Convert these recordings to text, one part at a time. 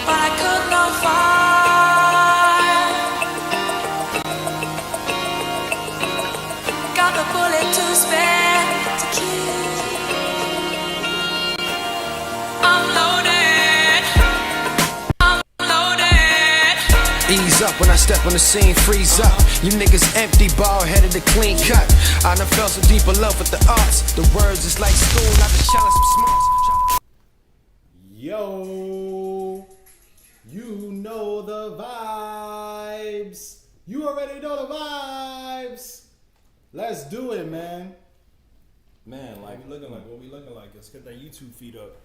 But I could not find. Got a bullet to spare to kill. I'm loaded. I'm loaded. Ease up when I step on the scene, freeze up. You niggas empty, bald headed, the clean cut. I done felt so deep in love with the arts. The words is like school, I been shouting some smarts. Yo, you know the vibes. You already know the vibes. Let's do it, man. Man, like what we looking like? Let's get that YouTube feed up.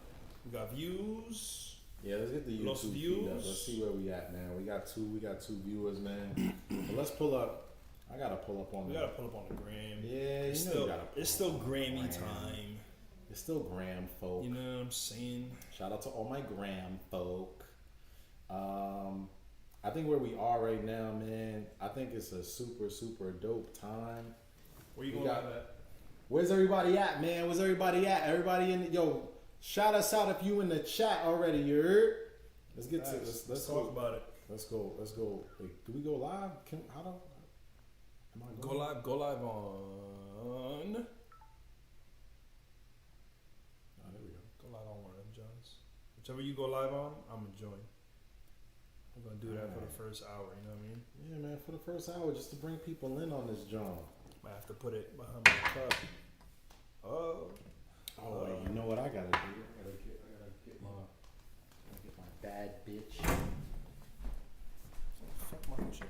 We got views. yeah, let's get the Lost YouTube feed up. views. Let's see where we at, man. We got two viewers, man. But let's pull up. I gotta pull up on We gotta pull up on the gram. Yeah, it's you know still, you gotta pull it's still up on Grammy the gram. time. It's still gram folk. You know what I'm saying? Shout out to all my gram folk. I think where we are right now, man, I think it's a super, super dope time. Where you We going got- with that? Where's everybody at, man? Where's everybody at? Everybody in the, yo, shout us out if you in the chat already, you heard? Let's get to let's talk go. about it. Let's go. Wait, do we go live? How do am I Go live on. Oh, there we go. Go live on one of them Johns. Whichever you go live on, I'm gonna join. We're gonna do that for the first hour. You know what I mean? Yeah, man, for the first hour, just to bring people in on this joint. Might have to put it behind my cup. Oh, wait, you know what I gotta do? I gotta get my bad bitch. Fuck my shit.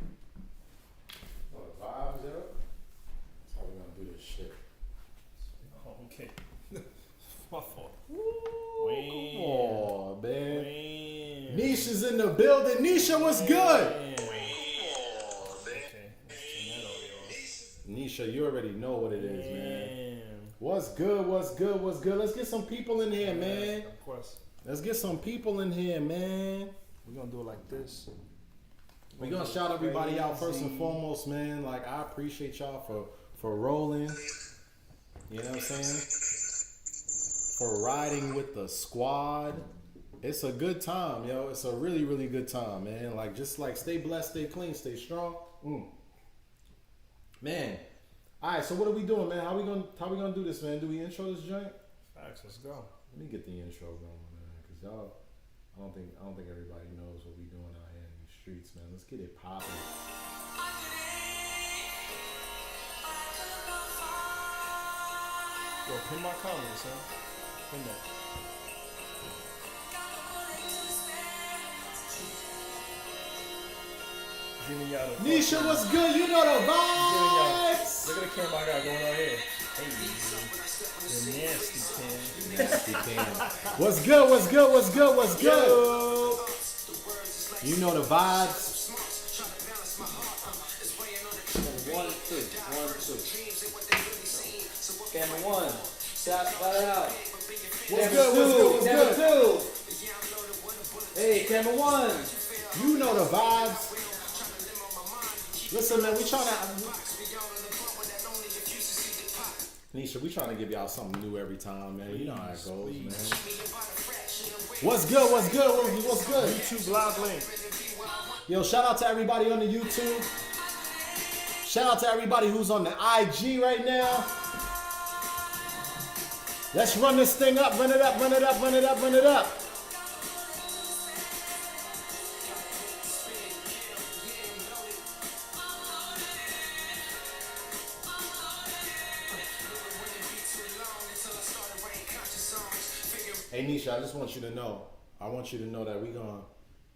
Oh, the vibes, yo. That's how we gonna do this shit. Oh, okay. My fault. Come on, man. Wham. Nisha's in the building. Nisha, what's good? Okay. Let's turn that on, y'all. Nisha, you already know what it is, man. Damn. What's good? What's good? What's good? Let's get some people in here, man. Of course. Let's get some people in here, man. We're gonna do it like this. We're gonna shout everybody out first and foremost, man. Like, I appreciate y'all for rolling. You know what I'm saying? For riding with the squad. It's a good time, yo. It's a really, really good time, man. Like, just like stay blessed, stay clean, stay strong. Man. Alright, so what are we doing, man? How we gonna do this, man? Do we intro this joint? Facts, let's go. Let me get the intro going, man. Cause y'all I don't think everybody knows what we doing out here in these streets, man. Let's get it popping. Yo, pin my comments, huh? Pin that. Giving y'all the Nisha, what's good? You know the vibes. Look at the camera I got going on here. Hey, you're nasty, Ken. Nasty Cam. What's good? What's good? What's good? What's good? You know the vibes. 1, 2, 1, 2. Camera 1. Shout it out. What's good? What's good? What's Camera good? 2. Hey, camera 1. You know the vibes. Listen, man, we trying to. Nisha, we trying to give y'all something new every time, man. You know how it goes, man. What's good? What's good? What's good? YouTube live link. Yo, shout out to everybody on the YouTube. Shout out to everybody who's on the IG right now. Let's run this thing up, run it up, run it up, run it up, run it up. Hey Nisha, I just want you to know. I want you to know that we're gonna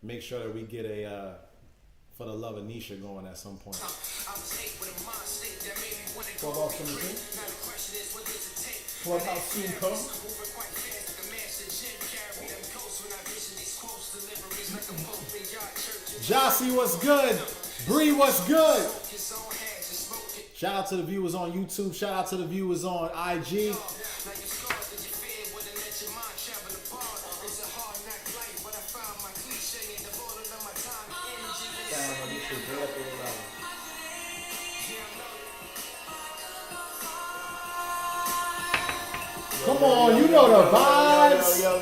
make sure that we get a For the Love of Nisha going at some point. Clubhouse coming soon. Clubhouse soon come. Jossie, what's good? Bree, what's good? Shout out to the viewers on YouTube. Shout out to the viewers on IG. Come on, you know the vibes. Yo.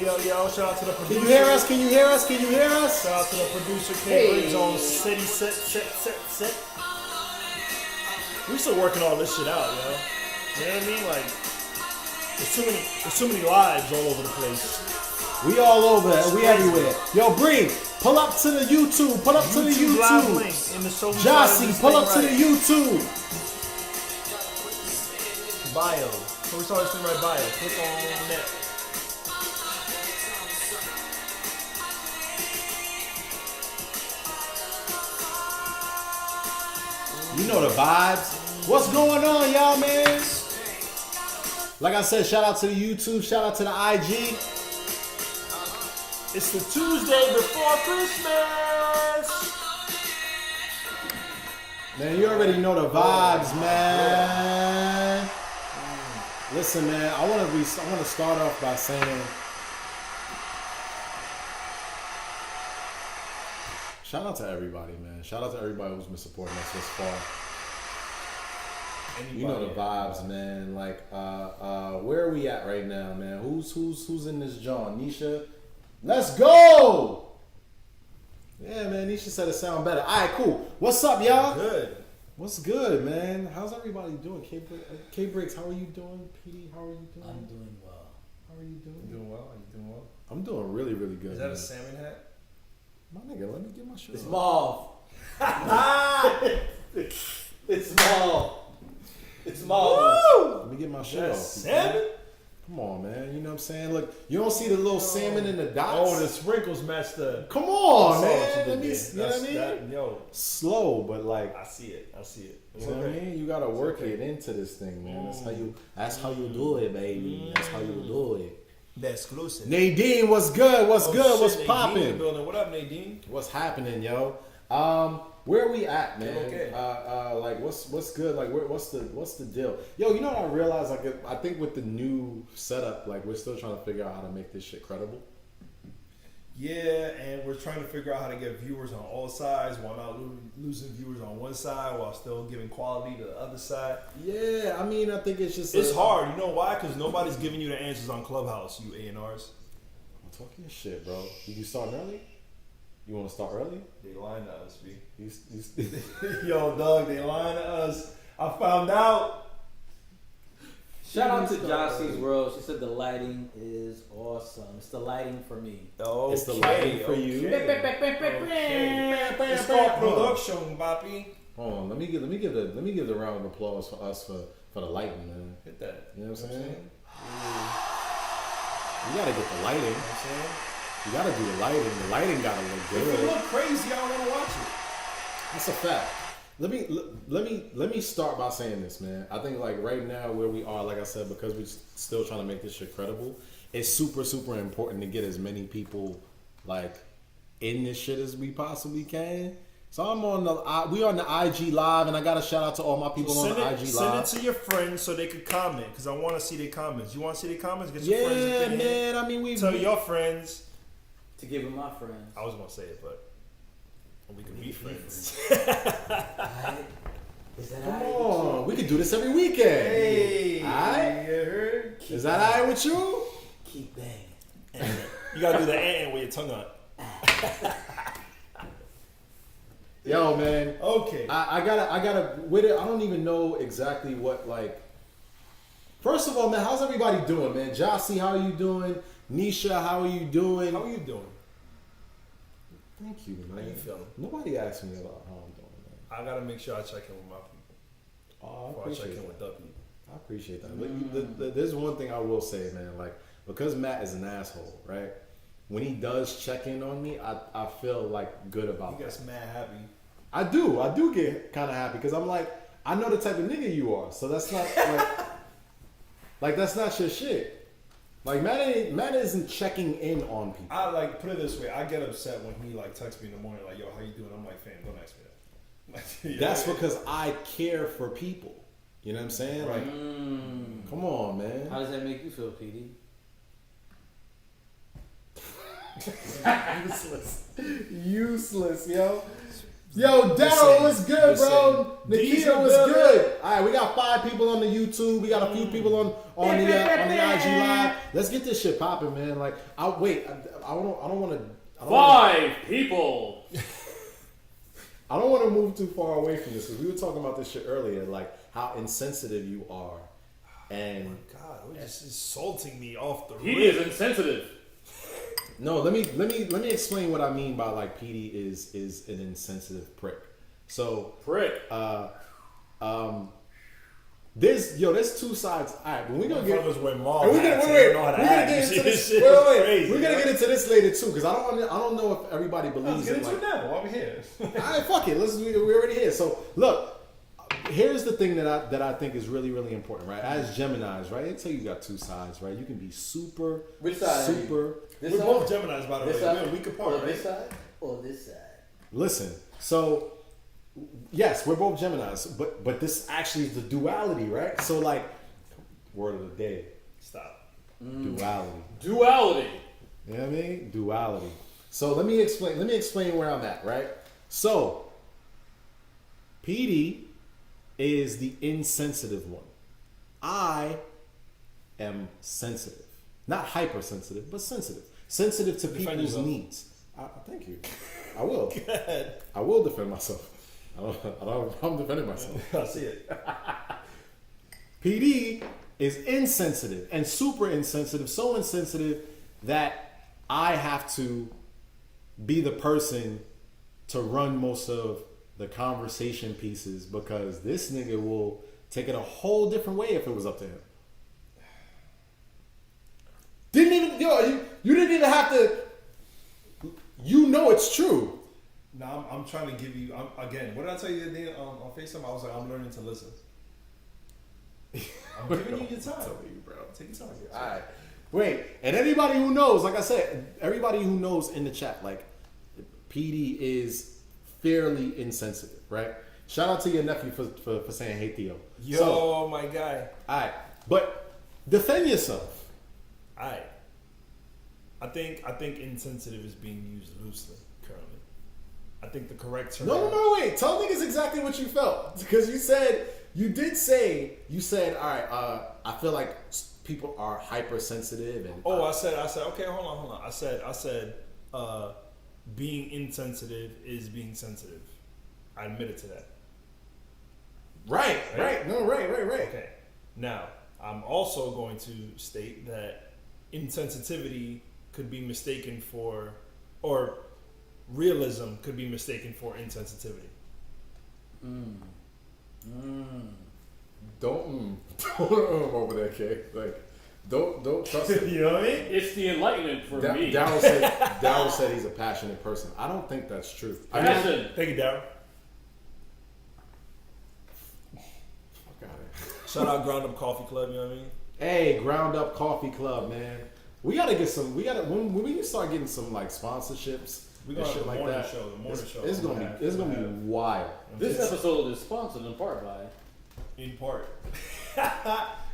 Shout out to the producer. Can you hear us? Can you hear us? Can you hear us? Shout out to the producer, K Briggs on City Set. We still working all this shit out, yo. You know what I mean? Like, there's too many lives all over the place. We all over it. We everywhere. Yo, Bree, pull up to the YouTube. Pull up to the live YouTube. link in the show. Jossie, pull up to the YouTube. Bio. So we saw this thing right bio. Click on that. You know the vibes. What's going on, y'all, man? Like I said, shout out to the YouTube. Shout out to the IG. It's the Tuesday before Christmas. Man, you already know the vibes, man. Listen, man, I want to start off by saying, shout out to everybody, man. Shout out to everybody who's been supporting us this far. You know the vibes, man. Like, where are we at right now, man? Who's in this John? Nisha, let's go. Yeah, man. Nisha said it sound better. All right, cool. What's up, y'all? Good. What's good, man? How's everybody doing? K Briggs, how are you doing? PD, how are you doing? I'm doing well. How are you doing? You doing well? Are you doing well? I'm doing really, really good. Is that man. a salmon hat? My nigga, let me get my shirt It's on. mauve. It's mauve. It's mauve. Let me get my shirt That's off. salmon? Come on, man. You know what I'm saying? Look, you don't see the little salmon in the dots? Oh, the sprinkles match the. Come on, I saw what man. you Let did me, there. you know what I mean? Yo, Slow, but like, I see it. It's you know what I mean? You gotta work it into this thing, man. That's how you do it, baby. That's how you do it. The exclusive. Nadine, what's good? What's Oh, good? shit, What's Nadine in the popping? building. What up, Nadine? What's happening, yo? Where are we at, man? Okay. Like, what's good? Like, what's the deal? Yo, you know what I realized? Like, I think with the new setup, like, we're still trying to figure out how to make this shit credible. Yeah, and we're trying to figure out how to get viewers on all sides while not losing viewers on one side while still giving quality to the other side. Yeah, I mean, I think it's just It's hard. You know why? Because nobody's giving you the answers on Clubhouse, you A&Rs. I'm talking shit, bro. You starting early? You want to start early? They lying to us, B. You Yo, dog, they lying to us. I found out. Shout out to Jossie's World. She said the lighting is awesome. It's the lighting for me. Okay, It's the lighting for you. It's called production, Papi. Hold on, let me give the round of applause for us for the lighting, man. Hit that. You know what I'm saying? You You gotta get the lighting. know what I'm saying? You gotta do the lighting. The lighting gotta look If it good. look crazy, I don't want to watch it. That's a fact. Let me start by saying this, man. I think like right now where we are, like I said, because we're still trying to make this shit credible, it's super important to get as many people like in this shit as we possibly can. So I'm on we on the IG live, and I got to shout out to all my people on the IG live. Send it to your friends so they could comment, because I want to see their comments. You want to see their comments? Get your friends to Yeah, put it in. man. I mean, Tell your friends. To give it my friends. I was gonna say it, but we can be friends. Alright. Is that Come alright? on, we could do this every weekend. Hey, Alright? you heard? Is that alright with you? Keep banging. You gotta do the and with your tongue out. Yo, man. Okay. I gotta with it. I don't even know exactly what like. First of all, man, how's everybody doing, man? Jossie, how are you doing? Nisha, how are you doing? How are you doing? Thank you, man. How you feeling? Nobody asked me about how I'm doing, man. I gotta make sure I check in with my people Oh, I before I check appreciate in that. with the people. I appreciate that. Look, there's one thing I will say, man. Like, because Matt is an asshole, right? When he does check in on me, I feel like good about He that. gets mad happy. I do get kind of happy because I'm like, I know the type of nigga you are, so that's not like that's not your shit. Like Matt isn't checking in on people. I like put it this way. I get upset when he like texts me in the morning like, "Yo, how you doing?" I'm like, "Fam, don't ask me that." Like, That's because I care for people. You know what I'm saying? Like, come on, man. How does that make you feel, PD? Useless, yo. Yo, Daryl, what's good, bro? D's Nikita, in what's building. good? All right, we got 5 people on the YouTube. We got a few people on the IG live. Let's get this shit popping, man. Like, I don't want to. 5 people. I don't want to move too far away from this because we were talking about this shit earlier, like how insensitive you are, and God, we're just insulting me off the He rip. is insensitive. no, let me explain what I mean by like PD is an insensitive prick. So Prick. there's 2 sides. All right, but we're gonna get. Motherfuckers wear mom And we're hats gonna, and don't know how to we're gonna act. get into Shit, this. shit Wait, is wait, crazy, we're gonna yo. get into this later too, because I don't know if everybody Let's believes get it. into it now while we're here. All right, fuck it. We're already here. So look, here's the thing that I think is really, really important, right? As Geminis, right? Until you got 2 sides, right? You can be super, Which side are you? super. This We're side? both Geminis, by the way. This We're side? a week apart, Or right? this side? Or this side? Listen, so yes, we're both Geminis, but this actually is the duality, right? So like, word of the day, Stop. duality. Duality. You know what I mean? Duality. So let me explain where I'm at, right? So PD is the insensitive one. I am sensitive. Not hypersensitive, but sensitive. Sensitive to Defend people's yourself. needs. Thank you. I will. Good. I will defend myself. I don't have a problem defending myself. I see it. PD is insensitive and super insensitive, so insensitive that I have to be the person to run most of the conversation pieces because this nigga will take it a whole different way if it was up to him. You didn't even have to. You know it's true. Now I'm trying to give you. Again, what did I tell you the day on FaceTime? I was like, I'm learning to listen. I'm giving you your time. I'm telling you, bro. Take your time. All right. Wait, and anybody who knows, like I said, everybody who knows in the chat, like, PD is fairly insensitive, right? Shout out to your nephew for saying, hey, Theo. Yo, So, my guy. all right. But defend yourself. Alright. I think insensitive is being used loosely currently. I think the correct term. No, wait. Tell niggas exactly what you felt. Because you said, all right, I feel like people are hypersensitive and. Oh, I said, okay, hold on. I said, being insensitive is being sensitive. I admitted to that. Right. No, right. Okay. Now, I'm also going to state that insensitivity could be mistaken for, or realism could be mistaken for insensitivity. Don't over there, Kay. Like, don't trust it. You know what I mean? It's the enlightenment for me. Daryl said he's a passionate person. I don't think that's true. I mean, Passion. Thank you, Darryl. fuck outta here. Shout out Ground Up Coffee Club, you know what I mean? Hey, Ground Up Coffee Club, man. We gotta get some. When we start getting some like sponsorships We're and gonna shit have the like morning that. show. The morning show. It's gonna be wild. This episode is sponsored in part by. In part.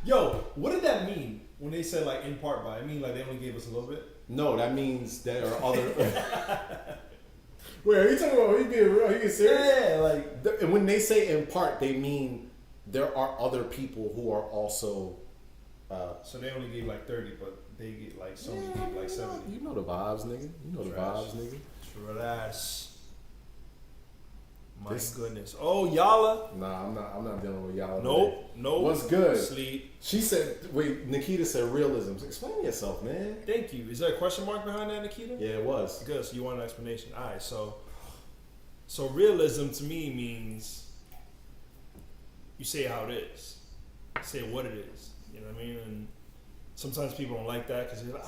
Yo, what did that mean when they said like in part by? I mean like they only gave us a little bit. No, that means there are other. Wait, are you talking about? Are you being real? Are you being serious? Yeah, like And when they say in part, they mean there are other people who are also. so they only gave like 30, but they get like some gave like 70. You know the vibes, nigga. You know the Trash. vibes, nigga. Trash. My This- goodness. Oh, Yala. Nah, I'm not dealing with y'all. Nope. What's good? Sleep. She said, wait, Nikita said realism. Explain yourself, man. Thank you. Is there a question mark behind that, Nikita? Yeah, it was. Good. So you want an explanation? All right. So realism to me means you say how it is, say what it is. You know what I mean? And sometimes people don't like that because they're like,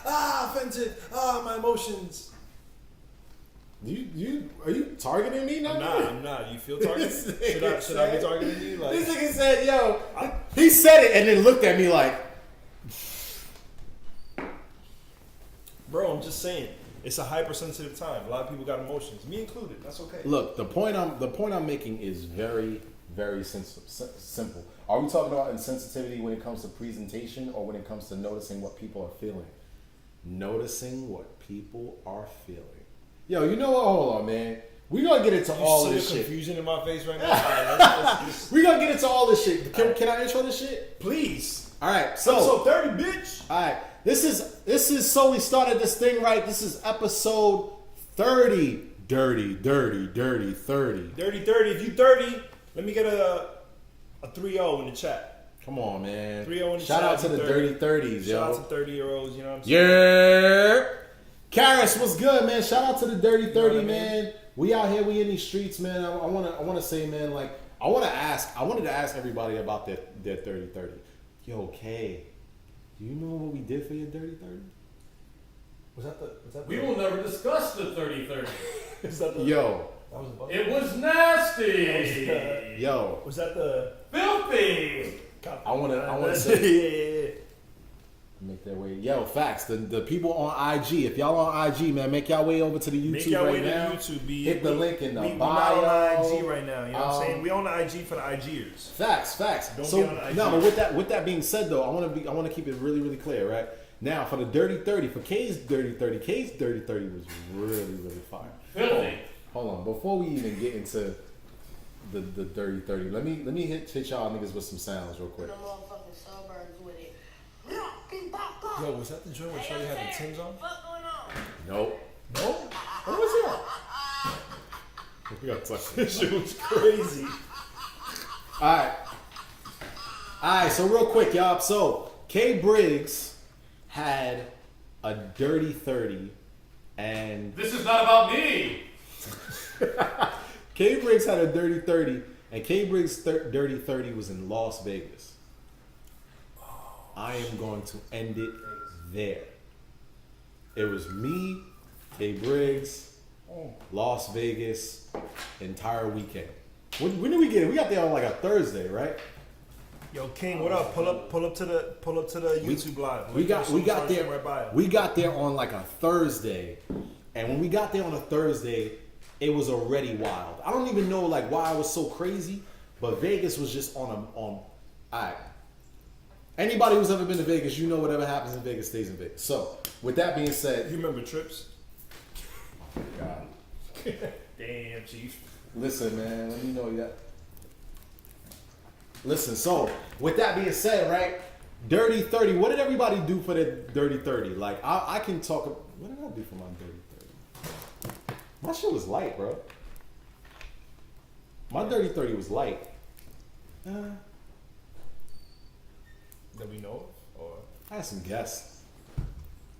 offensive, my emotions. Are you targeting me now? I'm not. You feel targeted? This Should I be nigga targeting you? Like, This nigga said, yo, he said it and then looked at me like, bro, I'm just saying. It's a hypersensitive time. A lot of people got emotions, me included. That's okay. look, the point I'm making is very, very simple. Are we talking about insensitivity when it comes to presentation or when it comes to noticing what people are feeling? Noticing what people are feeling. Yo, you know what? Hold on, man. We gonna get into all see of the this shit. confusion in my face right now. All right, let's We gonna get into all this shit. Can I intro this shit? please. All right, so Episode 30, bitch. all right, this is so we started this thing right. This is episode 30. Dirty 30. Dirty 30. If you 30, let me get a 3-0 in the chat. Come on, man. 3-0 in the Shout chat. out to the dirty 30s, yo. Shout out to 30-year-olds, you know what I'm saying? Yeah. Karis, what's good, man? Shout out to the dirty 30, what I mean? man. We out here, we in these streets, man. I wanna say, man, like I wanted to ask everybody about their 30-30. Yo, Kay, do you know what we did for your dirty 30? Was that the We will never discuss the 30-30. is that the Yo, that was the buzz? It was nasty. yo, Was that the Filthy. I wanna say yeah. make their way. Yo, facts. The people on IG, if y'all on IG, man, make y'all way over to the Make YouTube your way right to now. YouTube. Hit the link in the we bio. not on IG right now. You know what I'm saying? Um, We on the IG for the IGers. Facts. Don't So be on the IG. no, but with that being said, though, I want to keep it really clear, right? Now for the dirty 30, for K's dirty 30, K's dirty 30 was really fire. Filthy. Hold on, before we even get into the dirty 30, let me hit y'all niggas with some sounds real quick. The motherfucking suburbs with it. Yo, was that the joint where Shorty had the Timbs on? What's going on? Nope. No? What was that? We gotta touch This shit was crazy. All right. So real quick, y'all. So K Briggs had a dirty 30, and This is not about me. K Briggs had a dirty 30, and K Briggs' dirty 30 was in Las Vegas. I am going to end it there. It was me, K Briggs, Las Vegas, entire weekend. When did we get it? We got there on like a Thursday, right? Yo, King, what up? Pull up to the YouTube live. We got there. Right by it. We got there on like a Thursday, and when we got there on a Thursday, it was already wild. I don't even know like why it was so crazy, but Vegas was just on. All right. Anybody who's ever been to Vegas, you know whatever happens in Vegas stays in Vegas. So, with that being said, You remember Trips? God, Damn, Chief. listen, man, let me know that. Listen, so with that being said, right? Dirty 30. What did everybody do for their dirty 30? Like, I can talk. What did I do for my dirty 30? My shit was light, bro. My dirty 30 was light. That we know of? Or I had some guests.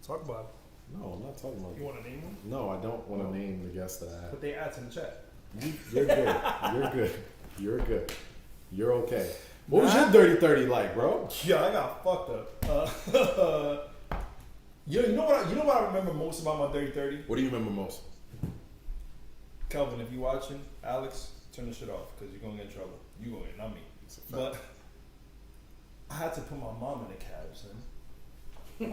talk about it. No, I'm not talking about You want to name them? No, I don't want to name the guests that I had. Put their ads in the chat. You're good. You're good. You're good. You're okay. What was your dirty 30 like, bro? Yeah, I got fucked up. You know what I remember most about my dirty 30? What do you remember most? Kelvin, if you watching, Alex, turn the shit off because you're gonna get in trouble. You gonna get, not me. But I had to put my mom in the cab, son.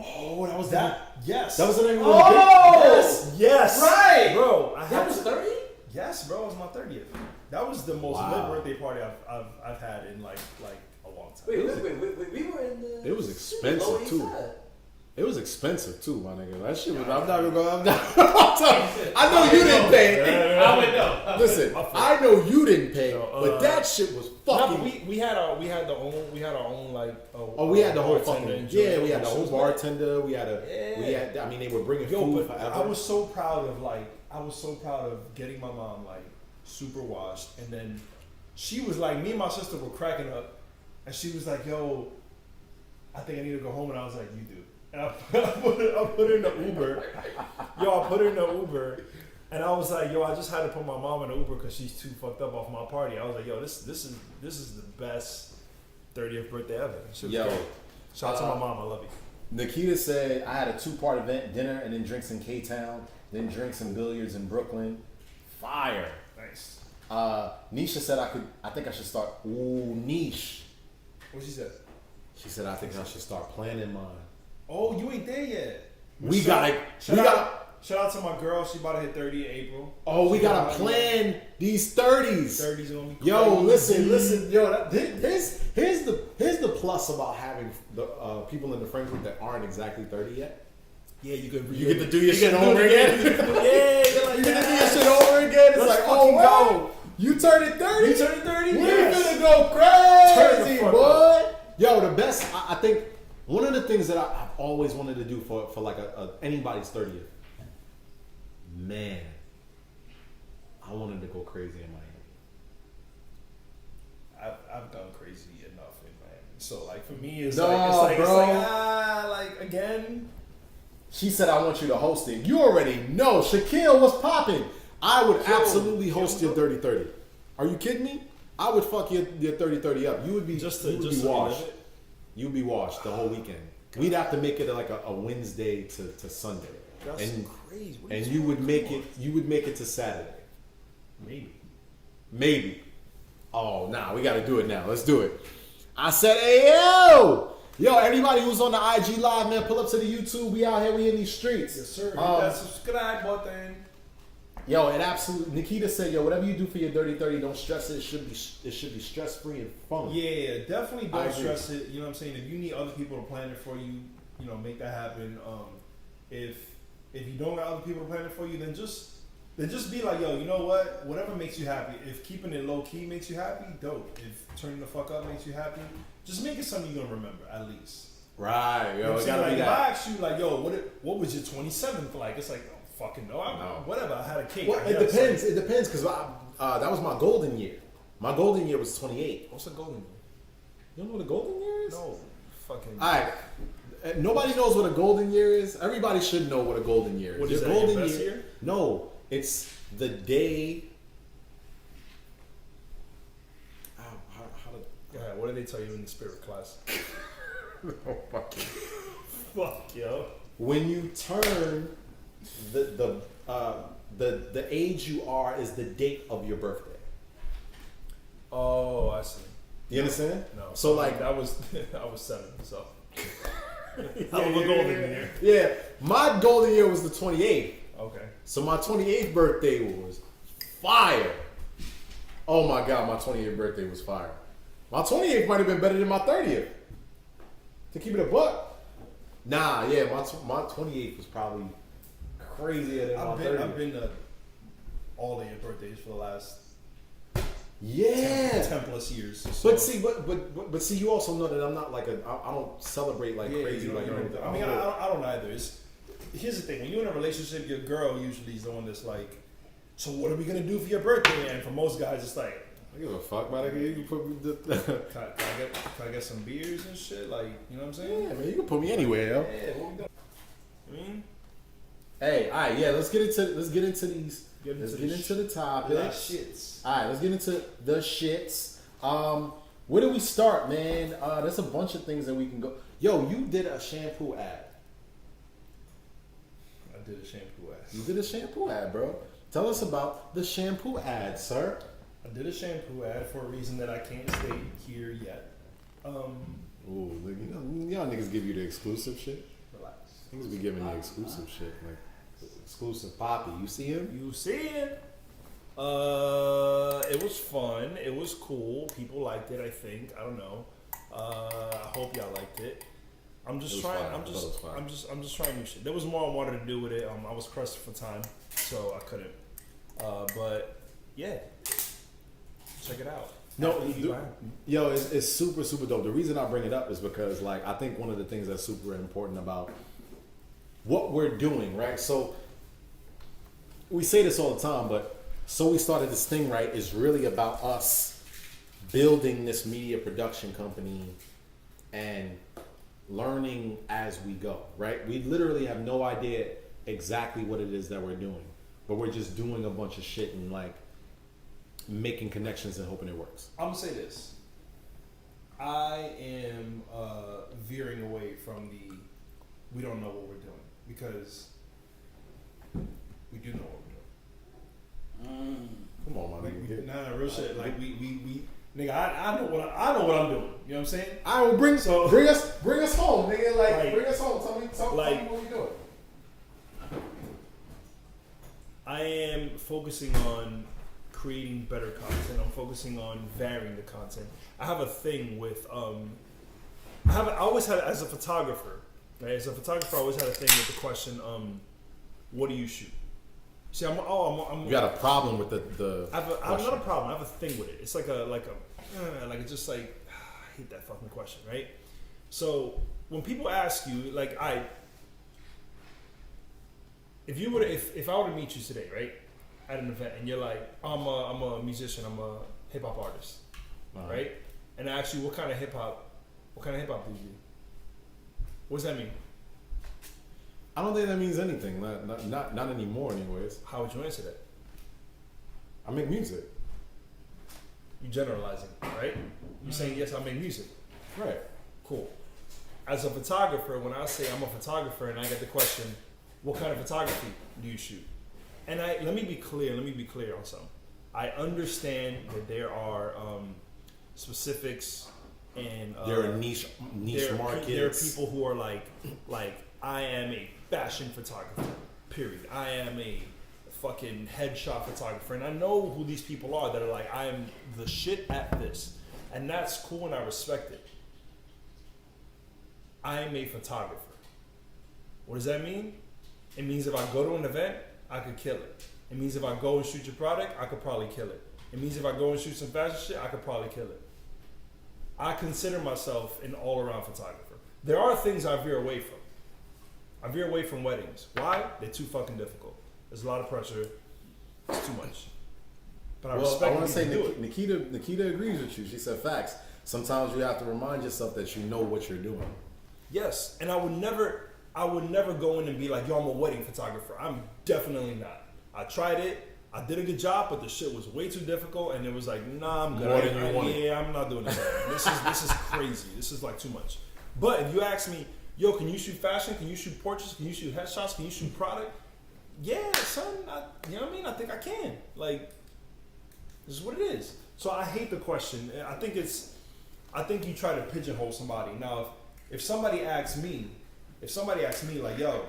Oh, that was That yes. That was the name of Oh yes. Right. Bro. I That had was to, 30? Yes, bro. It was my 30th. That was the most Wow. lit birthday party I've had in like a long time. Wait, we were in the. It was expensive, Lower East too. Side. It was expensive too, my nigga. That shit was. I'm not gonna go. I know you didn't pay. I would know. Listen, I know you didn't pay, but that shit was No, fucking. but we had our own like. Oh, we had the whole bartender fucking and yeah. joint. We had the It whole was lit. bartender. We had. I mean, they were bringing Yo, food but forever. I was so proud of getting my mom like super washed, and then she was like, me and my sister were cracking up, and she was like, "Yo, I think I need to go home," and I was like, "You do." And I put her in the Uber. I put her in the Uber, and I was like, "Yo, I just had to put my mom in the Uber because she's too fucked up off my party." I was like, "Yo, this is the best 30th birthday ever." Shit was Yo, great. Shout out to my mom. I love you. Nikita said I had a 2-part event, dinner, and then drinks in K-Town, then drinks and billiards in Brooklyn. Fire. Nice. Nisha said I think I should start. Ooh, niche. What she said? She said I think I should start planning mine. Oh, you ain't there yet. We Shout out to my girl. She about to hit 30 in April. Oh, we She gotta about to- plan these 30s. 30's gonna be Yo, crazy. listen. Yo, here's the plus about having the people in the friend group that aren't exactly 30 yet. Yeah, you could. You get to do your shit over again. Yeah, You get to do your shit over again. It's Let's like, fucking oh, wow. You turning 30? You turning 30? We Yes. finna go Turn crazy, the fuck boy. Yo, the best. I think one of the things that I've always wanted to do for like anybody's 30th. Man, I wanted to go crazy in Miami. I've gone crazy enough in Miami. So like for me, it's No, like bro. like again. She said, I want you to host it. You already know. Shaquille, what's popping? I would absolutely host your 30-30. Are you kidding me? I would fuck your 30-30 up. You would be Just you would to be washed. relive it? You'd be washed the whole weekend. We'd have to make it like a Wednesday to Sunday. That's and crazy. What and is you would going make on? it to Saturday. Maybe. Oh, nah, we gotta do it now. Let's do it. I said, hey, yo, everybody who's on the IG live, man, pull up to the YouTube. We out here, we in these streets. Yes, sir. That's subscribe button. Yo, it absolutely. Nikita said, yo, whatever you do for your 30-30, don't stress it. It should be stress free and fun. Yeah, definitely I don't agree. stress it. You know what I'm saying? If you need other people to plan it for you, you know, make that happen. If you don't got other people to plan it for you, then just be like, yo, you know what? Whatever makes you happy. If keeping it low key makes you happy, dope. If turning the fuck up makes you happy, just make it something you're gonna remember at least. Right, You yo, know what I'm it saying? gotta Like be if that. I asked you, like, yo, what was your 27th like? It's like, oh, fucking no, whatever. I had a cake. Well, I it guess. depends. It depends because that was my golden year. My golden year was 28. What's a golden year? You don't know what a golden year is? No, fucking. All right. Nobody knows what a golden year is. Everybody should know what a golden year is. What is Your that, golden your best year? No, it's the day. How to? Yeah, what did they tell you in the spirit class? Oh, fuck. Fuck, yo. When you turn the age you are is the date of your birthday. Oh, I see. You understand? No. So like I was 7, so. I was a golden year. Yeah, my golden year was the 28th. Okay. So my 28th birthday was fire. Oh my god, my 28th birthday was fire. My 28th might have been better than my 30th. To keep it a buck. Nah, yeah, my 28th was probably crazier than my 30th. I've been to all of your birthdays for the last Yeah. 10 plus years. So. But see, you also know that I'm not like I don't celebrate like crazy you know, like anything. I mean, I don't either. Here's the thing: when you're in a relationship, your girl usually is the one that's like, "So what are we gonna do for your birthday?" And for most guys, it's like, I give a fuck about it. You can put me can I get some beers and shit? Like, you know what I'm saying? yeah, man, you can put me anywhere, yo. Yeah, what we doing? I mean, Hey, all right, yeah, let's get into these. Get Let's into get the into the the topics. shits. All right, let's get into the shits. Where do we start, man? There's a bunch of things that we can go. Yo, you did a shampoo ad. I did a shampoo ad. You did a shampoo ad, bro. Tell us about the shampoo ad, sir. I did a shampoo ad for a reason that I can't state here yet. Ooh, look, y'all niggas give you the exclusive shit. Relax. Niggas be giving the exclusive shit, like exclusive poppy. You see him? You see it? It was fun. It was cool. People liked it. I think. I don't know. I hope y'all liked it. I'm just It was trying. fire. I thought it was fire. I'm just trying new shit. There was more I wanted to do with it. I was pressed for time, so I couldn't. But yeah, check it out. No, After you dude, buy it. yo, it's super, super dope. The reason I bring it up is because, like, I think one of the things that's super important about what we're doing, right? So, we say this all the time, but So We Started This Thing, right, is really about us building this media production company and learning as we go, right? We literally have no idea exactly what it is that we're doing, but we're just doing a bunch of shit and, like, making connections and hoping it works. I'm gonna say this. I am veering away from the we don't know what we're doing because we do know what we're doing. Come on, my Like, nigga. nah, real shit. Like we nigga, I know what I'm doing. You know what I'm saying? I will bring So- bring us home, nigga. Like, Like- bring us home. Tell me like- what we doing. I am focusing on creating better content. I'm focusing on varying the content. I have a thing with I always had as a photographer, right? As a photographer, I always had a thing with the question, what do you shoot? See, You got a problem with the I have question. not a problem. I have a thing with it. It's like it's just like I hate that fucking question, right? So when people ask you, like, if I were to meet you today, right, at an event, and you're like, I'm a musician, I'm a hip hop artist, right? And I ask you, what kind of hip hop do you do? What does that mean? I don't think that means anything. Not anymore, anyways. How would you answer that? I make music. You generalizing, right? You're saying, yes, I make music. Right. Cool. As a photographer, when I say I'm a photographer and I get the question, what kind of photography do you shoot? And let me be clear on something. I understand that there are specifics and There are niche markets. There are people who are like I am a fashion photographer, period. I am a fucking headshot photographer. And I know who these people are that are like, I am the shit at this. And that's cool and I respect it. I am a photographer. What does that mean? It means if I go to an event, I could kill it. It means if I go and shoot your product, I could probably kill it. It means if I go and shoot some fashion shit, I could probably kill it. I consider myself an all-around photographer. There are things I veer away from. I veer away from weddings. Why? They're too fucking difficult. There's a lot of pressure. It's too much. But I respect I want to say do it. Nikita agrees with you. She said facts. Sometimes you have to remind yourself that you know what you're doing. Yes, and I would never go in and be like, yo, I'm a wedding photographer. I'm definitely not. I tried it. I did a good job, but the shit was way too difficult, and it was like, nah, I'm good. More than you wanted. Yeah, I'm not doing this. This is crazy. This is like too much. But if you ask me, yo, can you shoot fashion? Can you shoot portraits? Can you shoot headshots? Can you shoot product? Yeah, son. You know what I mean? I think I can. Like, this is what it is. So I hate the question. I think you try to pigeonhole somebody. Now, if somebody asks me, like, yo,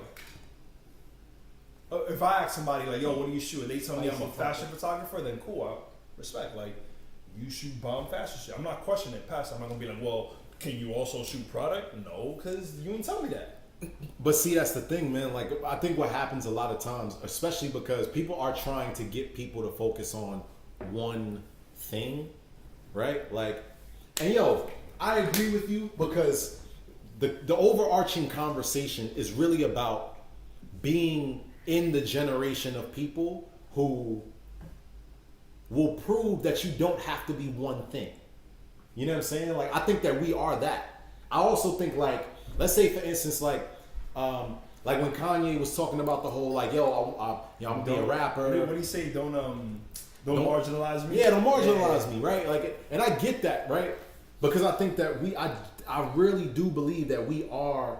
if I ask somebody like, yo, what do you shoot? And they tell me I'm a fashion photographer, then cool, I respect. Like, you shoot bomb fashion shit. I'm not questioning it past. I'm not gonna be like, well, can you also shoot product? No, because you didn't tell me that. But see, that's the thing, man. Like, I think what happens a lot of times, especially because people are trying to get people to focus on one thing, right? Like, and yo, I agree with you because the overarching conversation is really about being in the generation of people who will prove that you don't have to be one thing. You know what I'm saying? Like, I think that we are that. I also think, like, let's say for instance, like when Kanye was talking about the whole like, yo, I'm gonna be a rapper. What do you say? Don't marginalize me. Yeah, don't marginalize me, right? Like, and I get that, right? Because I think that I really do believe that we are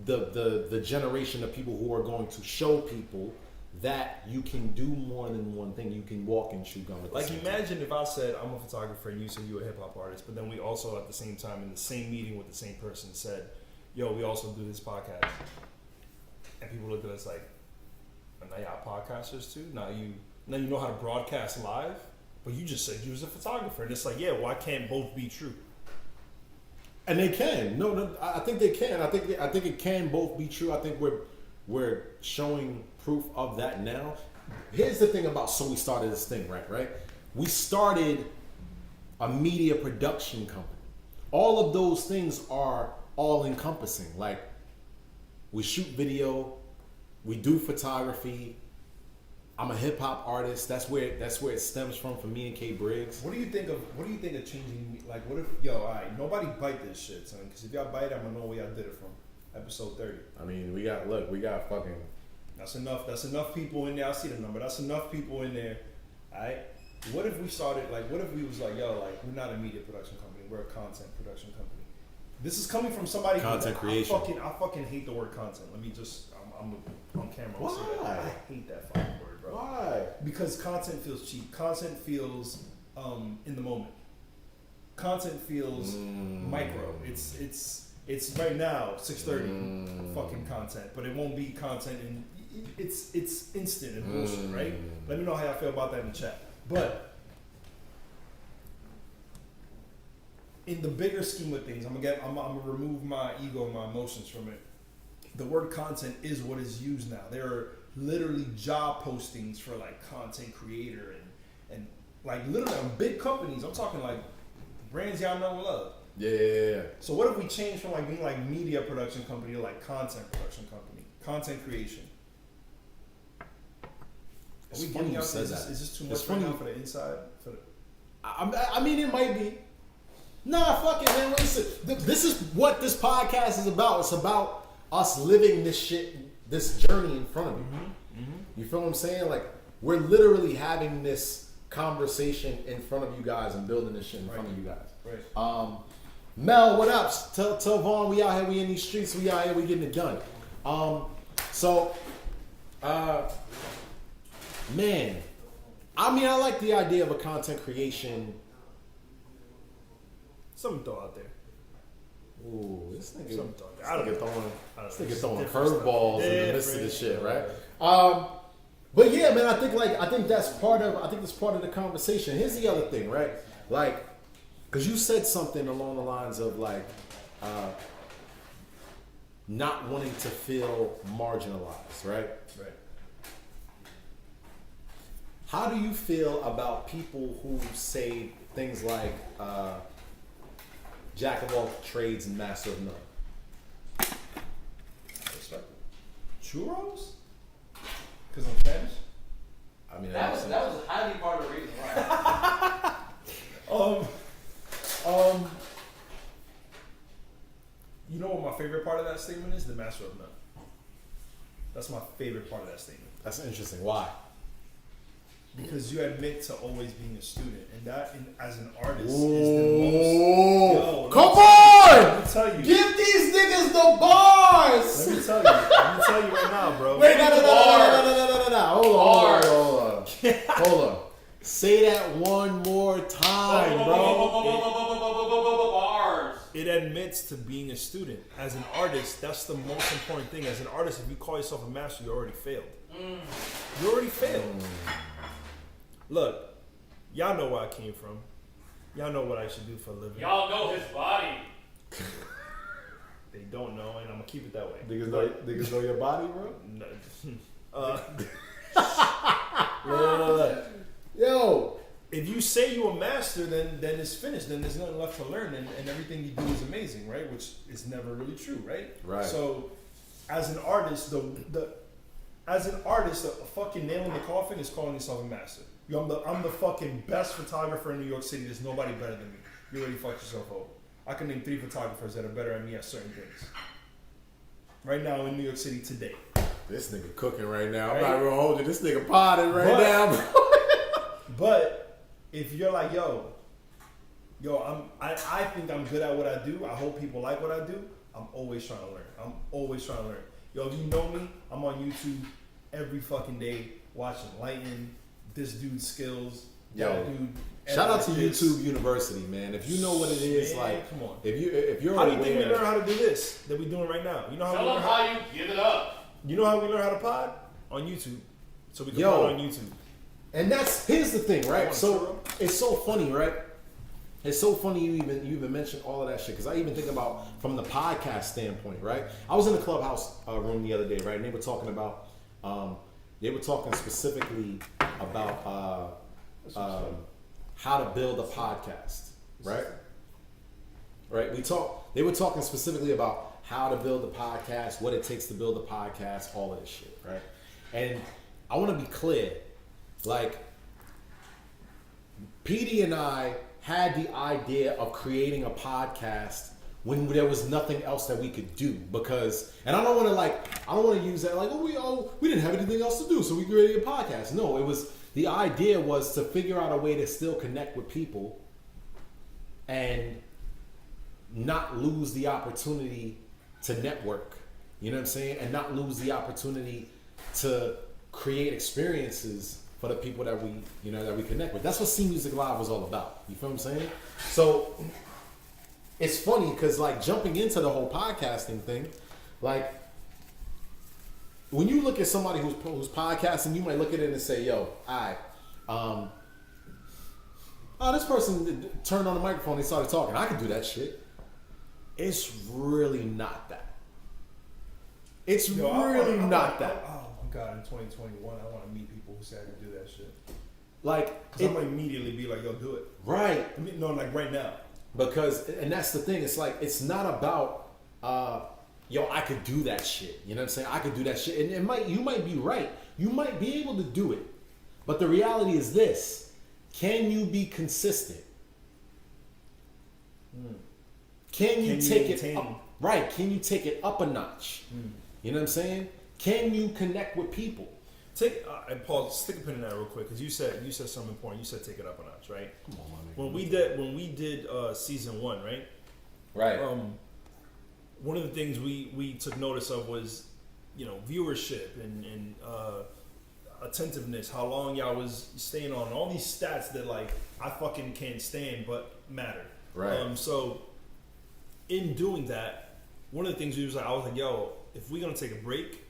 the generation of people who are going to show people that you can do more than one thing. You can walk and chew gum at the like, same imagine time. If I said I'm a photographer and you said you're a hip hop artist, but then we also at the same time in the same meeting with the same person said, yo, we also do this podcast. And people looked at us like, now y'all podcasters too? Now you know how to broadcast live? But you just said you was a photographer. And it's like, yeah, why can't both be true? And they can. No, I think they can. I think it can both be true. I think we're showing proof of that now. Here's the thing about so we started this thing, right? We started a media production company. All of those things are all encompassing. Like, we shoot video, we do photography. I'm a hip hop artist. That's where it stems from for me and K Briggs. What do you think of changing? Like, what if, yo, all right, nobody bite this shit, son? Because if y'all bite, I'm gonna know where y'all did it from. Episode 30. I mean, we got fucking. That's enough people in there. I see the number. That's enough people in there. All right. What if we started, like, what if we was like, yo, like, we're not a media production company. We're a content production company. This is coming from somebody Content creation. I fucking hate the word content. Let me just, I'm on camera. Why? I hate that fucking word, bro. Why? Because content feels cheap. Content feels in the moment. Content feels micro. It's right now 6:30 fucking content, but it won't be content and it's instant and bullshit, right? Let me know how y'all feel about that in the chat. But in the bigger scheme of things, I'm gonna remove my ego and my emotions from it. The word content is what is used now. There literally job postings for like content creator and like literally on big companies. I'm talking like brands y'all know and love. Yeah. So what if we change from like being like media production company to like content production company, content creation? Are we getting out? Is this too much right now for the inside? For the... I mean, it might be. Nah, fuck it, man. Listen, this is what this podcast is about. It's about us living this shit, this journey in front of you. You feel what I'm saying? Like, we're literally having this conversation in front of you guys and building this shit in front of you guys. Right. Mel, what up? Tell Vaughn we out here, we in these streets, we out here, we getting it done. Man, I mean, I like the idea of a content creation. Something throw out there. Ooh, this nigga Throwing curveballs in the midst of this shit, right? But yeah, man, I think that's part of the conversation. Here's the other thing, right? Like, because you said something along the lines of like not wanting to feel marginalized, right? Right. How do you feel about people who say things like jack of all trades and master of none? Respect it. Churros? Because I'm Spanish? I mean, That was highly part of the reason why. You know what my favorite part of that statement is? The master of none. That's my favorite part of that statement. That's interesting. Why? Because you admit to always being a student, and that, as an artist, Ooh. is the most. Yo, Come on! Let me tell you. Give these niggas the bars! Let me tell you right now, bro. Wait, no. Hold on. Say that one more time, bro. Bars. It admits to being a student. As an artist, that's the most important thing. As an artist, if you call yourself a master, you already failed. You already failed. Look, y'all know where I came from. Y'all know what I should do for a living. Y'all know his body. They don't know, and I'm gonna keep it that way. Niggas know your body, bro? No. Yo. If you say you're a master, then it's finished. Then there's nothing left to learn, and everything you do is amazing, right? Which is never really true, right? Right. So, as an artist, a fucking nail in the coffin is calling yourself a master. I'm the fucking best photographer in New York City. There's nobody better than me. You already fucked yourself over. I can name 3 photographers that are better than me at certain things. Right now in New York City today. This nigga cooking right now. Right? I'm not gonna hold you. This nigga potted right now, bro. But if you're like, I think I'm good at what I do. I hope people like what I do. I'm always trying to learn. Yo, if you know me, I'm on YouTube every fucking day watching Lighten, this dude's skills. Yo, dude. Shout out to this. YouTube University, man. If you know what it is, Man, like, come on. if you're How do aware, you think we learn how to do this that we're doing right now? You know how Tell we him learn how you give it up. You know how we learn how to pod? On YouTube. So we can Yo. pod on YouTube. and here's the thing, right? want So it's so funny, right? It's so funny you even mentioned all of that shit because I even think about from the podcast standpoint, right? I was in the Clubhouse room the other day, right? And they were talking specifically about how to build a podcast, right? Right? They were talking specifically about how to build a podcast, what it takes to build a podcast, all of this shit, right? And I want to be clear, like, PD and I had the idea of creating a podcast when there was nothing else that we could do because, and I don't want to use that like, we didn't have anything else to do, so we created a podcast. No, the idea was to figure out a way to still connect with people and not lose the opportunity to network, you know what I'm saying? And not lose the opportunity to create experiences for the people that we connect with. That's what C Music Live was all about. You feel what I'm saying? So it's funny because like jumping into the whole podcasting thing, like when you look at somebody who's podcasting, you might look at it and say, "Yo, this person turned on the microphone, they started talking. I can do that shit." It's really not that. It's really not that. God, in 2021, I want to meet people who say I can do that shit. Like, Because I'm gonna immediately be like, yo, do it. right. I mean, no, like right now. Because, and that's the thing, it's like, it's not about, yo, I could do that shit. You know what I'm saying? I could do that shit. And you might be right. You might be able to do it. But the reality is this: can you be consistent? Can you take it maintain? up? Right? Can you take it up a notch? You know what I'm saying? Can you connect with people? And Paul, stick a pin in that real quick because you said something important. You said take it up a notch, right? Come on, man. When we did season 1, right? Right. One of the things we took notice of was, viewership and attentiveness, how long y'all was staying on, all these stats that like I fucking can't stand but matter. Right. So in doing that, one of the things I was like, yo, if we're gonna take a break,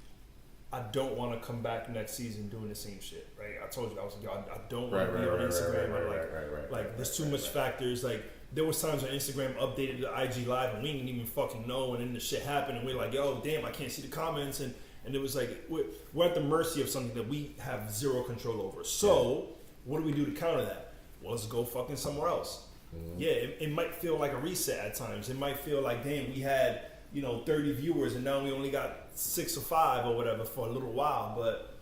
I don't want to come back next season doing the same shit, right? I told you, I was like, yo, I don't want to be on Instagram. Like, there's too much factors. Like, there was times when Instagram updated the IG Live and we didn't even fucking know, and then the shit happened, and we're like, yo, damn, I can't see the comments, and it was like, we're at the mercy of something that we have zero control over. So, what do we do to counter that? Well, let's go fucking somewhere else. Yeah, it might feel like a reset at times. It might feel like, damn, we had 30 viewers and now we only got 6 or 5 or whatever for a little while. But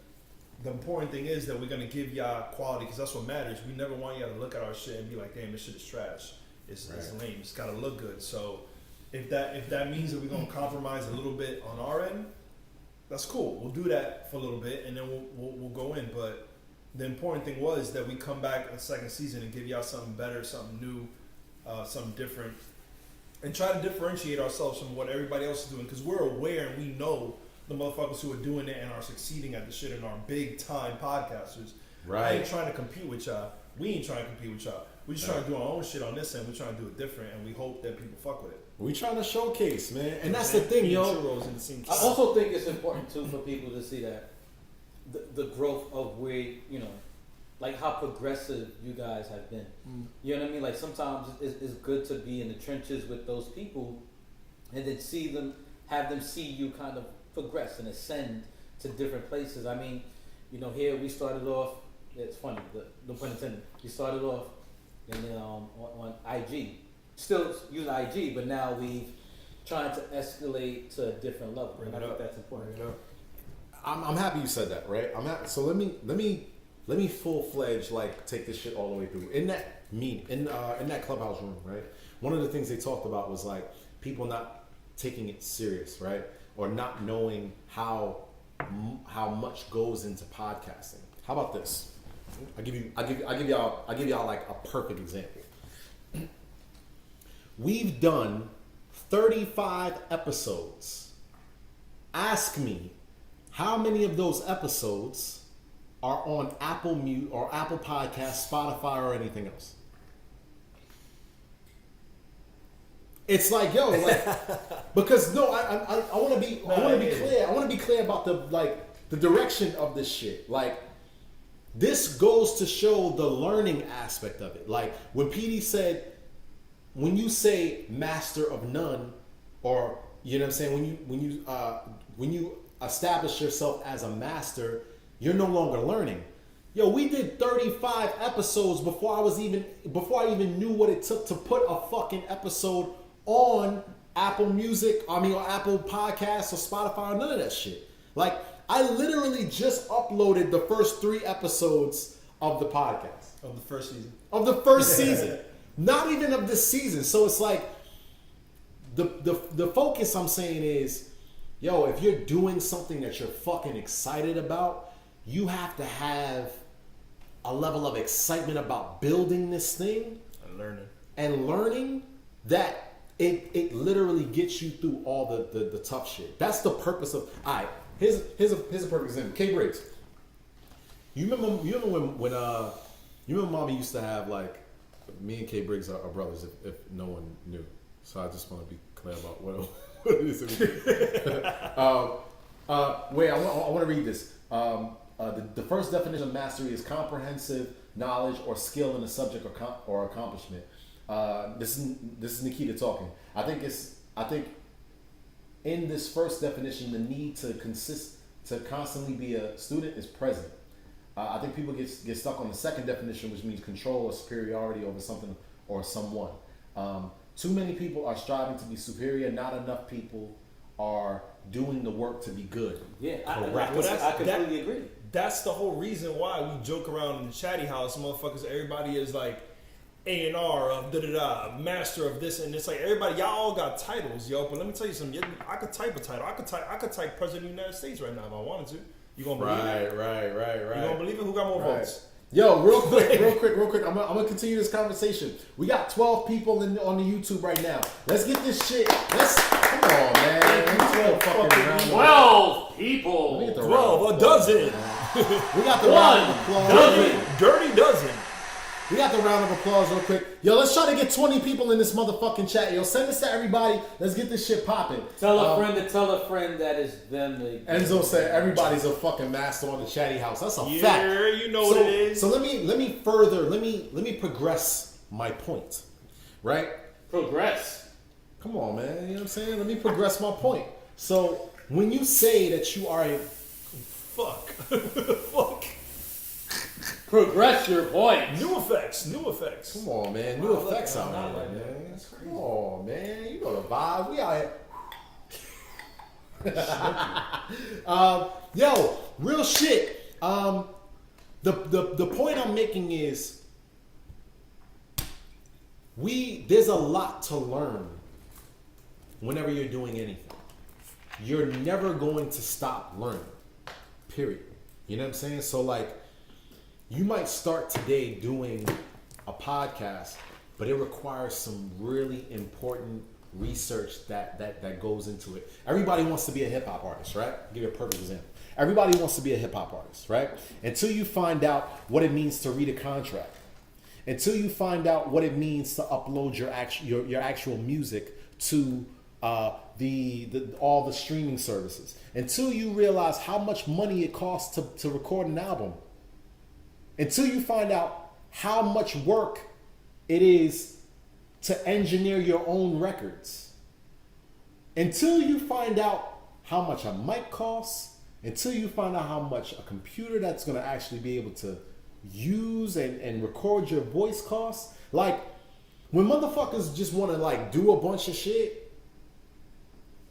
the important thing is that we're gonna give y'all quality because that's what matters. We never want y'all to look at our shit and be like, damn, this shit is trash. It's lame. It's gotta look good. So if that means that we're gonna compromise a little bit on our end, that's cool. We'll do that for a little bit and then we'll go in. But the important thing was that we come back a second season and give y'all something better, something new, something different. And try to differentiate ourselves from what everybody else is doing because we're aware and we know the motherfuckers who are doing it and are succeeding at the shit and are big time podcasters. Right. I ain't trying to compete with y'all. We ain't trying to compete with y'all. We're just trying to do our own shit on this end. We're trying to do it different and we hope that people fuck with it. We trying to showcase, man. And that's the thing, yo. I also think it's important too for people to see that the growth of where like how progressive you guys have been. You know what I mean? Like sometimes it's good to be in the trenches with those people and then have them see you kind of progress and ascend to different places. I mean, here we started off, it's funny, no pun intended, we started off on IG. Still use IG, but now we've trying to escalate to a different level. And I think that's important. I'm happy you said that, right? So let me full-fledged take this shit all the way through. In that clubhouse room, right? One of the things they talked about was like people not taking it serious, right? Or not knowing how much goes into podcasting. How about this? I give y'all like a perfect example. We've done 35 episodes. Ask me how many of those episodes are on Apple Mute or Apple Podcasts, Spotify, or anything else. It's like, yo, because no, I want to be clear. I want to be clear about the direction of this shit. Like, this goes to show the learning aspect of it. Like when PD said, when you say master of none, or you know what I'm saying, when you establish yourself as a master, you're no longer learning. Yo, we did 35 episodes before I even knew what it took to put a fucking episode on Apple Music, or Apple Podcasts or Spotify or none of that shit. Like, I literally just uploaded the first 3 episodes of the podcast. Of the first season. Of the first season. Not even of this season. So it's like, the focus I'm saying is, yo, if you're doing something that you're fucking excited about, you have to have a level of excitement about building this thing and learning that it literally gets you through all the tough shit. That's the purpose of. All right, here's a perfect example. K Briggs. You remember when Mommy used to have me and K Briggs are brothers if no one knew. So I just want to be clear about what it is. Wait, I want to read this. The first definition of mastery is comprehensive knowledge or skill in a subject or accomplishment. This is Nikita talking. I think in this first definition, the need to to constantly be a student is present. I think people get stuck on the second definition, which means control or superiority over something or someone. Too many people are striving to be superior. Not enough people are doing the work to be good. Yeah, Correct. I completely agree. That's the whole reason why we joke around in the chatty house, motherfuckers. Everybody is like A&R of master of this, and it's like everybody, y'all all got titles, yo. But let me tell you something. I could type a title. I could type President of the United States right now if I wanted to. You gonna believe it? Right. You gonna believe it? Who got more votes? Yo, real quick. I'm gonna continue this conversation. We got 12 people on the YouTube right now. Let's get this shit. Come on, man. Let's get a fucking round of 12 people. Let me get the 12, round a dozen. We got the round of applause. Dirty dozen. We got the round of applause real quick. Yo, let's try to get 20 people in this motherfucking chat. Yo, send this to everybody. Let's get this shit popping. Tell a friend to tell a friend that is them. Enzo said everybody's a fucking master on the chatty house. That's a fact. Yeah, you know what it is. So let me progress my point. Right? Progress. Come on, man. You know what I'm saying? Let me progress my point. So when you say that you are a Fuck. Progress your point. New effects. come on, man, new effects out here, man. That's crazy. Come on, man. You know the vibe. We out here. Yo, real shit. The point I'm making is there's a lot to learn whenever you're doing anything. You're never going to stop learning. Period. You know what I'm saying? So like, you might start today doing a podcast, but it requires some really important research that goes into it. Everybody wants to be a hip hop artist, right? I'll give you a perfect example. Everybody wants to be a hip hop artist, right? Until you find out what it means to read a contract, until you find out what it means to upload your actual music to all the streaming services, until you realize how much money it costs to record an album, until you find out how much work it is to engineer your own records, until you find out how much a mic costs, until you find out how much a computer that's going to actually be able to use and record your voice costs. Like, when motherfuckers just want to like do a bunch of shit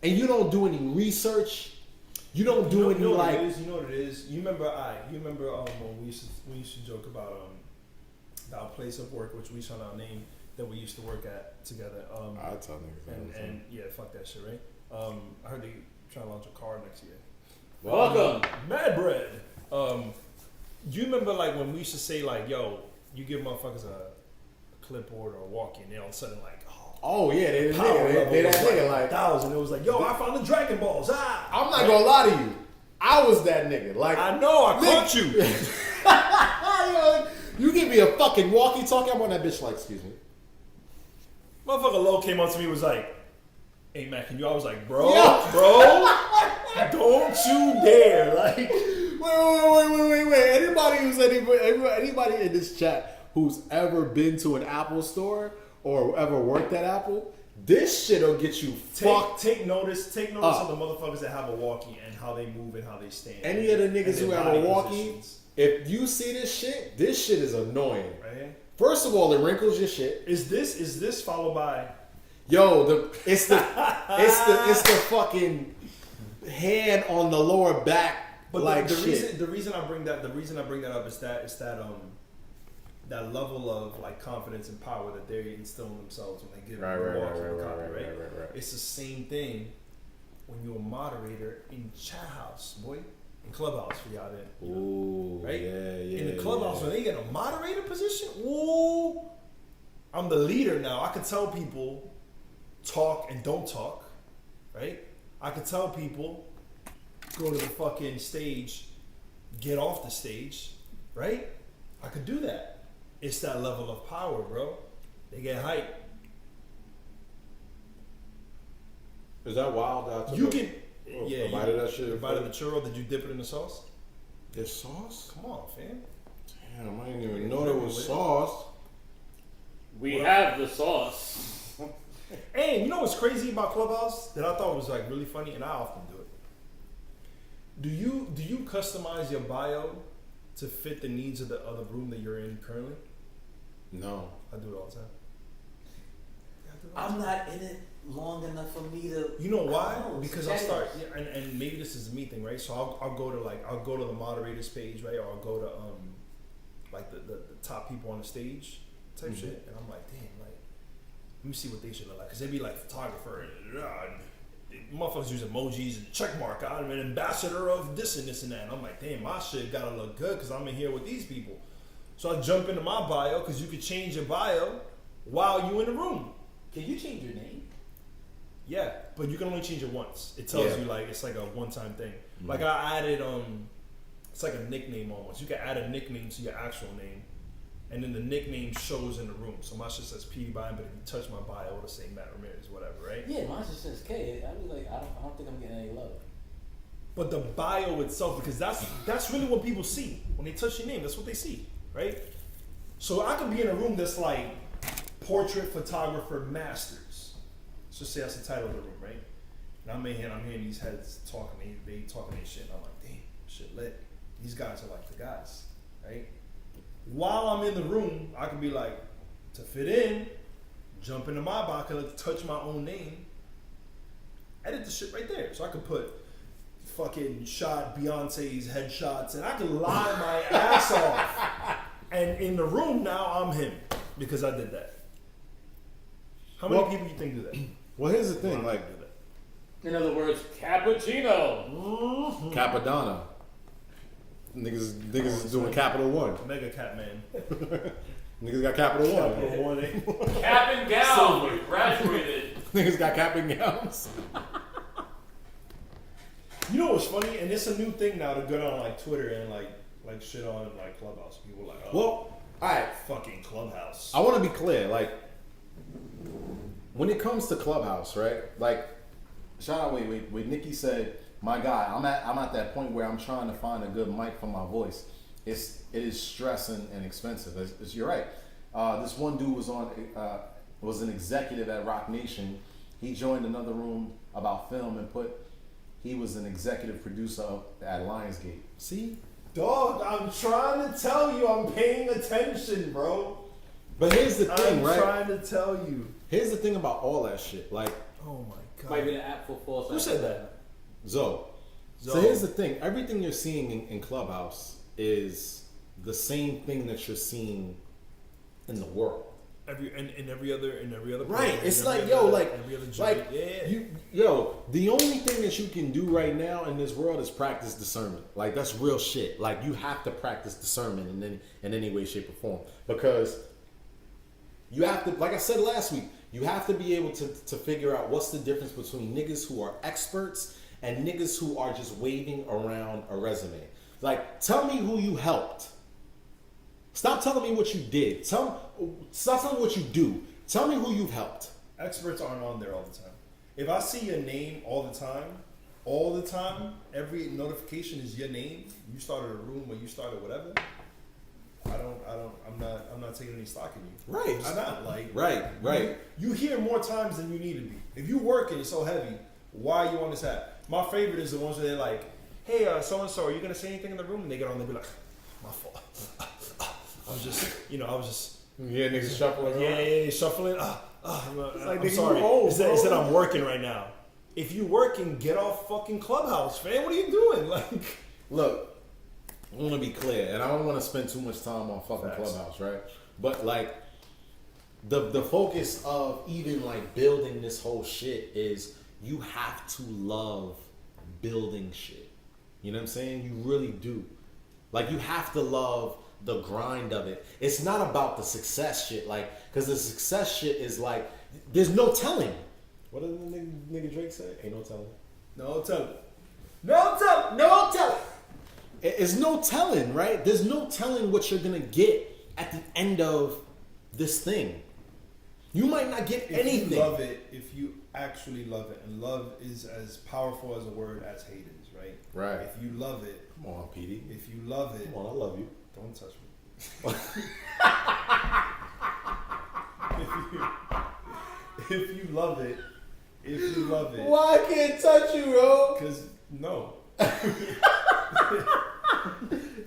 and you don't do any research, you don't do any like. You know what it is. You remember when we used to joke about our place of work, which we shall not name, that we used to work at together. I tell niggas. And yeah, fuck that shit, right? I heard they trying to launch a car next year. Welcome. Mad bread. You remember like when we used to say like, yo, you give motherfuckers a clipboard or a walkie, and they all of a sudden like, oh yeah, they that nigga nigga like 1,000. It was like, yo, I found the Dragon Balls. I'm not gonna lie to you. I was that nigga. Like, I know, I caught you. Yo, you give me a fucking walkie-talkie, I'm on that bitch like, excuse me. Motherfucker Low came up to me and was like, hey man, can you? I was like, bro, don't you dare. Like, wait. Anybody in this chat who's ever been to an Apple store or ever worked at Apple, this shit'll get you fucked. Take notice of the motherfuckers that have a walkie and how they move and how they stand. Any of the niggas who have a walkie, positions. if you see this shit is annoying. Right? First of all, it wrinkles your shit. Is this followed by? Yo, it's the fucking hand on the lower back. But like the reason I bring that up is that level of like confidence and power that they instill in themselves when they give right. It's the same thing when you're a moderator in chat house, boy, in clubhouse for y'all then. Ooh, right? Yeah. In the clubhouse when they get a moderator position, ooh, I'm the leader now. I can tell people talk and don't talk, right? I can tell people go to the fucking stage, get off the stage, right? I could do that. It's that level of power, bro. They get hyped. Is that wild? You can, you bite of that shit. You bite of the churro. Did you dip it in the sauce? The sauce? Come on, fam. Damn, I didn't even know there was sauce. We have the sauce. And you know what's crazy about Clubhouse that I thought was like really funny, and I often do it. Do you customize your bio to fit the needs of the other room that you're in currently? No. I do it all the time. I'm not in it long enough for me to. You know why? I don't know, Because I'll start, and maybe this is a me thing, right? So I'll go to the moderators page, right? Or I'll go to like the top people on the stage type shit, and I'm like, damn, like let me see what they should look like, because they be like photographer and motherfuckers use emojis and check mark. I'm an ambassador of this and this and that. And I'm like, damn, my shit gotta look good because I'm in here with these people. So I jump into my bio because you could change your bio while you in the room. Can you change your name? Yeah, but you can only change it once. It tells you like it's like a one-time thing. Like I added it's like a nickname almost. You can add a nickname to your actual name, and then the nickname shows in the room. So my shit says PewDiePie, but if you touch my bio, it'll say Matt Ramirez, whatever, right? Yeah, mine just says K. I was like, I don't think I'm getting any love. But the bio itself, because that's really what people see when they touch your name. That's what they see, right? So I could be in a room that's like portrait photographer masters. Let's just say that's the title of the room, right? And I'm hearing these heads talking, they talking their shit. And I'm like, damn, shit lit. These guys are like the guys, right? While I'm in the room, I can be like, to fit in, jump into my bio, I can touch my own name, edit the shit right there. So I could put fucking shot Beyonce's headshots, and I can lie my ass off. And in the room now, I'm him because I did that. How many people you think do that? Well, here's the thing, like, In other words, cappuccino. Capadonna. Niggas is doing Capital One. Mega Cat Man. Niggas got Capital One. Capital One. Cap and gown. You graduated. Niggas got cap and gowns. You know what's funny? And it's a new thing now to go on like Twitter and like shit on like Clubhouse. People are like, oh, Well, alright. fucking Clubhouse. I want to be clear, like, when it comes to Clubhouse, right? Like, shout out, wait, Nikki said, my guy, I'm at that point where I'm trying to find a good mic for my voice. It is stressing and expensive. You're right. This one dude was an executive at Rock Nation. He joined another room about film and he was an executive producer at Lionsgate. See? Dog, I'm trying to tell you, I'm paying attention, bro. But here's the thing, right? I'm trying to tell you. Here's the thing about all that shit. Like, Oh my god. Might be the app for false. Who said that? Zoe. So here's the thing. Everything you're seeing in Clubhouse is the same thing that you're seeing in the world. Every other Right. program, It's every like, other- every other joint. yeah. The only thing that you can do right now in this world is practice discernment. Like, that's real shit. Like, you have to practice discernment in any way, shape, or form. Because you have to, like I said last week, you have to be able to figure out what's the difference between niggas who are experts and niggas who are just waving around a resume. Like, tell me who you helped. Stop telling me what you did. Stop telling me what you do. Tell me who you've helped. Experts aren't on there all the time. If I see your name all the time, every notification is your name. You started a room or you started whatever. I'm not taking any stock in you. Right. I'm not like. Right. You hear more times than you need to be. If you working so heavy, why are you on this app? My favorite is the ones where they're like, hey, so and so, are you gonna say anything in the room? And they get on, they be like, my fault. I was just. Yeah, niggas shuffling. Yeah, shuffling. like, I'm sorry. Is that I'm working right now? If you working, get off fucking Clubhouse, man. What are you doing? Like, look, I want to be clear, and I don't want to spend too much time on fucking Facts. Clubhouse, right? But like, the focus of even like building this whole shit is you have to love building shit. You know what I'm saying? You really do. Like, you have to love the grind of it. It's not about the success shit, like, because the success shit is like, there's no telling. What did the nigga Drake say? Ain't no telling. no, tell it. No telling. It's no telling, right? There's no telling what you're gonna get at the end of this thing. You might not get anything. If you love it, if you actually love it, and love is as powerful as a word as hate is, right? Right. If you love it, Come on, PD. if you love it, Come on, I love you. don't touch me. if you love it, Why I can't touch you, bro? because no,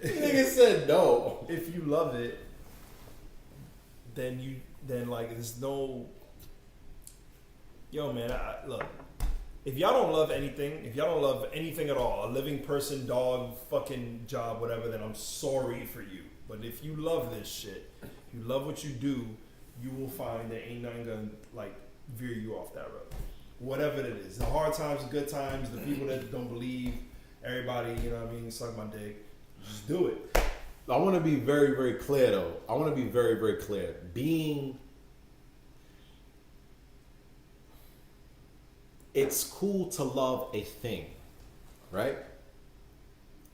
Nigga said no. If you love it, then like there's no. Yo, man, look. If y'all don't love anything, if y'all don't love anything at all, a living person, dog, fucking job, whatever, then I'm sorry for you. But if you love this shit, you love what you do, you will find that ain't nothing gonna like veer you off that road. Whatever it is, the hard times, the good times, the people that don't believe, everybody, you know what I mean, suck my dick, just do it. I want to be very, very clear, though. I want to be very, very clear. It's cool to love a thing, right?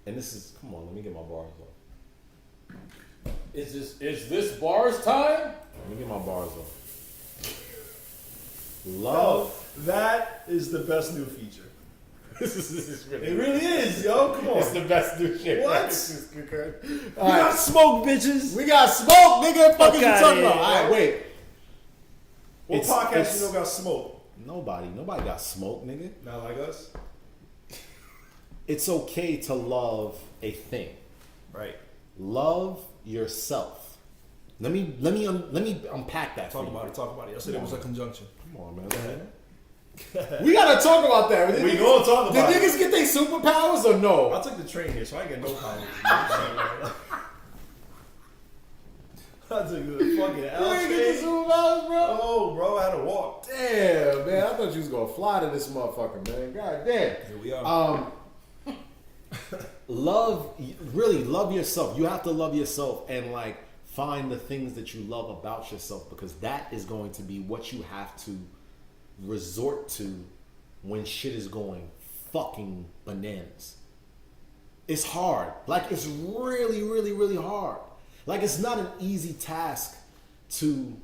And this is, come on, let me get my bars off. Is this bars time? Let me get my bars off. Love. That is the best new feature. This is really. It really is, yo. Come on. It's the best new shit. What? This is good. We got smoke, bitches. We got smoke, nigga. Fuck is you outta talking here, about? All right, wait. What podcast you know got smoke? Nobody got smoke, nigga. Not like us. It's okay to love a thing. Right. Love yourself. Let me unpack that. Talk about it. I said it was a conjunction. Come on, man. Go ahead. We gotta talk about that. We gonna talk about Did it. niggas get their superpowers or no? I took the train here, so I ain't get no powers. I took the fucking You L ain't get the train. superpowers, bro? Oh, bro, I had to walk. Damn, man. I thought you was gonna fly to this motherfucker, man. God damn. Here we are. Love yourself. You have to love yourself and like find the things that you love about yourself, because that is going to be what you have to resort to when shit is going fucking bananas. It's hard. Like, it's really, really, really hard. Like, it's not an easy task to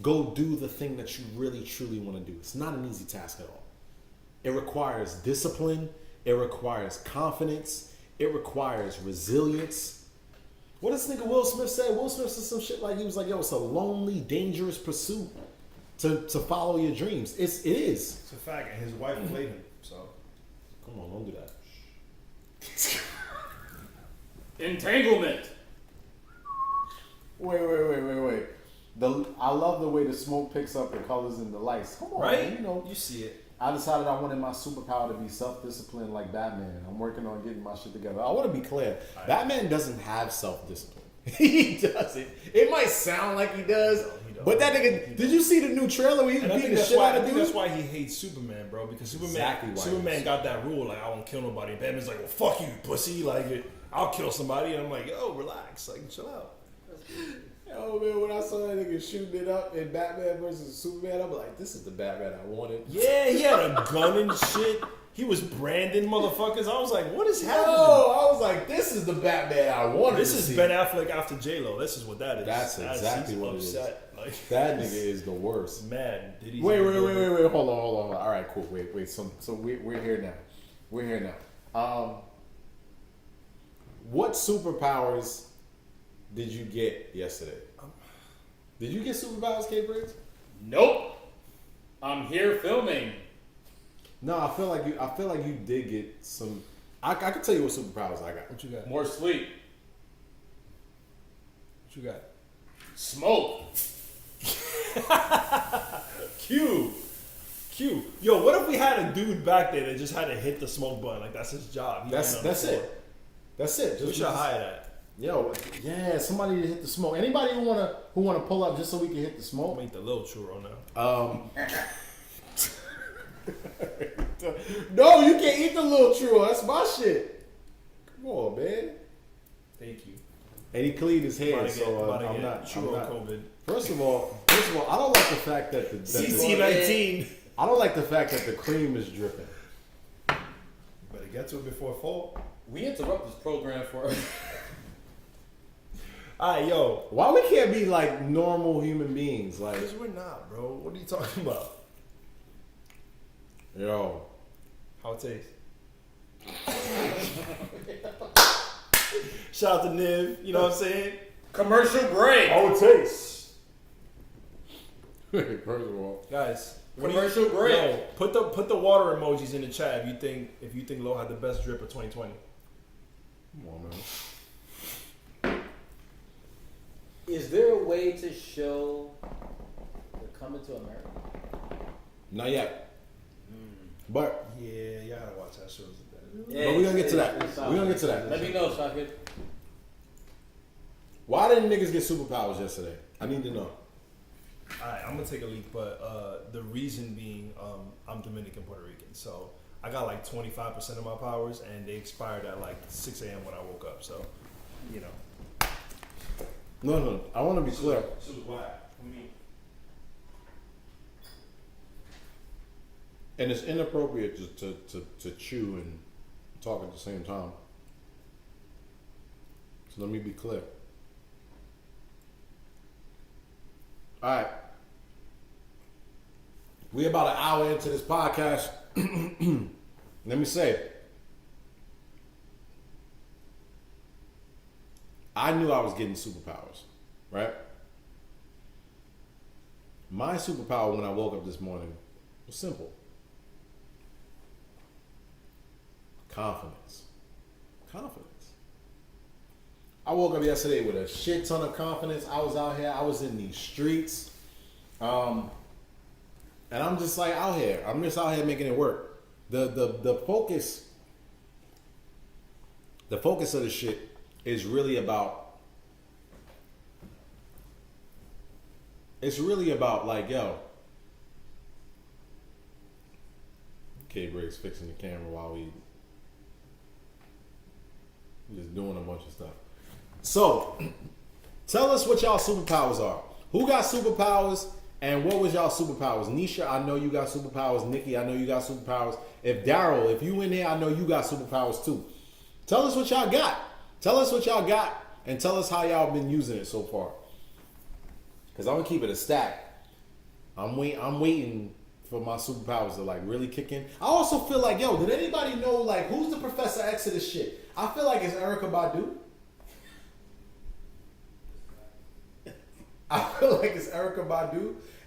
go do the thing that you really, truly want to do. It's not an easy task at all. It requires discipline. It requires confidence. It requires resilience. What does nigga Will Smith say? Will Smith said some shit like, he was like, yo, it's a lonely, dangerous pursuit to follow your dreams. It is. It's a fact, and his wife played him, so. Come on, don't do that. Entanglement. Wait. I love the way the smoke picks up the colors and the lights. Come on, Right? man, you know. You see it. I decided I wanted my superpower to be self-disciplined like Batman. I'm working on getting my shit together. I want to be clear. Batman doesn't have self-discipline. He doesn't. It might sound like he does, but that nigga, did you see the new trailer where he was And I beating think the that's shit why. out I of think dudes? that's why he hates Superman, bro. Because Superman, Exactly why he Superman hates got that rule, like I won't kill nobody. And Batman's like, well, fuck you, pussy. Like, I'll kill somebody. And I'm like, yo, relax, like, chill out. Oh man, when I saw that nigga shooting it up in Batman versus Superman, I'm like, this is the Batman I wanted. Yeah, he had a gun and shit. He was branding motherfuckers. I was like, what is happening? Oh, I was like, this is the Batman I wanted. This to is see. Ben Affleck after J-Lo. This is what that is. That's exactly he's what it is. upset. Like, That nigga is the worst. mad. Did he? Wait. Hold on. All right, cool. Wait. So we're here now. We're here now. What superpowers did you get yesterday? Did you get superpowers, K Briggs? Nope. I'm here filming. No, I feel like you did get some. I can tell you what superpowers I got. What you got? More sleep. What you got? Smoke. Q. Yo, what if we had a dude back there that just had to hit the smoke button? Like, that's his job. That's it. That's it. We should hire that. Yo, yeah, somebody to hit the smoke. Anybody who wanna pull up just so we can hit the smoke? Make the little churro now. No, you can't eat the little churro. That's my shit. Come on, man. Thank you. And he cleaned his hair, About to get I'm not. churro COVID. First of all, I don't like the fact that the CC19. I don't like the fact that the cream is dripping. Better get to it before fall. We interrupt this program for. Alright, yo. Why we can't be like normal human beings? Like, Because we're not, bro. What are you talking about? yo, How it tastes? Shout out to Niv. You know what I'm saying? Commercial break. How it tastes. first of all, Guys, Commercial break. Yo, put the water emojis in the chat if you think Lo had the best drip of 2020. Come on, man. Is there a way to show the Coming to America? Not yet. But Yeah, y'all gotta watch that show. Yeah, we're gonna get to that. it's We're gonna get to that. Let me know, Shaka. why didn't niggas get superpowers yesterday? I need to know. Alright, I'm gonna take a leak, but the reason being, I'm Dominican Puerto Rican, so I got like 25% of my powers, and they expired at like 6 a.m. when I woke up. So, you know. No. I want to be clear. So why? I mean, And it's inappropriate to chew and talk at the same time. So let me be clear. All right. We about an hour into this podcast. Let me say, I knew I was getting superpowers, right? My superpower when I woke up this morning was simple. Confidence. I woke up yesterday with a shit ton of confidence. I was out here. I was in these streets. And I'm just like out here. I'm just out here making it work. The focus of the shit is really about, like, yo, K-Briggs fixing the camera while we just doing a bunch of stuff. So, tell us what y'all superpowers are. Who got superpowers, and what was y'all superpowers? Nisha, I know you got superpowers. Nikki, I know you got superpowers. If Daryl, if you in here, I know you got superpowers too. Tell us what y'all got. And tell us how y'all been using it so far. Cause I'm gonna keep it a stack. I'm waiting for my superpowers to like really kick in. I also feel like, yo, did anybody know like who's the Professor X of this shit? I feel like it's Erykah Badu.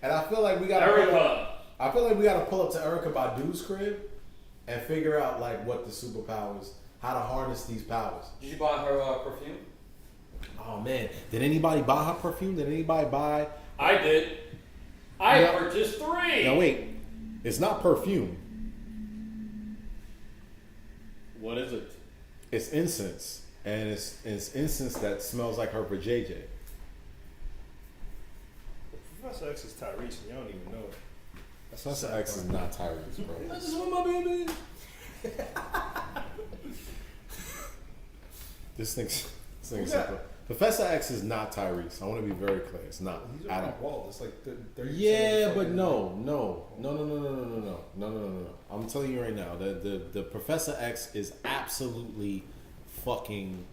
And I feel like we gotta pull up to Erykah Badu's crib and figure out like what the superpowers, how to harness these powers. Did you buy her perfume? Oh man, did anybody buy her perfume? Did anybody buy? I did. I Yeah. purchased 3. Now wait, it's not perfume. What is it? It's incense, and it's incense that smells like her for JJ. Professor X is Tyrese, and you don't even know it. Professor X is not Tyrese, bro. I just want my baby. This thing's Yeah. simple. Professor X is not Tyrese. I want to be very clear. It's not He's at a all. wall. It's like 30%. Yeah, but no. I'm telling you right now, the Professor X is absolutely fucking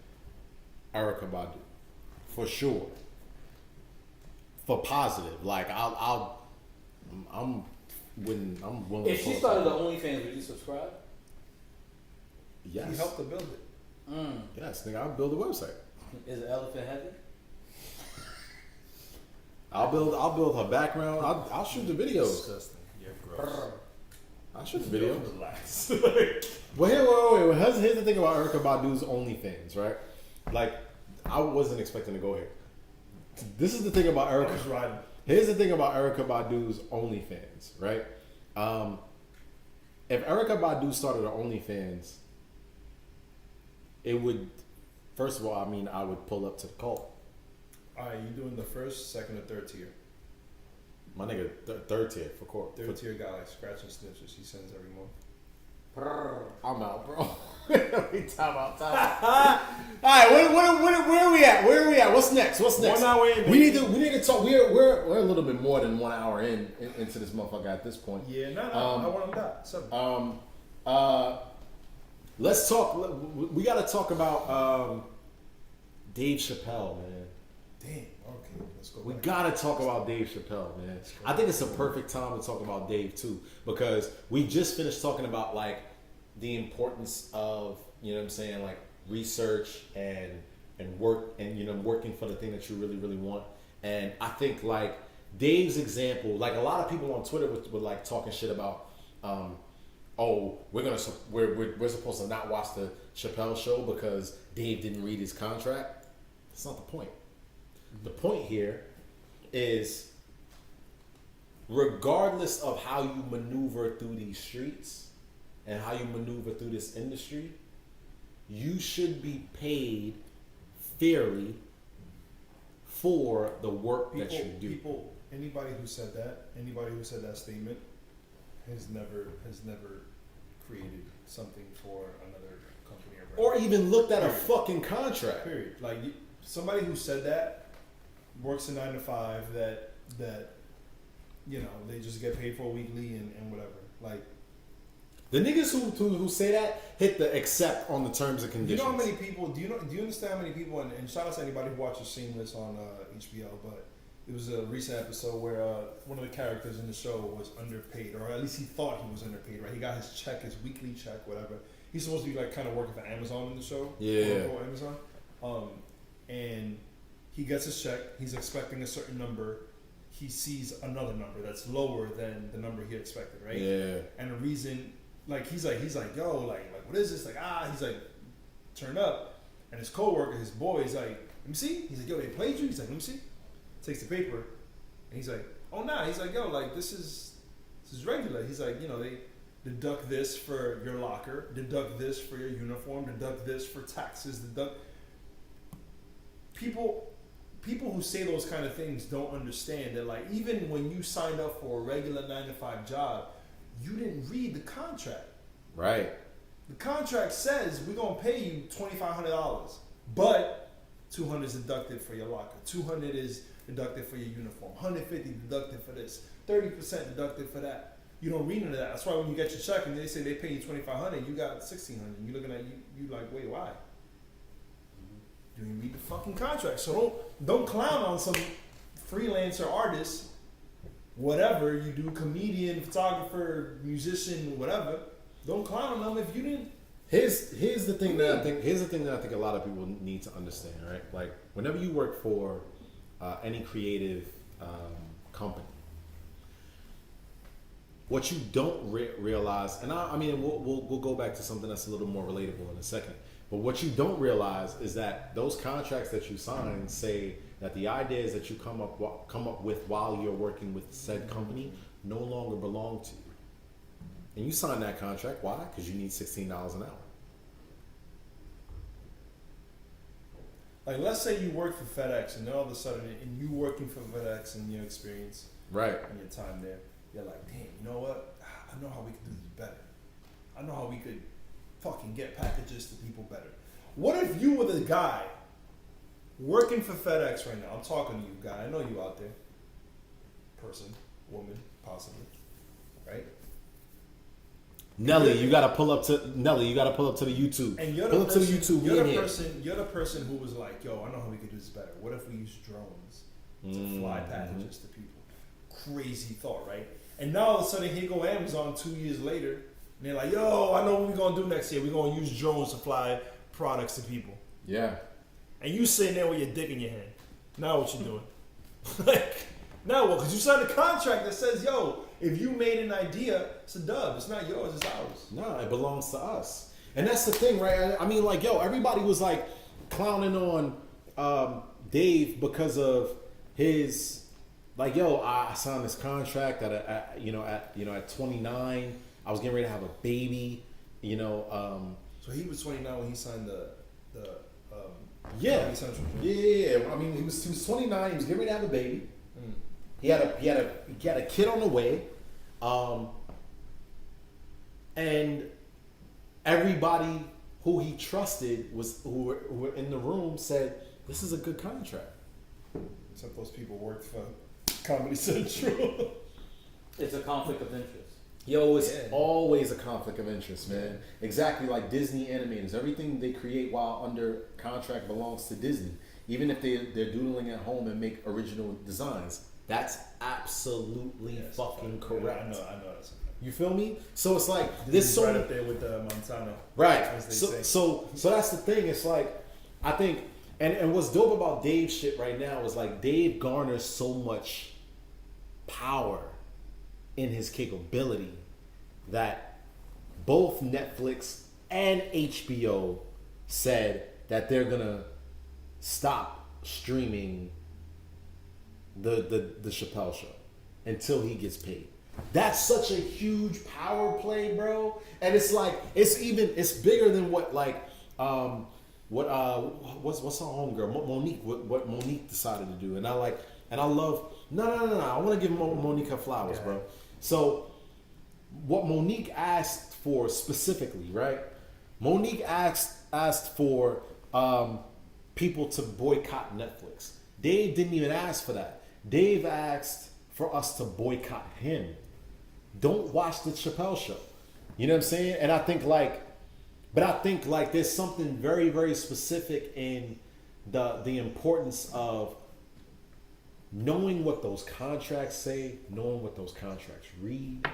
Erykah Badu, for sure. For positive, like I'm willing. If to she pull started the up. OnlyFans, would you subscribe? Yes, He helped to build it. yes, nigga, I'll build a website. Is the elephant heavy? I'll build her background. I'll shoot the videos. Disgusting. Yeah, gross. I'll shoot the video. Relax. Well, wait. Here's the thing about Erykah Badu's OnlyFans, right? Like, I wasn't expecting to go here. This is the thing about I Erykah. was riding. Here's the thing about Erykah Badu's OnlyFans, right? If Erykah Badu started her OnlyFans, it would, first of all, I mean, I would pull up to the cult. All right, you doing the first, second, or third tier? My nigga, third tier for court. Third tier got like scratch and snips he sends every month. I'm out, bro. Time out. All right, where are we at? What's next? 1 hour in. We need to talk. We're a little bit more than 1 hour into this motherfucker at this point. Yeah, no, I want him that. 7. Let's talk. We got to talk about Dave Chappelle, man. Damn. Okay, let's go. We back. gotta talk about Dave Chappelle, man. I think it's a perfect time to talk about Dave too, because we just finished talking about like the importance of, you know what I'm saying, like research and work and, you know, working for the thing that you really, really want. And I think like Dave's example, like a lot of people on Twitter were like talking shit about, oh, we're supposed to not watch the Chappelle show because Dave didn't read his contract. That's not the point. The point here is, regardless of how you maneuver through these streets and how you maneuver through this industry, you should be paid fairly for the work that you do. Anybody who said that statement has never created something for another company Or even looked at a fucking contract. Period. Like somebody who said that works a 9 to 5 that you know they just get paid for weekly and whatever. Like the niggas who say that hit the accept on the terms and conditions. You know how many people? Do you understand how many people? And shout out to anybody who watches Shameless on HBO. But it was a recent episode where one of the characters in the show was underpaid, or at least he thought he was underpaid. Right? He got his check, his weekly check, whatever. He's supposed to be like kind of working for Amazon in the show. Yeah. Quote, Amazon. And he gets his check. He's expecting a certain number. He sees another number that's lower than the number he expected. Right? Yeah. And the reason. Like he's like yo like what is this, like he's like turn up, and his coworker, his boy, he's like, let me see. He's like, yo, they played you. He's like, let me see. Takes the paper and he's like, oh nah. He's like, yo, like this is regular. He's like, you know, they deduct this for your locker, deduct this for your uniform, deduct this for taxes, deduct. People who say those kind of things don't understand that, like, even when you signed up for a regular 9 to 5 job, you didn't read the contract. Right. The contract says we're gonna pay you $2,500, but $200 is deducted for your locker, $200 is deducted for your uniform, $150 deducted for this, 30% deducted for that. You don't read into that. That's why when you get your check and they say they pay you $2,500, you got $1,600. You looking at you like, wait, why? You didn't read the fucking contract. So don't clown on some freelancer artist. Whatever you do, comedian, photographer, musician, whatever. Don't clown on them if you didn't. Here's the thing that I think a lot of people need to understand, right? Like whenever you work for any creative company, what you don't realize, and I mean we'll go back to something that's a little more relatable in a second. But what you don't realize is that those contracts that you sign say that the ideas that you come up with while you're working with said company no longer belong to you. And you sign that contract, why? Because you need $16 an hour. Like, let's say you work for FedEx, and then all of a sudden, and you working for FedEx and your experience, right, and your time there, you're like, damn, you know what? I know how we could do this better. I know how we could fucking get packages to people better. What if you were the guy working for FedEx right now? I'm talking to you, guy. I know you out there. Person, woman, possibly, right? Nelly, you gotta pull up to the YouTube. And you're the person, you're the person who was like, yo, I know how we could do this better. What if we use drones to fly packages to people? Crazy thought, right? And now all of a sudden, here go Amazon 2 years later, and they're like, yo, I know what we're gonna do next year. We're gonna use drones to fly products to people. Yeah. And you sitting there with your dick in your hand. Now what you doing? Like, now what? Because you signed a contract that says, yo, if you made an idea, it's a dub. It's not yours, it's ours. No, it belongs to us. And that's the thing, right? I mean, like, yo, everybody was like clowning on Dave because of his, like, yo, I signed this contract at 29. I was getting ready to have a baby, you know. So he was 29 when he signed the yeah. Comedy Central. Yeah. I mean, he was 29. He was getting ready to have a baby. He had a kid on the way, and everybody who he trusted who were in the room said, "This is a good contract." Except those people worked for Comedy Central. It's a conflict of interest. Yo, it's always a conflict of interest, man. Exactly like Disney animators. Everything they create while under contract belongs to Disney. Even if they're doodling at home and make original designs. That's absolutely fucking correct. Yeah, I know that's okay. You feel me? So it's like this right up there with Montana. Right. As they say. So that's the thing. It's like I think and what's dope about Dave's shit right now is like Dave garners so much power in his capability that both Netflix and HBO said that they're gonna stop streaming the Chappelle Show until he gets paid. That's such a huge power play, bro. And it's like it's bigger than what what's our homegirl Monique what Monique decided to do. And I love no. I want to give Monique her flowers, bro. So what Monique asked for specifically, right? Monique asked for people to boycott Netflix. Dave didn't even ask for that. Dave asked for us to boycott him. Don't watch the Chappelle Show. You know what I'm saying? And I think there's something very, very specific in the importance of knowing what those contracts say, knowing what those contracts read.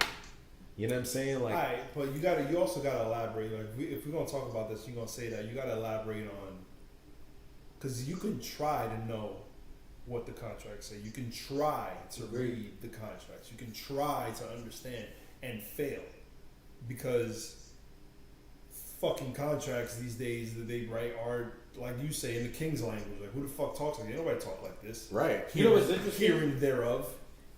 You know what I'm saying? Like, all right, but you also gotta elaborate. Like, if we're gonna talk about this, you're gonna say that you gotta elaborate on, because you can try to know what the contracts say. You can try to read the contracts. You can try to understand and fail, because fucking contracts these days that they write are, like you say, in the king's language. Like, who the fuck talks like that? Nobody talk like this. right. You know what's interesting? Hearing thereof.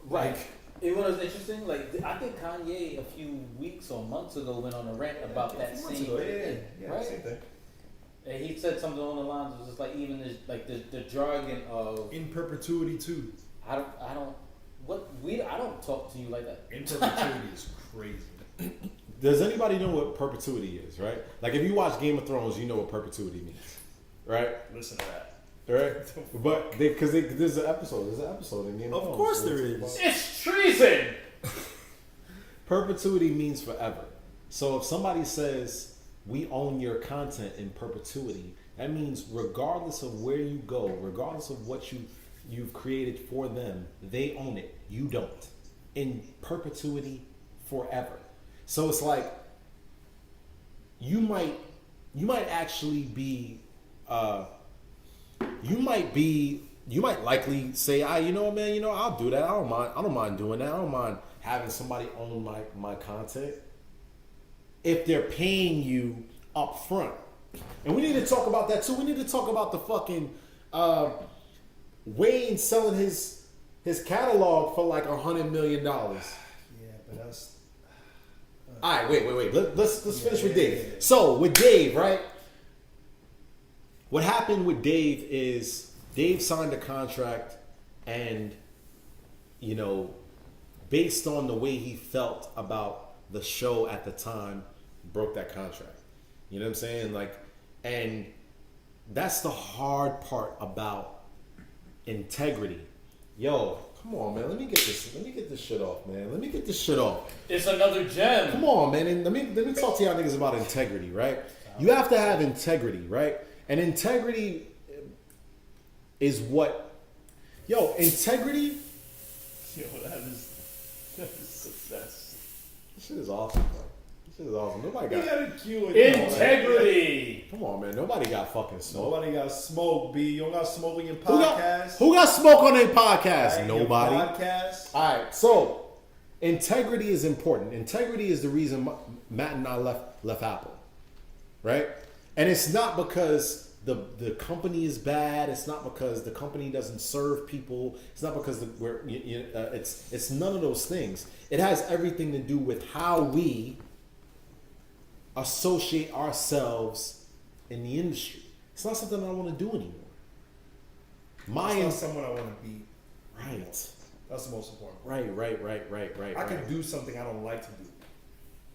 Right. It was interesting. Like, I think Kanye a few weeks or months ago went on a rant about that same thing. Right? Same thing. And he said something along the lines of just like even the jargon of In perpetuity too. I don't talk to you like that. In perpetuity is crazy. Does anybody know what perpetuity is, right? Like, if you watch Game of Thrones, you know what perpetuity means, right? Listen to that. Right? But there's an episode in Game of Thrones. Of course there is. It's treason. Perpetuity means forever. So if somebody says we own your content in perpetuity, that means regardless of where you go, regardless of what you've created for them, they own it. You don't. In perpetuity, forever. So it's like you might actually be you might likely say, I'll do that. I don't mind doing that. I don't mind having somebody own my content if they're paying you up front. And we need to talk about that too. We need to talk about the fucking Wayne selling his catalog for like $100 million. Yeah, but that's. All right, wait. Let's finish with Dave. Yeah. So with Dave, right? What happened with Dave is Dave signed a contract, and based on the way he felt about the show at the time, broke that contract. You know what I'm saying? Like, and that's the hard part about integrity. Yo, come on, man. Let me get this shit off, man. Let me get this shit off. It's another gem. Come on, man. And let me talk to y'all niggas about integrity, right? You have to have integrity, right? And integrity is what, integrity. Yo, that is success. This shit is awesome, bro. This shit is awesome. Nobody got integrity. Come on, man. Nobody got fucking smoke. Nobody got smoke, B. You don't got smoke in your podcast. Who got smoke on their podcast? Right, Nobody. your podcast. All right, so integrity is important. Integrity is the reason Matt and I left Apple, right? And it's not because the company is bad. It's not because the company doesn't serve people. It's not because it's none of those things. It has everything to do with how we associate ourselves in the industry. It's not something I want to do anymore. It's not someone I want to be. Right. That's the most important. Right. I can do something I don't like to do.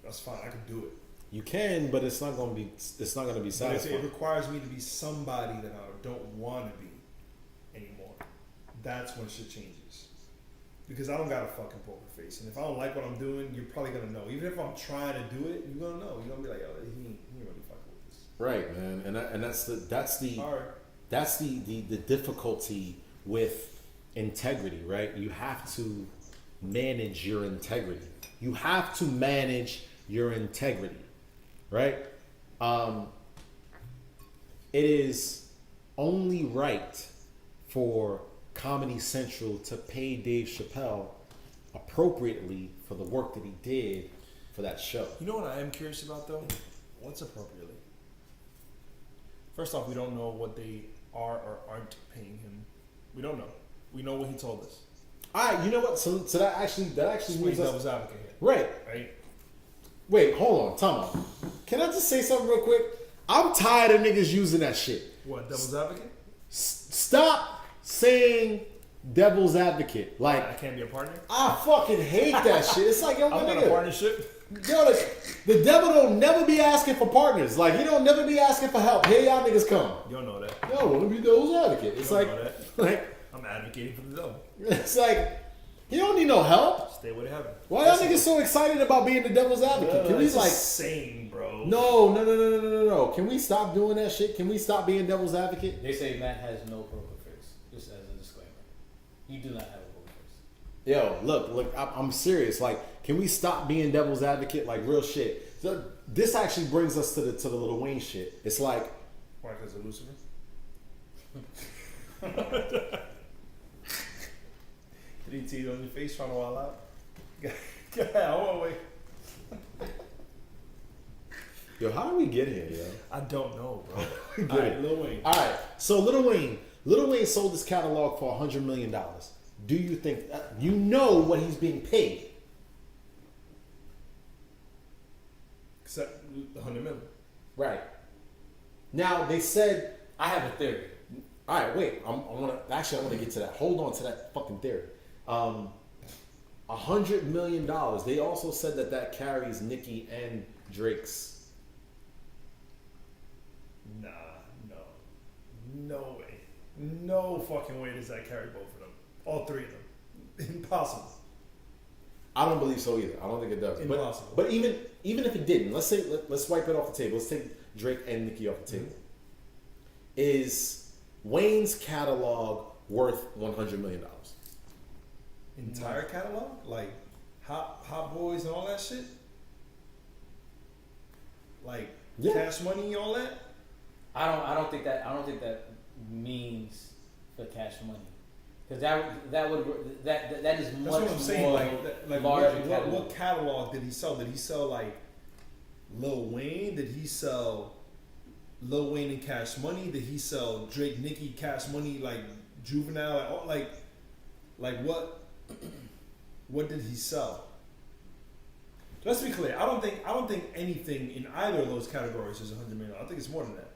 That's fine. I can do it. You can, but it's not going to be satisfying. But if it requires me to be somebody that I don't want to be anymore, that's when shit changes. Because I don't got a fucking poker face, and if I don't like what I'm doing, you're probably gonna know. Even if I'm trying to do it, you're gonna know. You're gonna be like, "Yo, he ain't really fucking with this." Right, man, and that's the difficulty with integrity, right? You have to manage your integrity. You have to manage your integrity, right? It is only right for Comedy Central to pay Dave Chappelle appropriately for the work that he did for that show. You know what I am curious about though? What's appropriately? First off, we don't know what they are or aren't paying him. We don't know. We know what he told us. All right, you know what? So that actually Swing moves us devil's advocate here, right. right? Wait, hold on, time out. Can I just say something real quick? I'm tired of niggas using that shit. What, devil's advocate? Stop saying devil's advocate. Like, I can't be a partner. I fucking hate that shit. It's like, yo, my I'm not a nigga. partnership. Yo, the devil don't never be asking for partners. Like, he don't never be asking for help. Here y'all niggas come. You don't know that. Yo, let me be devil's advocate. It's You like, don't know that. like, I'm advocating for the devil. it's like, he don't need no help. Stay with heaven. Why y'all niggas so excited about being the devil's advocate? Can we It's like, insane, bro. no. Can we stop doing that shit? Can we stop being devil's advocate? They say Matt has no poker face. Just as a disclaimer, you do not have a poker face. Yo, look, I'm serious. Like, can we stop being devil's advocate? Like, real shit. So, this actually brings us to the Lil Wayne shit. It's like, Why? Because of Lucifer? Did he tease on your face trying to wild out? I want to wait. yo, how did we get here, yo? I don't know, bro. Get All right, it. Lil Wayne. All right, so Lil Wayne sold his catalog for $100 million. Do you think you know what he's being paid? Except the 100 million. Right. Now they said, I have a theory. all right, wait. I want to get to that. Hold on to that fucking theory. $100 million. They also said that carries Nicki and Drake's. Nah, no way. No fucking way does that carry both of them. All three of them. Impossible. I don't believe so either. I don't think it does. Impossible. But even if it didn't, let's wipe it off the table. Let's take Drake and Nicki off the table. Is Wayne's catalog worth $100 million? Entire catalog? Like Hot Boys and all that shit? Like Yeah. Cash Money and all that? I don't think that means for Cash Money, because that is much That's what I'm saying. more Like larger what catalog. catalog did he sell? Did he sell like Lil Wayne? Did he sell Lil Wayne and Cash Money? Did he sell Drake, Nicki, Cash Money, like Juvenile? Like what did he sell? Let's be clear. I don't think anything in either of those categories is $100 million. I think it's more than that.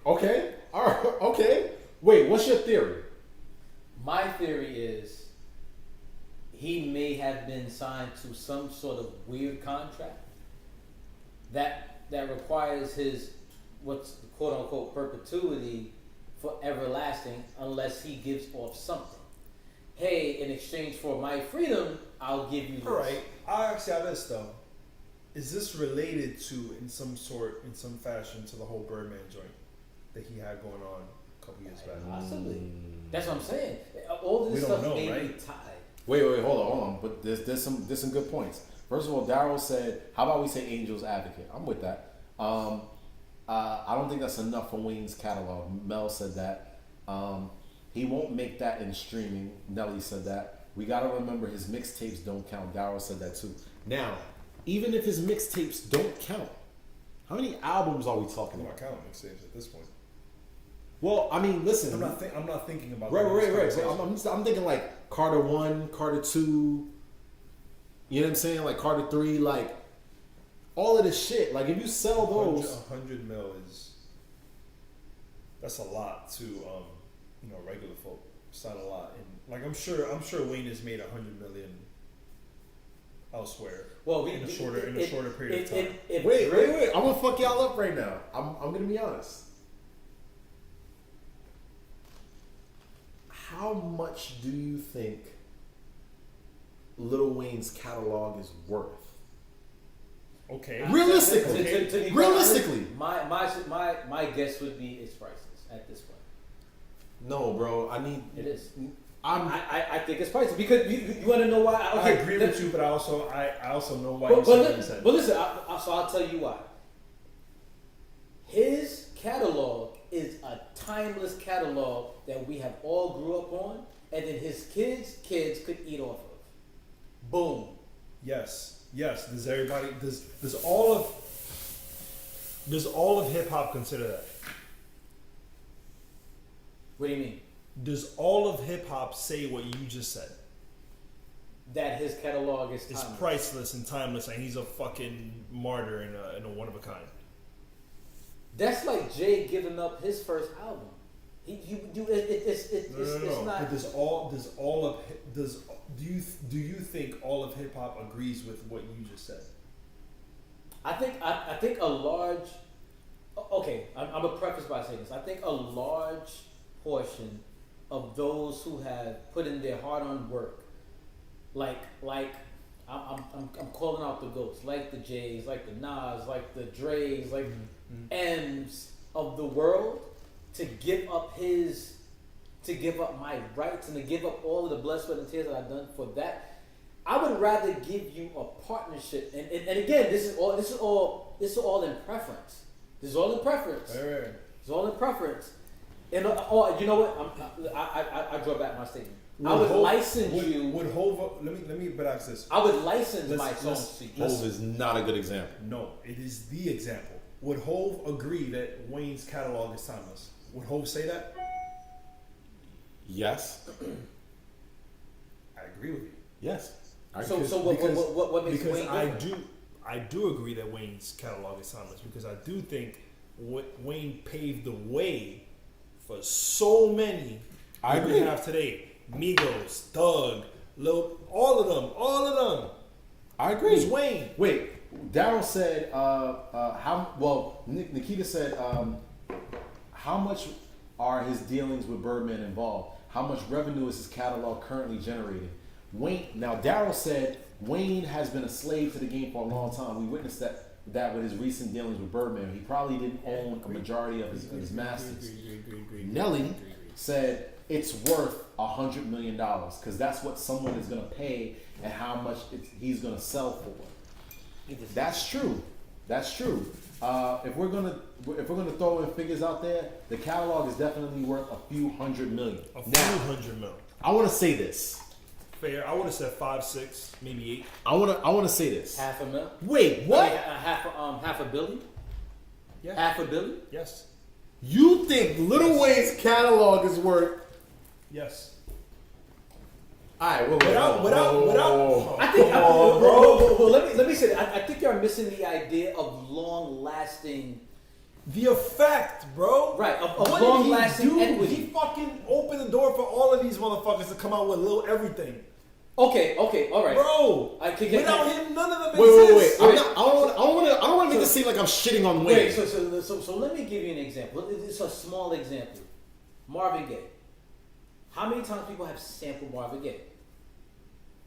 Okay. All right. Okay. Wait. What's your theory? My theory is he may have been signed to some sort of weird contract that requires his what's quote unquote perpetuity for everlasting unless he gives off something. Hey, in exchange for my freedom, I'll give you this. All right. I'll ask you this though: is this related to, in some fashion, to the whole Birdman joint that he had going on a couple years back? Possibly. That's what I'm saying. All this We don't stuff know, may be right? tied. Wait. Hold on. But there's some good points. First of all, Daryl said, "How about we say Angel's Advocate?" I'm with that. I don't think that's enough for Wayne's catalog. Mel said that. He won't make that in streaming. Nelly said that. We gotta remember his mixtapes don't count. Daryl said that too. Now, even if his mixtapes don't count, how many albums are we talking I'm not about? counting mixtapes at this point. Well, I mean, listen. I'm not thinking about Right. this But conversation. I'm thinking like Carter 1, Carter 2, you know what I'm saying? Like Carter 3, like all of this shit. Like if you sell those. 100 mil that's a lot to regular folk. It's not a lot. And like I'm sure Wayne has made 100 million elsewhere. Well, in a shorter period of time. Wait. I'm gonna fuck y'all up right now. I'm gonna be honest. How much do you think Lil Wayne's catalog is worth? Okay. Realistically. To be quite Realistically. honest, my guess would be it's priceless at this point. No, bro. It is. I think it's priceless because you want to know why? I agree with you, but I also know why you said what you said. But listen, so I'll tell you why. His catalog is a timeless catalog that we have all grew up on, and then his kids could eat off of. Boom. Yes. Does everybody? Does all of hip hop consider that? What do you mean? Does all of hip hop say what you just said? That his catalog is It's timeless. priceless and timeless, and he's a fucking martyr and a one of a kind. That's like Jay giving up his first album. It's No. not. But do you think all of hip hop agrees with what you just said? I think a large. Okay, I'm gonna preface by saying this. I think a large portion of those who have put in their hard-earned work, like I'm calling out the goats, like the Jays, like the Nas, like the Dre's, like M's of the world, to give up my rights and to give up all of the blood, sweat, and tears that I've done for that. I would rather give you a partnership, and again, this is all in preference. This is all in preference. Right. It's all in preference. And you know what? I draw back my statement. I would license you. Would Hov? Let me ask this. I would license Let's- my songs to you. Hov is not a good example. No, it is the example. Would Hov agree that Wayne's catalog is timeless? Would Hov say that? Yes. I agree with you. Yes. So what makes Because Wayne different? I do agree that Wayne's catalog is timeless, because I do think Wayne paved the way for so many I that we agree. have today. Migos, Thug, Lil, all of them. I It agree. was Wayne. Wait, Daryl said how well Nikita said how much are his dealings with Birdman involved? How much revenue is his catalog currently generating? Now Daryl said Wayne has been a slave to the game for a long time. We witnessed that with his recent dealings with Birdman. He probably didn't own a majority of his masters. Nelly said it's worth $100 million because that's what someone is going to pay and how much he's going to sell for. That's true. That's true. If we're gonna throw in figures out there, the catalog is definitely worth a few $100 million. A few Now, $100 million. I want to say this. Fair. I would have said 5, 6, maybe 8. I want to say this. $500,000. Wait, what? I mean, half a billion. Yeah. Half a billion. Yes. You think Lil Wayne's catalog is worth? Yes. All right, Without. I think. bro. Well, let me say that. I think you're missing the idea of long-lasting. The effect, bro. Right, of What long-lasting did he do? equity. He fucking opened the door for all of these motherfuckers to come out with little everything. Okay, all right. Bro, I can without get. him, none of them Wait. exist. I don't want to make it seem like I'm shitting on Wayne. Wait, so let me give you an example. It's a small example. Marvin Gaye. How many times people have sampled Marvin Gaye?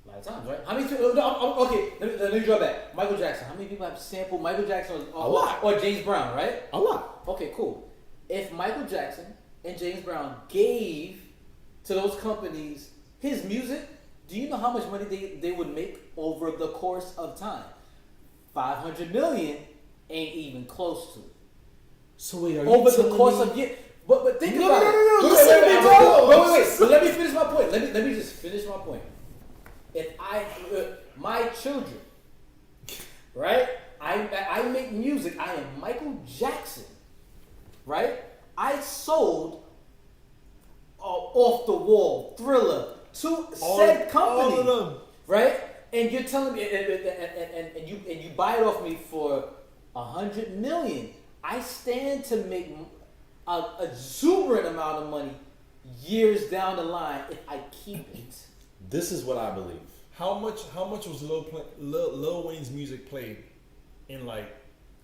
A lot of times, right? How many? Okay, let me draw back. Michael Jackson. How many people have sampled Michael Jackson A lot. or James Brown? Right? A lot. Okay, cool. If Michael Jackson and James Brown gave to those companies his music, do you know how much money they would make over the course of time? 500 million ain't even close to it. So wait, are Over you the telling course me- of years. But think No, about no, it. no, no, Wait, listen to me, bro. wait. But let me finish my point. Let me just finish my point. If my children, right? I make music. I am Michael Jackson, right? I sold Off the Wall, Thriller to said company, all of them. right? And you're telling me, and you buy it off me for $100 million. I stand to make a exuberant amount of money years down the line if I keep it. This is what I believe. How much was Lil Wayne's music played in like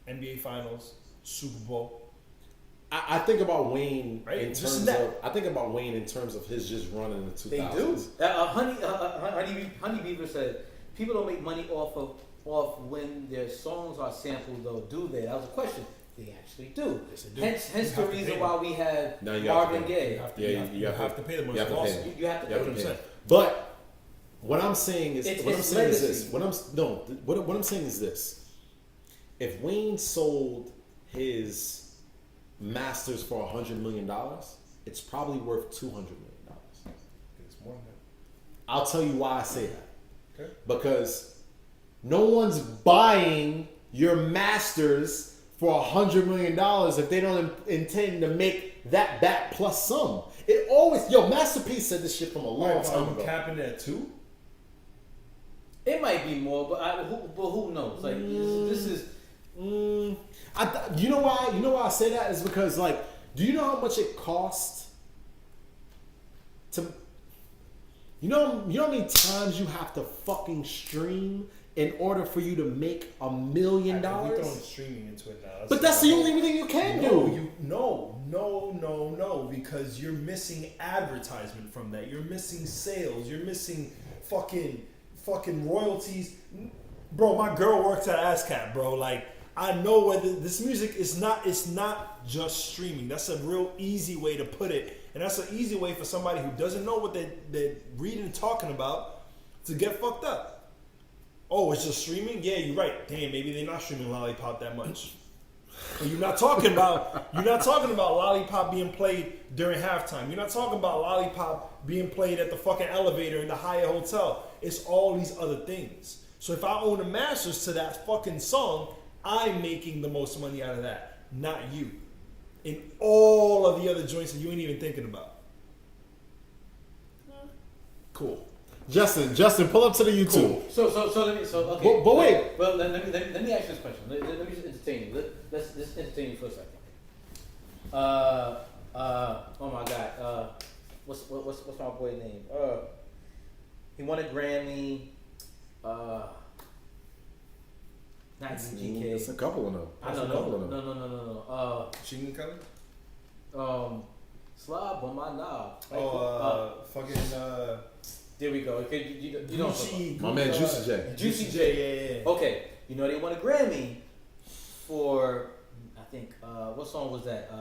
NBA Finals, Super Bowl? I think about Wayne Right, in just terms that. of. I think about Wayne in terms of his just run in the 2000s. They do. Honey Beaver said people don't make money off when their songs are sampled, though, do they? That was a question. They actually do. Yes, they do. Hence You the have to reason pay why them. we have No, you have to Marvin pay Gaye. You have to pay them. You have to pay them. You have to You have pay to them. pay them. But what I'm saying is, It's what I'm saying is legacy. this. What I'm saying is this. If Wayne sold his masters for $100 million, it's probably worth $200 million. It's more than that. I'll tell you why I say that. Okay. because no one's buying your masters for $100 million if they don't intend to make that back plus some. It always, Masterpiece said this shit from a long time Are ago. you capping that too? It might be more, but who knows? Like this is. You know why? You know why I say that is because, like, do you know how much it costs to? You know how many times you have to fucking stream in order for you to make $1 million? We're throwing streaming into it now. But that's the only thing you can do. No, because you're missing advertisement from that. You're missing sales. You're missing fucking royalties. Bro, my girl works at ASCAP, bro. Like, I know whether this music is not. It's not just streaming. That's a real easy way to put it, and that's an easy way for somebody who doesn't know what they're reading and talking about to get fucked up. Oh, it's just streaming? Yeah, you're right. Damn, maybe they're not streaming Lollipop that much. But you're not talking about Lollipop being played during halftime. You're not talking about Lollipop being played at the fucking elevator in the Hyatt Hotel. It's all these other things. So if I own the masters to that fucking song, I'm making the most money out of that, not you. In all of the other joints that you ain't even thinking about. Cool. Justin, pull up to the YouTube. So okay. But wait. Well, let me ask you this question. Let me just entertain you. Let's entertain you for a second. Oh my God. What's my boy's name? He won a Grammy. Not UGK. It's a couple of them. I don't know. No. Machine Gun Kelly? Slob on my knob. Fucking. There we go. Okay, you know My man Juicy J. Juicy J. Yeah. Okay, you know they won a Grammy for I think what song was that?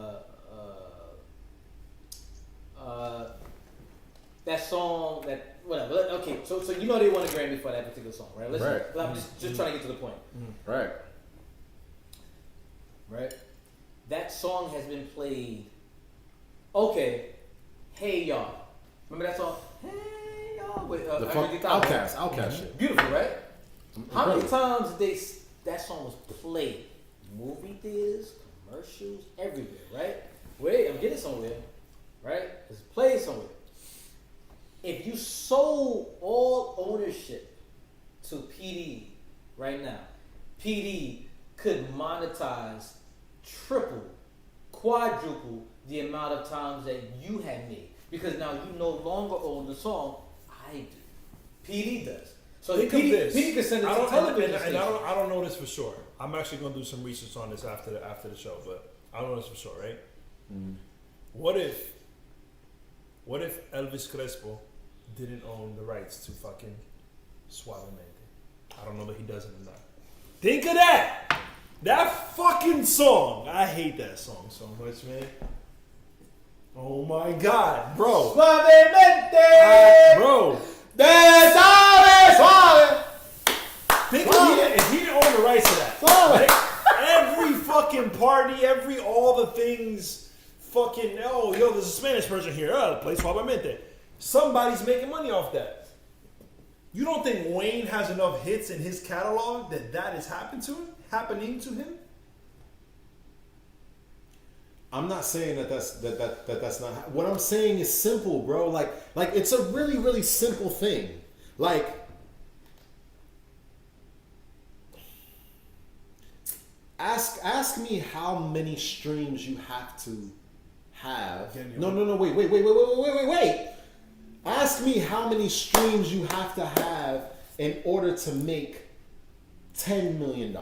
That song that whatever. Okay, so you know they won a Grammy for that particular song, right? Right. I'm just trying to get to the point. Right. Right. That song has been played. Okay, Hey Y'all. Remember that song? Hey Y'all with The fuck Outcast shit. Beautiful, right? How many Incredible. times that song was played? Movie theaters, commercials, everywhere, right? Wait, I'm getting somewhere, right? It's played somewhere. If you sold all ownership to PD right now, PD could monetize triple, quadruple the amount of times that you had made. Because now you no longer own the song, I do. PD does. So Think of this. PD can send it I to don't, television and stations. I don't know this for sure. I'm actually gonna do some research on this after the show, but I don't know this for sure, right? Mm-hmm. What if Elvis Crespo didn't own the rights to fucking Suavemente? I don't know that he doesn't or not. Think of that! That fucking song! I hate that song so much, man. Oh my God, bro. Suavemente! Bro. Suave! Think if he didn't own the rights to that. Right? Every fucking party, all the things, fucking, there's a Spanish person here. Play Suavemente. Somebody's making money off that. You don't think Wayne has enough hits in his catalog that is happening to him? I'm not saying that's not. What I'm saying is simple, bro. Like it's a really, really simple thing. Like, ask me how many streams you have to have. No. Wait. Ask me how many streams you have to have in order to make $10 million.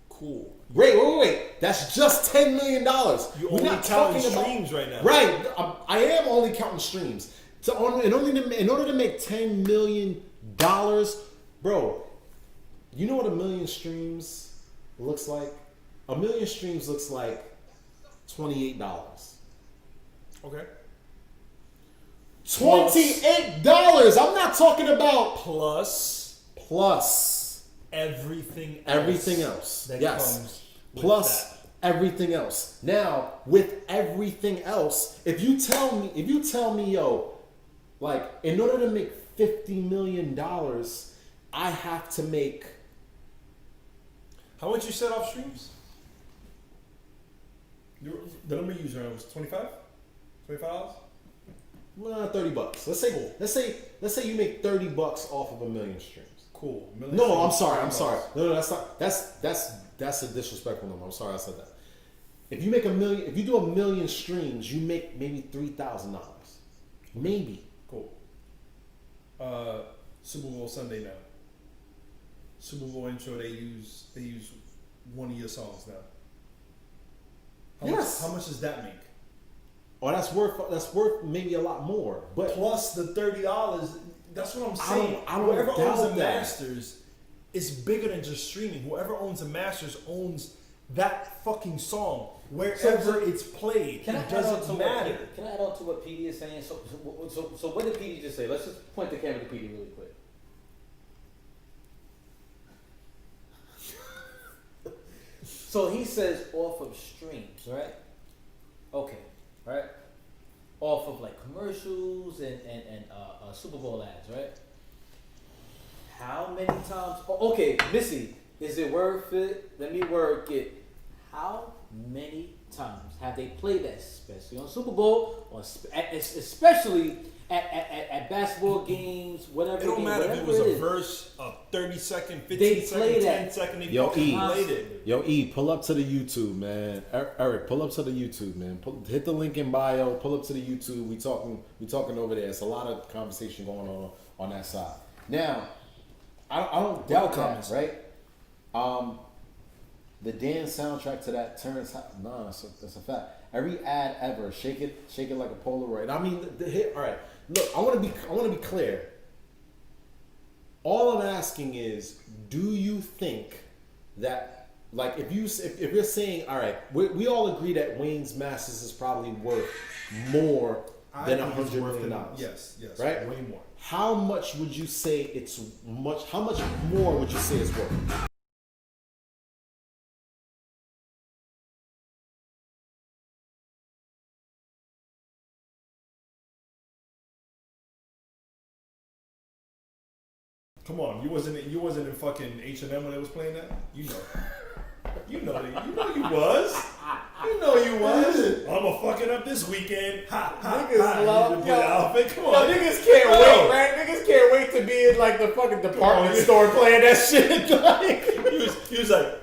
Cool. Wait. That's just $10 million. You're only counting streams right now. Right. I am only counting streams. In order to make $10 million, bro, you know what 1 million streams looks like? 1 million streams looks like $28. Okay. $28. I'm not talking about Plus everything else. else. That Yes. comes with Plus that. everything else. Now, with everything else, if you tell me, yo, like, in order to make $50 million, I have to make. How much you set off streams? The number you used around was $25? $25? $30. Let's say you make $30 off of 1 million streams. Cool. No, I'm sorry. No, that's not. That's a disrespectful number. I'm sorry I said that. If you make if you do 1 million streams, you make maybe $3,000. Maybe. Cool. Super Bowl Sunday now. Super Bowl intro. They use one of your songs now. Yes. How much does that make? Oh, that's worth maybe a lot more. But Plus the $30. That's what I'm saying. I don't Whoever doubt owns the that. masters is bigger than just streaming. Whoever owns the masters owns that fucking song wherever it's played. Can I It add on to doesn't what matter. Can I add on to what PD is saying? So what did PD just say? Let's just point the camera to PD really quick. So he says off of streams, right? Okay, right? Off of like commercials and Super Bowl ads, right? How many times? Oh, okay, Missy, is it worth it? Let me work it. How many times have they played that, especially on Super Bowl, or especially at basketball games, whatever? It don't game, matter if it whatever was a is. verse, a 30-second, They 15 play second, that. 10 second, they Yo, fucking E. played it. Yo, E, pull up to the YouTube, man. Eric, pull up to the YouTube, man. Hit the link in bio. Pull up to the YouTube. We talking over there. It's a lot of conversation going on that side. Now, I don't doubt that, right? The dance soundtrack to that turns. Nah, that's a fact. Every ad ever, shake it like a Polaroid. I mean, the hit. All right, look, I want to be clear. All I'm asking is, do you think that, like, if you're saying, all right, we all agree that Wayne's Masters is probably worth more than $100 million. Yes, right? Way more. How much would you say it's much? How much more would you say it's worth? Come on, you wasn't in fucking H&M when they was playing that? You know you was. You know you was. I'ma fuck it up this weekend. Ha ha. Niggas ha. love- You need to put yo. outfit. Come Yo, on, niggas can't Yo. wait, man. Niggas can't wait to be in like the fucking department on. store playing that shit. Like, He was like,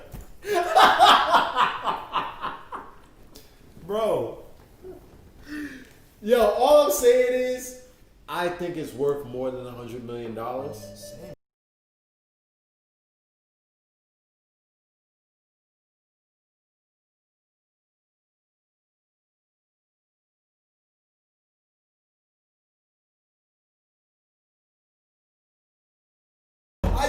bro. Yo, all I'm saying is, I think it's worth more than $100 million.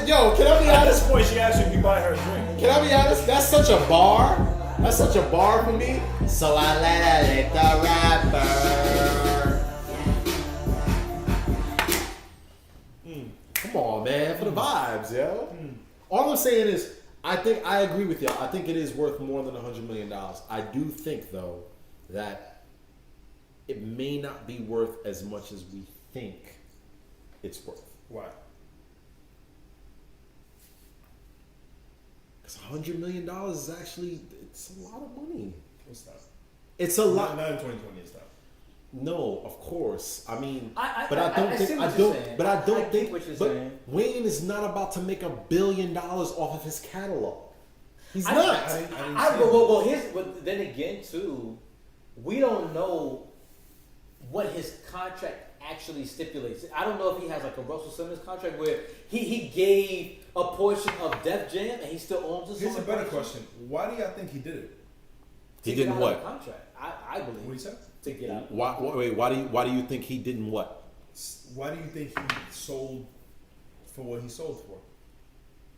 Yo, can I be At honest? this point, she asked you if you buy her a drink. Can I be honest? That's such a bar. That's such a bar for me. So I let her lick the rapper. Come on, man, for the vibes, yo. All I'm saying is, I agree with y'all. I think it is worth more than $100 million. I do think, though, that it may not be worth as much as we think it's worth. Why? $100 million is actually, it's a lot of money. It's not. It's a lot. Not in 2020. It's not. No, of course. I mean, I think see what you're saying. but I don't I get think. what you're But saying. Wayne is not about to make $1 billion off of his catalog. He's I- not. Well, but then again, too, we don't know what his contract actually stipulates. I don't know if he has like a Russell Simmons contract where he gave a portion of Def Jam and he still owns it. Here's a better question. Why do y'all think he did it? He To didn't get out what? of the contract. I believe. What he said? To get out. Why do you think he didn't what? Why do you think he sold for what he sold for?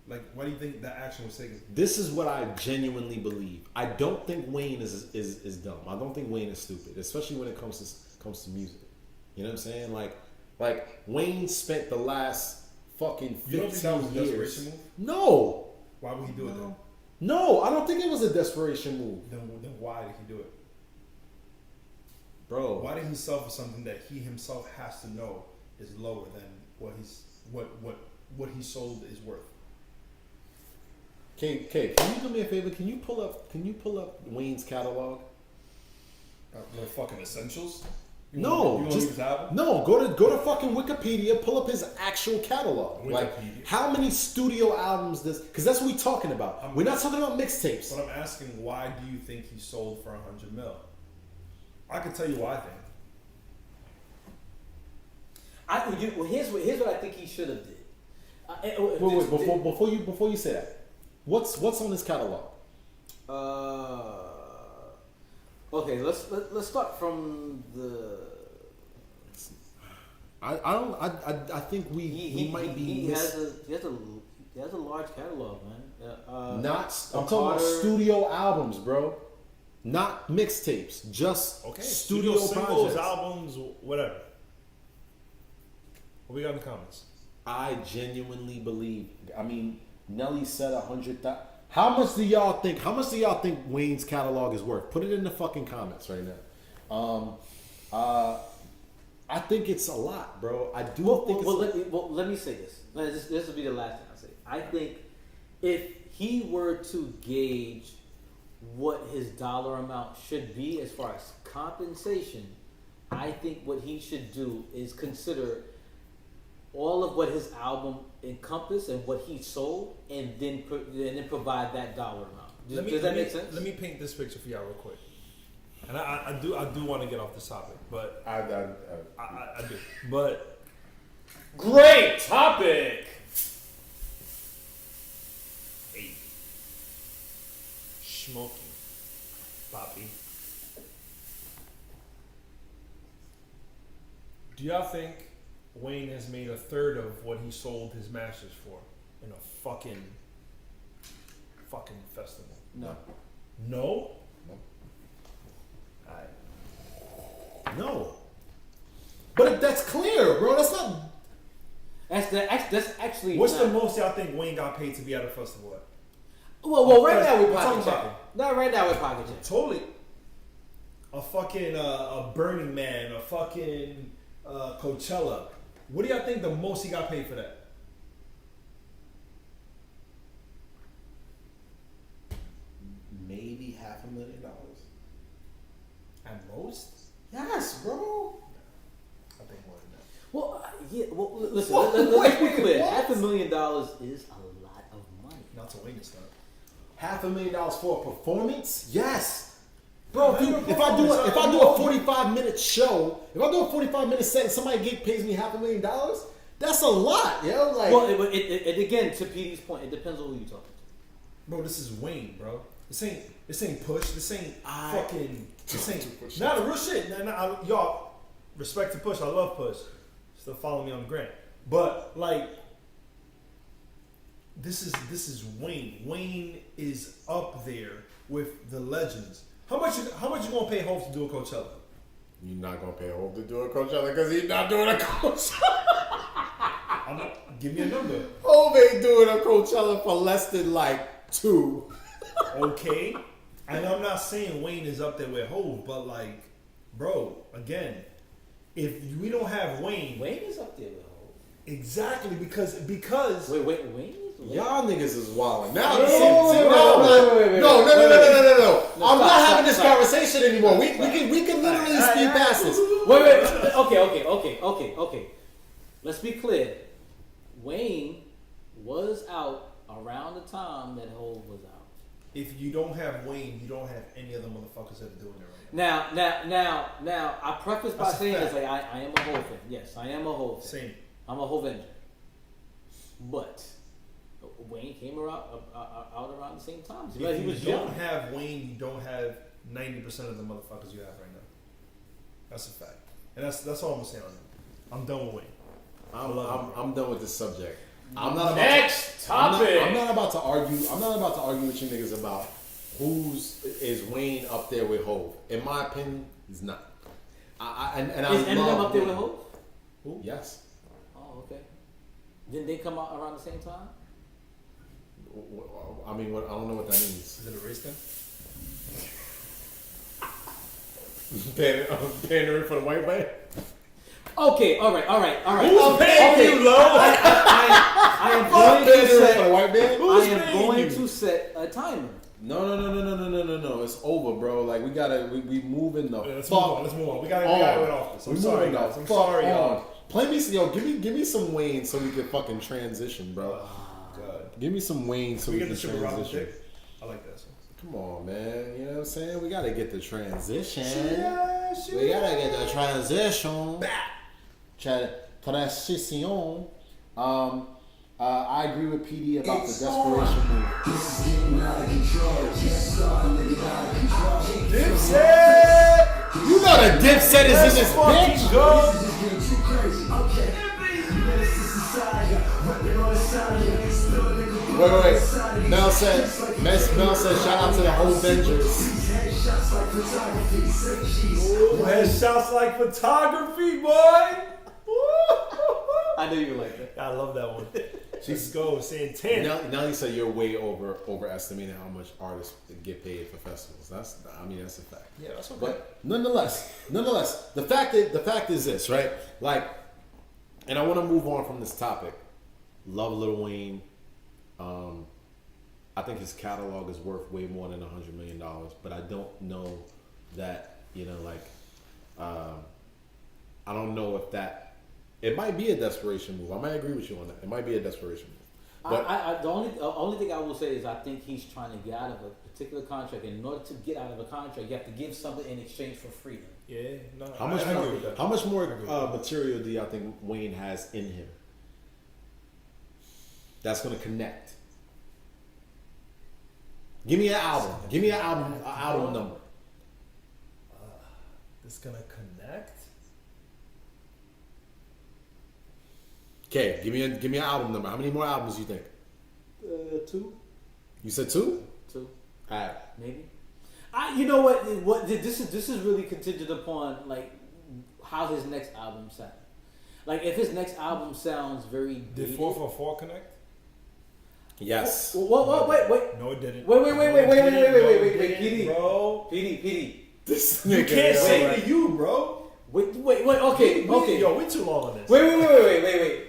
Like, why do you think that action was taken? This is what I genuinely believe. I don't think Wayne is dumb. I don't think Wayne is stupid, especially when it comes to music. You know what I'm saying? Like Wayne spent the last fucking 15 You don't think that was a years. desperation move? No. Why would he do it then? No, I don't think it was a desperation move. Then why did he do it? Bro. Why did he sell for something that he himself has to know is lower than what he sold is worth. Can you do me a favor? Can you pull up Wayne's catalog? The fucking essentials. No, go to fucking Wikipedia. Pull up his actual catalog. Wikipedia. Like, how many studio albums does? Because that's what we're talking about. We're not talking about mixtapes. But I'm asking, why do you think he sold for 100 mil? I can tell you why I think. Here's what I think he should have did. Wait, before you say that, what's on his catalog? Okay, let's start from the. I think we might be. He has a large catalog, man. I'm talking about studio albums, bro. Not mixtapes, just studio singles, projects. albums, whatever. What we got in the comments? I genuinely believe. I mean, Nelly said 100,000. How much do y'all think Wayne's catalog is worth? Put it in the fucking comments right now. I think it's a lot, bro. I do think. Let me say this. This will be the last thing I say. I think if he were to gauge what his dollar amount should be as far as compensation, I think what he should do is consider all of what his album encompassed and what he sold, and then provide that dollar amount. Does that make sense? Let me paint this picture for y'all real quick. And I do want to get off this topic, but I do. But great topic. Hey, smoking, Poppy. Do y'all think Wayne has made a third of what he sold his masters for in a fucking festival? No. No? No. But that's clear, bro. That's not. That's actually. What's the most y'all think Wayne got paid to be at a festival at? Well, right now we're talking pocket checking. No, right now we're pocket checking. Totally. A fucking a Burning Man, a fucking Coachella. What do y'all think the most he got paid for that? Maybe $500,000. At most? Yes, bro. I think more than that. Well, yeah. Well, listen. Let's be clear. $500,000 is a lot of money. Not to Wayne this time. $500,000 for a performance? Yes. Bro, if I do a 45-minute show, if I do a 45-minute set and somebody pays me $500,000, that's a lot, yo. Like, well, it again, to PD's point, it depends on who you're talking to. Bro, this is Wayne, bro. This ain't Push. This ain't fucking. This ain't. Not a real shit. Y'all respect to Push. I love Push. Still follow me on the gram. But like, this is Wayne. Wayne is up there with the legends. How much you gonna pay Hope to do a Coachella? You're not gonna pay Hope to do a Coachella because he's not doing a Coachella. Give me a number. Hope ain't doing a Coachella for less than like 2. Okay. And I'm not saying Wayne is up there with Hov, but like, bro, again, if we don't have Wayne is up there with Hov. Exactly, because Wait, Wayne? Y'all niggas is wilding. Now, Wait. No. I'm not having this conversation anymore. We can literally speed past this. Wait. Okay. Let's be clear. Wayne was out around the time that Hov was out. if you don't have Wayne, you don't have any other motherfuckers that are doing it right now. Now, I preface by saying this, like, I am a Hov fan. Yes, I am a Hov fan. Same. I'm a Hovenger. But Wayne came out around the same time. If you don't have Wayne, you don't have 90% of the motherfuckers you have right now. That's a fact. And that's all I'm gonna say on it. I'm done with Wayne. I'm done with this subject. I'm not about Next topic. I'm not about to argue. I'm not about to argue with you niggas about is Wayne up there with Hov. In my opinion, he's not. Is Eminem up there with Hov? Who? Yes. Oh, okay. Didn't they come out around the same time? I mean, I don't know what that means. Is it a race thing? Pandering for the white man? Okay, all right. Who's paying Okay. you, Lo? I am going to set. white man. Who's I am paying going you? to set a timer. No. It's over, bro. Like we moving the Let's fuck. move on. We gotta on. get off this. I'm We sorry, moving the guys. I'm fuck sorry, on. y'all. Play me, give me some Wayne so we can fucking transition, bro. God. Give me some Wayne so We we get can the shit with Robin transition. Dick. I like that song. Come on, man. You know what I'm saying? We gotta get the transition. Yeah, We gotta get the transition. Transition. I agree with PD about the desperation move. Dipset! You know the Dipset is in this fucking bitch. go! Wait. Mel said, shout out to the whole Avengers. Headshots like photography, boy! I knew you like that. I love that one. Let's go, Santana. Now you say you're way overestimating how much artists get paid for festivals. That's a fact. Yeah, that's okay. But nonetheless, the fact is this, right? Like, and I want to move on from this topic. Love Lil Wayne. I think his catalog is worth way more than $100 million, but I don't know that, I don't know if that. It might be a desperation move. I might agree with you on that. It might be a desperation move. But The only thing I will say is I think he's trying to get out of a particular contract. And in order to get out of a contract, you have to give something in exchange for freedom. Yeah, no. how much I agree with that. more material do y'all think Wayne has in him that's going to connect? Give me an album. Give me an album number. It's gonna connect? Okay, give me an album number. How many more albums do you think? 2. You said 2? 2. All right. Maybe. You know what? This is really contingent upon like how his next album sounds. Like if his next album sounds very Did dated- 444 connect? Yes. Wait. No, it didn't. Wait, PD, bro. PD. This You nigga, can't yo. say to you, bro. Wait. Okay. Yo, we too long on this. Wait.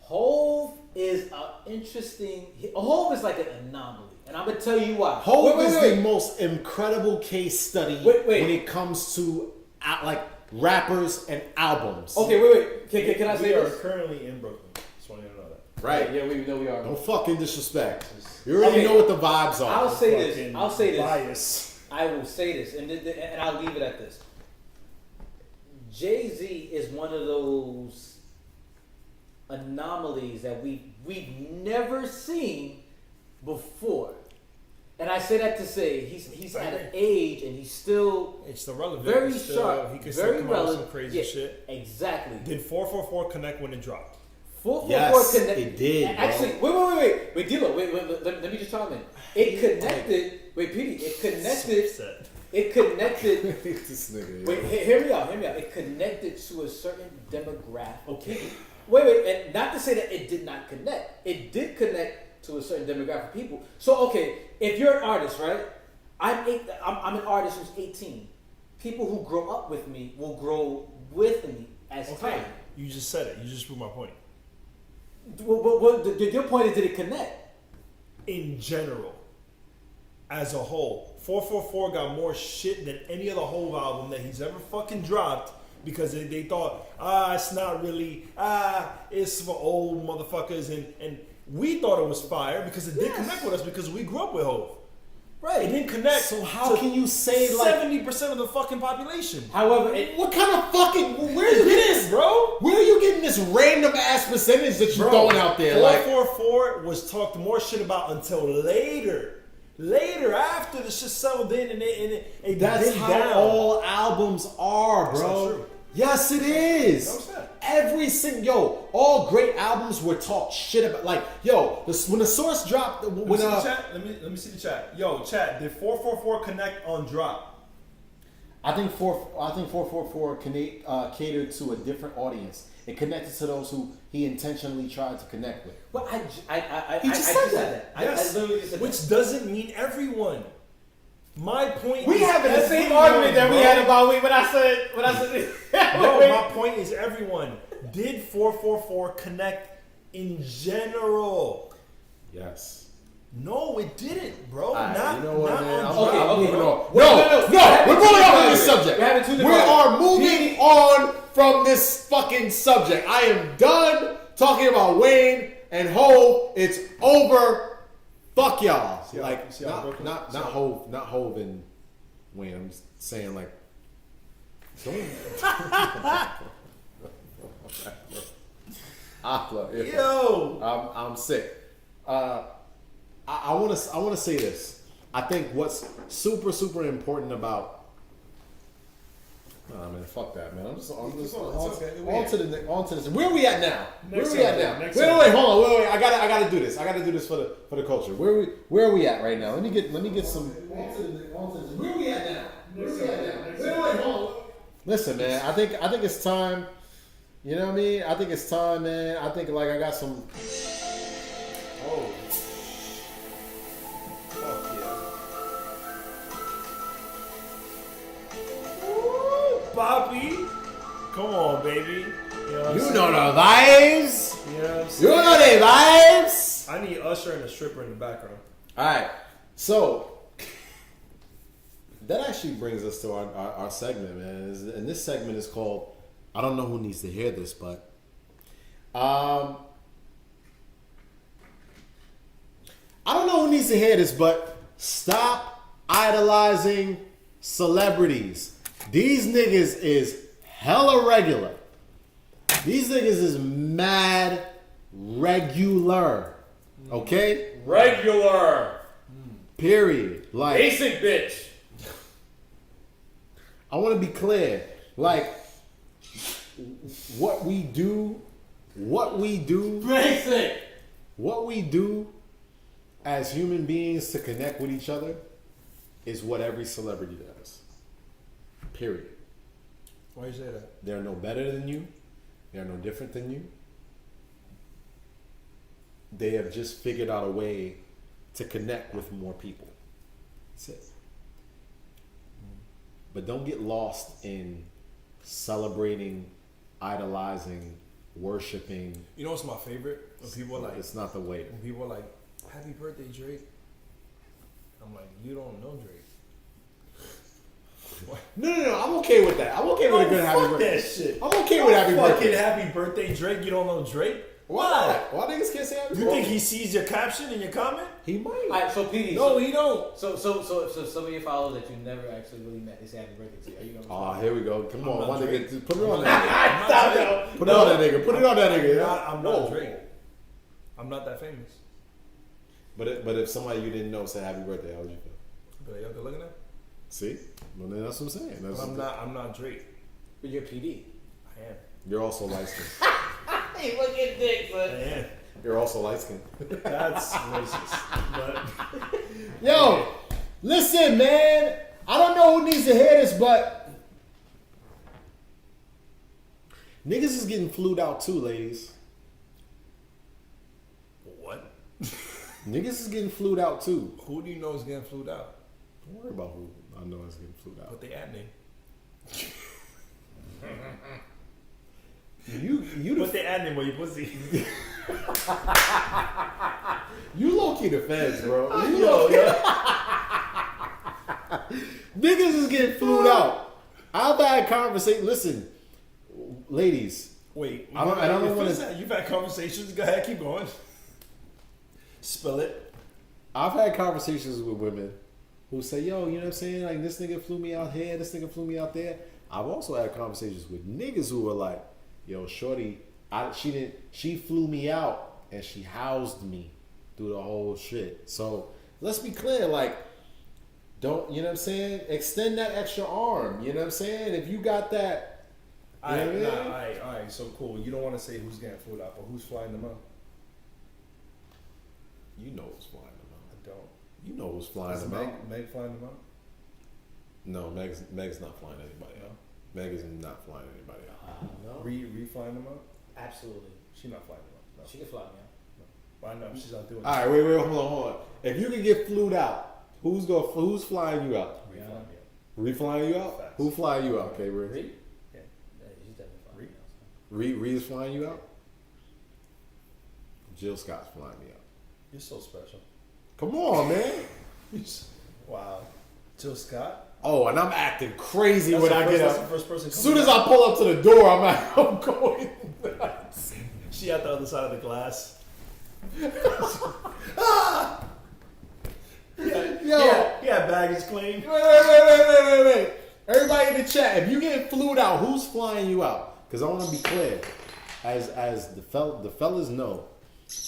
Hove is Hove is like an anomaly, and I'm gonna tell you why. Hove is the most incredible case study Wait. when it comes to like rappers and albums. Okay, wait. Can I say We are this? currently in Brooklyn. Just want you to know that. Right? Yeah, we know we are. Don't fucking disrespect. You already Okay. know what the vibes are. I'll say Fucking this. Bias. I will say this, and I'll leave it at this. Jay-Z is one of those anomalies that we've never seen before. And I say that to say he's at an age and he's still It's still relevant. very It's still, sharp, He can very still come out with some relevant. crazy Yeah, shit. Exactly. Did 444 connect when it dropped? 444 Yes, connect. it did, bro. Actually, wait, Dilo, wait. Let me just chime in. It connected. Wait, Petey. It connected. So upset. It connected. This nigga, yo. Wait, hear me out. It connected to a certain demographic. Okay. Wait, and not to say that it did not connect. It did connect to a certain demographic of people. So, okay, if you're an artist, right? I'm an artist who's 18. People who grow up with me will grow with me as Okay, time. you just said it. You just proved my point. Your point is, did it connect? In general, as a whole, 444 got more shit than any other whole album that he's ever fucking dropped because they thought, it's not really, it's for old motherfuckers. And we thought it was fire because it did connect with us because we grew up with Hov. Right. It didn't connect. So how to can you say like 70% of the fucking population? However, what kind of fucking where are you getting this, bro? Where are you getting this random ass percentage that you're throwing out there? Like 444 was talked more shit about until later. Later, after the shit settled in and it that's dipped how down. all albums are, That's not bro. true. Yes, it is. No, it's not. Every single all great albums were talked shit about. Like, when the Source dropped, Let me see the chat. Let me see the chat. Yo, chat. Did 444 connect on drop? I think 444 catered to a different audience. It connected to those who he intentionally tried to connect with. well, I He just just said said that. Yes. I literally just said Which that. doesn't mean everyone. My point We is having the same everyone, argument that we bro. had about when I said Bro, my point is everyone. Did 444 connect in general? Yes. No, it didn't, bro. Alright, Not, you know what, not man? on I'm Drake, moving bro. on. No, we're moving on from this subject. We're having two We different are moving on from this fucking subject. I am done talking about Wayne and Hove. It's over. Fuck y'all. See how- Like see how Brooklyn- not see how- Hove and Wayne. I'm just saying like don't Aqua. Yo. I'm sick. I want to say this. I think what's super important about. Oh man, fuck that, man. I'm just on to this. Where are we at now? Next Where are we at subject, now? next Wait, subject. hold on, wait. I gotta do this. I gotta do this for the culture. Where are we at right now? Let me get some. Where are we at now? Where are we at now? Wait, hold on. Listen, man. I think it's time. You know what I mean? I think it's time, man. I think like I got some. Oh. Fuck yeah. Woo, Bobby. Come on, baby. You know what I'm You saying? know the vibes. You know what I'm You saying? know the vibes. I need Usher and a stripper in the background. All right, so that actually brings us to our segment, man. And this segment is called I don't know who needs to hear this, but I don't know who needs to hear this, but stop idolizing celebrities. These niggas is hella regular. These niggas is mad regular. Okay? regular, Period. Like basic bitch. I want to be clear. Like what we do Basic. what we do as human beings to connect with each other is what every celebrity does. Period. Why you say that? They're no better than you. They're no different than you. They have just figured out a way to connect with more people. That's it. But don't get lost in celebrating, idolizing, worshiping. You know what's my favorite? When people are like, It's not the way. when people are like, "Happy birthday, Drake." I'm like, you don't know Drake. No. I'm okay with that. I'm okay with a good happy fuck birthday. that shit. I'm okay with happy Fucking birthday. happy birthday, Drake. You don't know Drake? Why? Why niggas can't say happy You birthday? think he sees your caption and your comment? He might. All right, so PD. No, he don't. So some of your followers that you never actually really met, they say happy birthday to you. Are you gonna? Oh, here we go. Come on, not one Drake. nigga. Just put it on that I'm not Drake. nigga. Put it on that nigga. Put it on that nigga. I'm not Drake. I'm not that famous. But if somebody you didn't know said happy birthday, how would you feel? But yo, good looking at. See? Well, then that's what I'm saying. That's I'm not Drake. But you're PD. I am. You're also light skinned. Hey, look at Dick, I am. You're also light skinned. That's racist. But Yo, listen, man. I don't know who needs to hear this, but niggas is getting flued out too, ladies. what? Niggas is getting flued out too. Who do you know is getting flued out? Don't worry about who I know is getting flued out. What they at name? You What they at name? Where you pussy? you low key the feds, bro. You Yo, low-key- yo. Niggas is getting flued out. I've had conversation. Listen, ladies. Wait. I don't wanna- You've had conversations. Go ahead, keep going. Spill it. I've had conversations with women who say, yo, you know what I'm saying? Like, this nigga flew me out here, this nigga flew me out there. I've also had conversations with niggas who were like, yo, shorty, she flew me out and she housed me through the whole shit. So let's be clear, like, don't, you know what I'm saying? Extend that extra arm, you know what I'm saying? If you got that, you know what I mean? Alright, so cool. You don't want to say who's getting flued out, but who's flying them out? You know who's flying them out. I don't. You know who's flying Is them out. Meg flying them out? No, Meg's not flying anybody out. Meg is not flying anybody out. No. Re flying them out? Absolutely. She's not flying them out. She can fly me out. No. Why not? She's not doing All right, wait, hold on. If you can get flued out, Who's flying you out? Rihanna. Ree flying you out? Facts. Who flying you out, K-Briggs? Reed? Yeah, she's definitely fine. Reed? Reed is flying you out? Jill Scott's flying me out. You're so special. Come on, man. Wow. Jill Scott. Oh, and I'm acting crazy That's when the I first- get that's up. the first person As soon coming as I pull up to the door, I'm going nuts. She at the other side of the glass. Yeah, baggage claim. Wait. Everybody in the chat, if you get flued out, who's flying you out? Because I want to be clear. As the fellas know,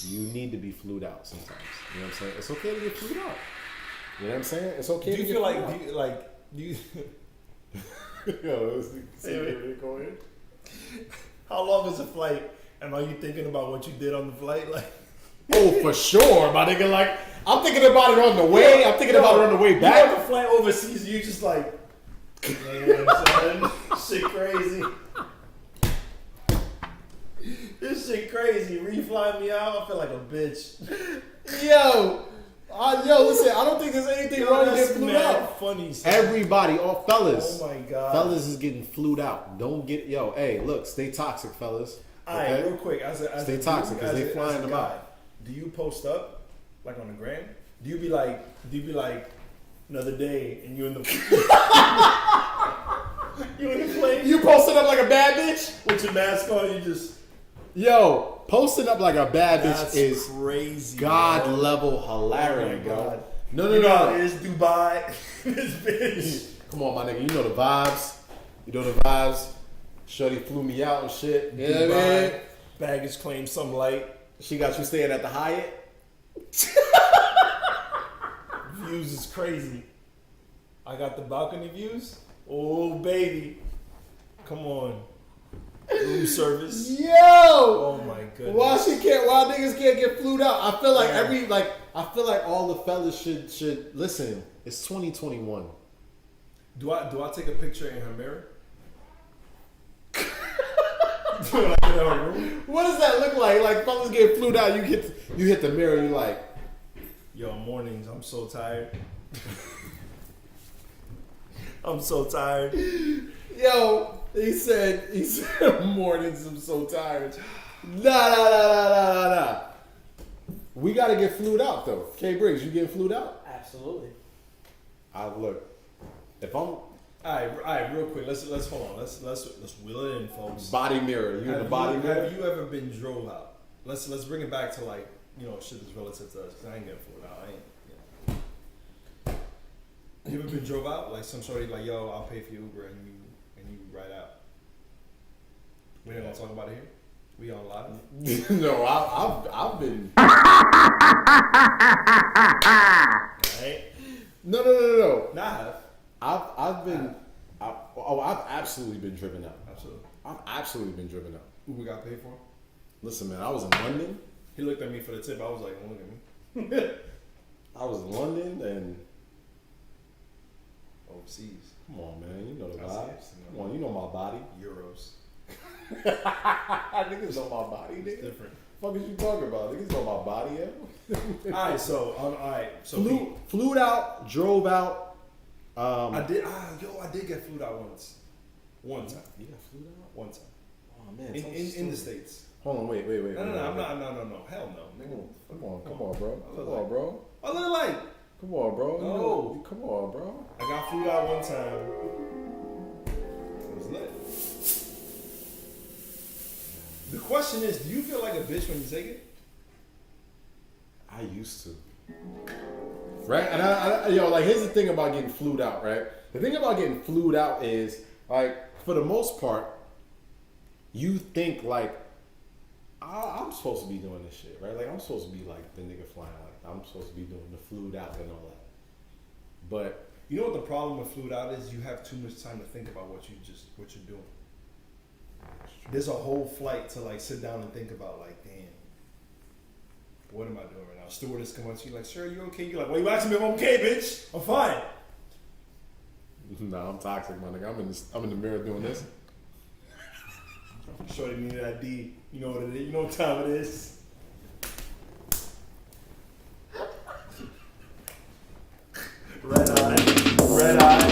you need to be flued out sometimes. You know what I'm saying? It's okay to get flued out. You know what I'm saying? It's okay Do to you get feel flued like, do you Yo, go ahead. how long is the flight? And are you thinking about what you did on the flight? Like, Oh, for sure, my nigga. Like, I'm thinking about it on the way. I'm thinking about it on the way you back. on the flight overseas, you just like, man, son, shit crazy. This shit crazy. Reflying me out, I feel like a bitch. Yo, listen. I don't think there's anything wrong with That's getting flued mad out. funny. Son. Everybody, all fellas. Oh my god. Fellas is getting flued out. Don't get hey, look, stay toxic, fellas. All right, real quick. Stay toxic, 'cause they flying them out. Do you post up like on the gram? Do you be like another day and you in the you in the plane? You posted up like a bad bitch? With your mask on, you just Yo, posting up like a bad bitch that's is crazy. God bro. level hilarity, Oh my bro. God. No. You know how it is, Dubai. This bitch. Come on, my nigga. You know the vibes. You know the vibes. Shorty flew me out and shit. You know what I mean? Dubai. Baggage claim some light. She got you staying at the Hyatt. Views is crazy. I got the balcony views. Oh baby. Come on. Room service. Yo! Oh my goodness. Why niggas can't get flued out? I feel like I feel like all the fellas should listen. It's 2021. Do I take a picture in her mirror? Do I get in her room? What does that look like? Like fellas get flued out, you hit the mirror, you like, Yo, mornings, I'm so tired. I'm so tired. yo, he said mornings, I'm so tired. Nah. We gotta get flued out though. K Briggs, you getting flued out? Absolutely. Look, if I'm All right, real quick. Let's hold on. Let's wheel it in, folks. body mirror, you in the body mirror? Have you ever been drove out? Let's bring it back to like, you know, shit that's relative to us. 'Cause I ain't getting flued out. I ain't. You ever been drove out? Like some shorty like, yo, I'll pay for your Uber and you ride out. We ain't gonna talk about it here. We on live. No, I've been. Right? No. Nah, I've absolutely been driven out. absolutely. I've absolutely been driven out. Uber got paid for. Listen, man, I was in London. He looked at me for the tip. I was like, don't look at me. I was in London and Overseas. come on, man, you know the I see vibes. it. Come on, you know my body. Euros. Niggas know my body, It's nigga. different. Fuck is you talking about? Niggas know my body, yeah. Alright, so Flew out, drove out. I did get flued out once. One time. You got flew out? One time. Oh man, In, tell us in, the in the story. States. Hold on, wait. No, I'm not. No. Hell no. Nigga. Come on, bro. I Come look on, bro. I look like. Come on, bro. You No. know- come on, bro. I got flued out one time. It was lit. The question is, do you feel like a bitch when you take it? I used to. Right? And I like, here's the thing about getting flued out, right? The thing about getting flued out is, like, for the most part, you think, like, I'm supposed to be doing this shit, right? Like, I'm supposed to be, like, the nigga flying. Like, I'm supposed to be doing the flued out and all that. But, You know what the problem with flued out is? You have too much time to think about what you're doing. There's a whole flight to, like, sit down and think about, like, damn, what am I doing right now? Stewardess come up to you like, sir, you okay? You're like, well, you asking me if I'm okay, bitch. I'm fine. nah, I'm toxic, my nigga. I'm in the mirror doing this. Shorty needed that D. You know what it is. You know what time it is. Red eye.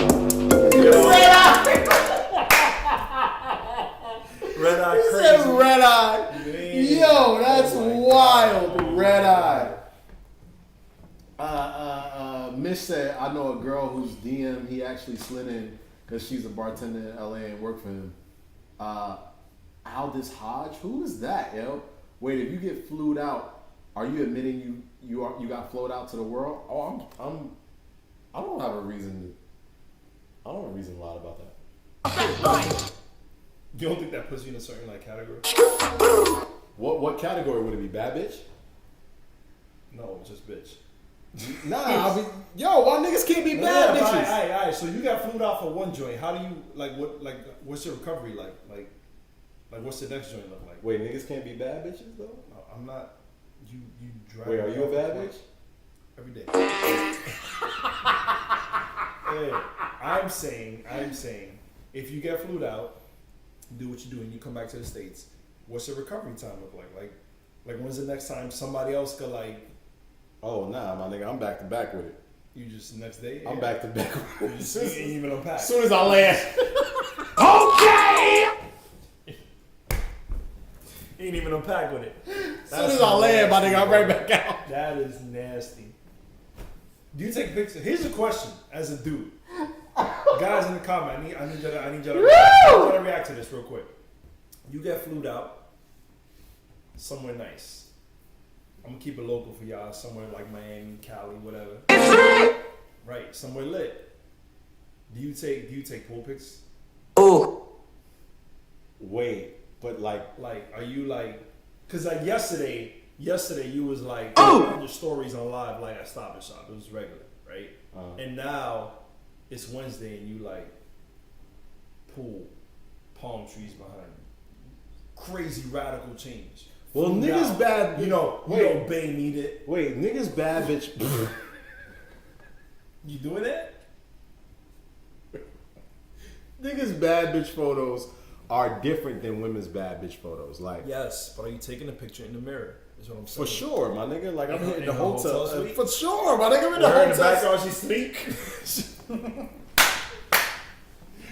Red eye He crazy. said red eye. Yo, that's wild. Red eye. Mish said, I know a girl whose DM he actually slid in because she's a bartender in LA and worked for him. Aldous Hodge? Who is that, yo? Wait, if you get flued out, are you admitting you got flowed out to the world? Oh, I don't have a reason to lie about that. You don't think that puts you in a certain like category? What category would it be? Bad bitch? No, just bitch. Nah, I mean, yo, why niggas can't be bad bitches? Alright. So you got flued out for one joint. How do you what's your recovery like? Like what's the next joint look like? Wait, niggas can't be bad bitches though? No, I'm not. You drive. Wait, are me you a off bad the bitch? Every day. Hey, I'm saying, if you get flued out, do what you do, and you come back to the States, what's your recovery time look like? Like when's the next time somebody else could like? Oh nah, my nigga, I'm back to back with it. You just next day? I'm back to back with You it. just ain't even unpack. As soon as I land. Ain't even unpack with it. As soon as I land, my nigga, I'm right back out. That is nasty. Do you take pictures? Here's a question as a dude. Guys in the comment, I need y'all to react to this real quick. You get flued out somewhere nice. I'm gonna keep it local for y'all, somewhere like Miami, Cali, whatever. Right, somewhere lit. Do you take pool pics? Wait, but like, Are you like, cause like yesterday you was like on your stories on live like at Stop and Shop. It was regular, right? And now it's Wednesday and you like pool, palm trees behind you. Crazy radical change. well, Flew niggas out. bad. You know, Bay need it. Wait, niggas bad bitch. You doing that? Niggas bad bitch photos are different than women's bad bitch photos. Like, Yes, but are you taking a picture in the mirror? Is what I'm saying. for sure, my nigga. Like, I'm In hitting the her hotel. hotel suite? For sure, my nigga. I'm in the Her in the hotel. background, she sleep.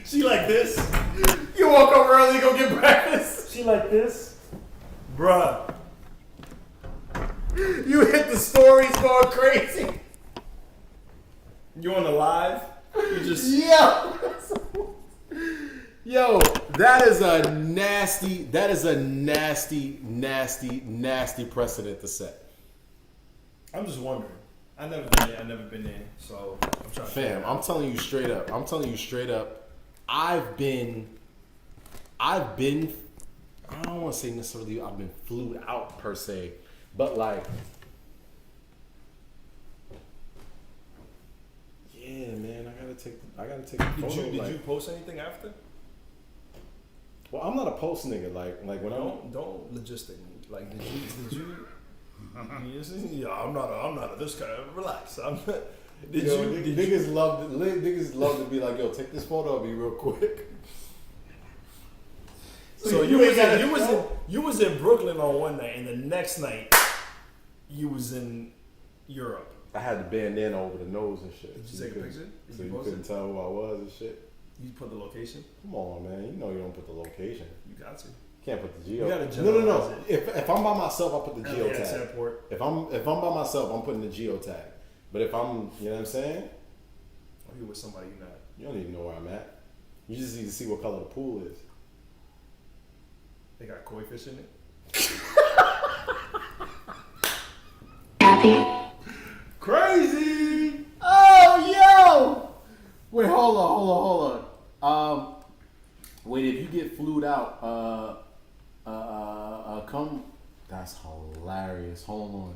She like this. You woke up early, go get breakfast. She like this. Bruh. You hit the stories going crazy. You on the live? You just Yo, that is a nasty precedent to set. I'm just wondering. I never been there, so I'm trying to Fam, I'm telling you straight up. I've been I don't want to say necessarily I've been flued out per se, but like, yeah, man, I gotta take a photo. Did you post anything after? Well, I'm not a post nigga. Like when Don't logistic me. Like did you yeah, I'm not a this kind of relax. niggas love to be like, yo, take this photo of me real quick. So you was in Brooklyn on one night, and the next night you was in Europe. I had the bandana over the nose and shit. Did you take a picture? Did So you you post couldn't it? tell who I was and shit. You put the location. Come on, man. You know you don't put the location. You got to. Can't put the You geo. gotta No. generalize If I'm by myself, I put the LAX geotag. airport. If I'm by myself, I'm putting the geotag. But if I'm, you know what I'm saying? Or you with somebody you not. You don't even know where I'm at. You just need to see what color the pool is. They got koi fish in it. Crazy. Oh, yo! Wait, hold on. Wait, if you get flued out, come. That's hilarious. Hold on.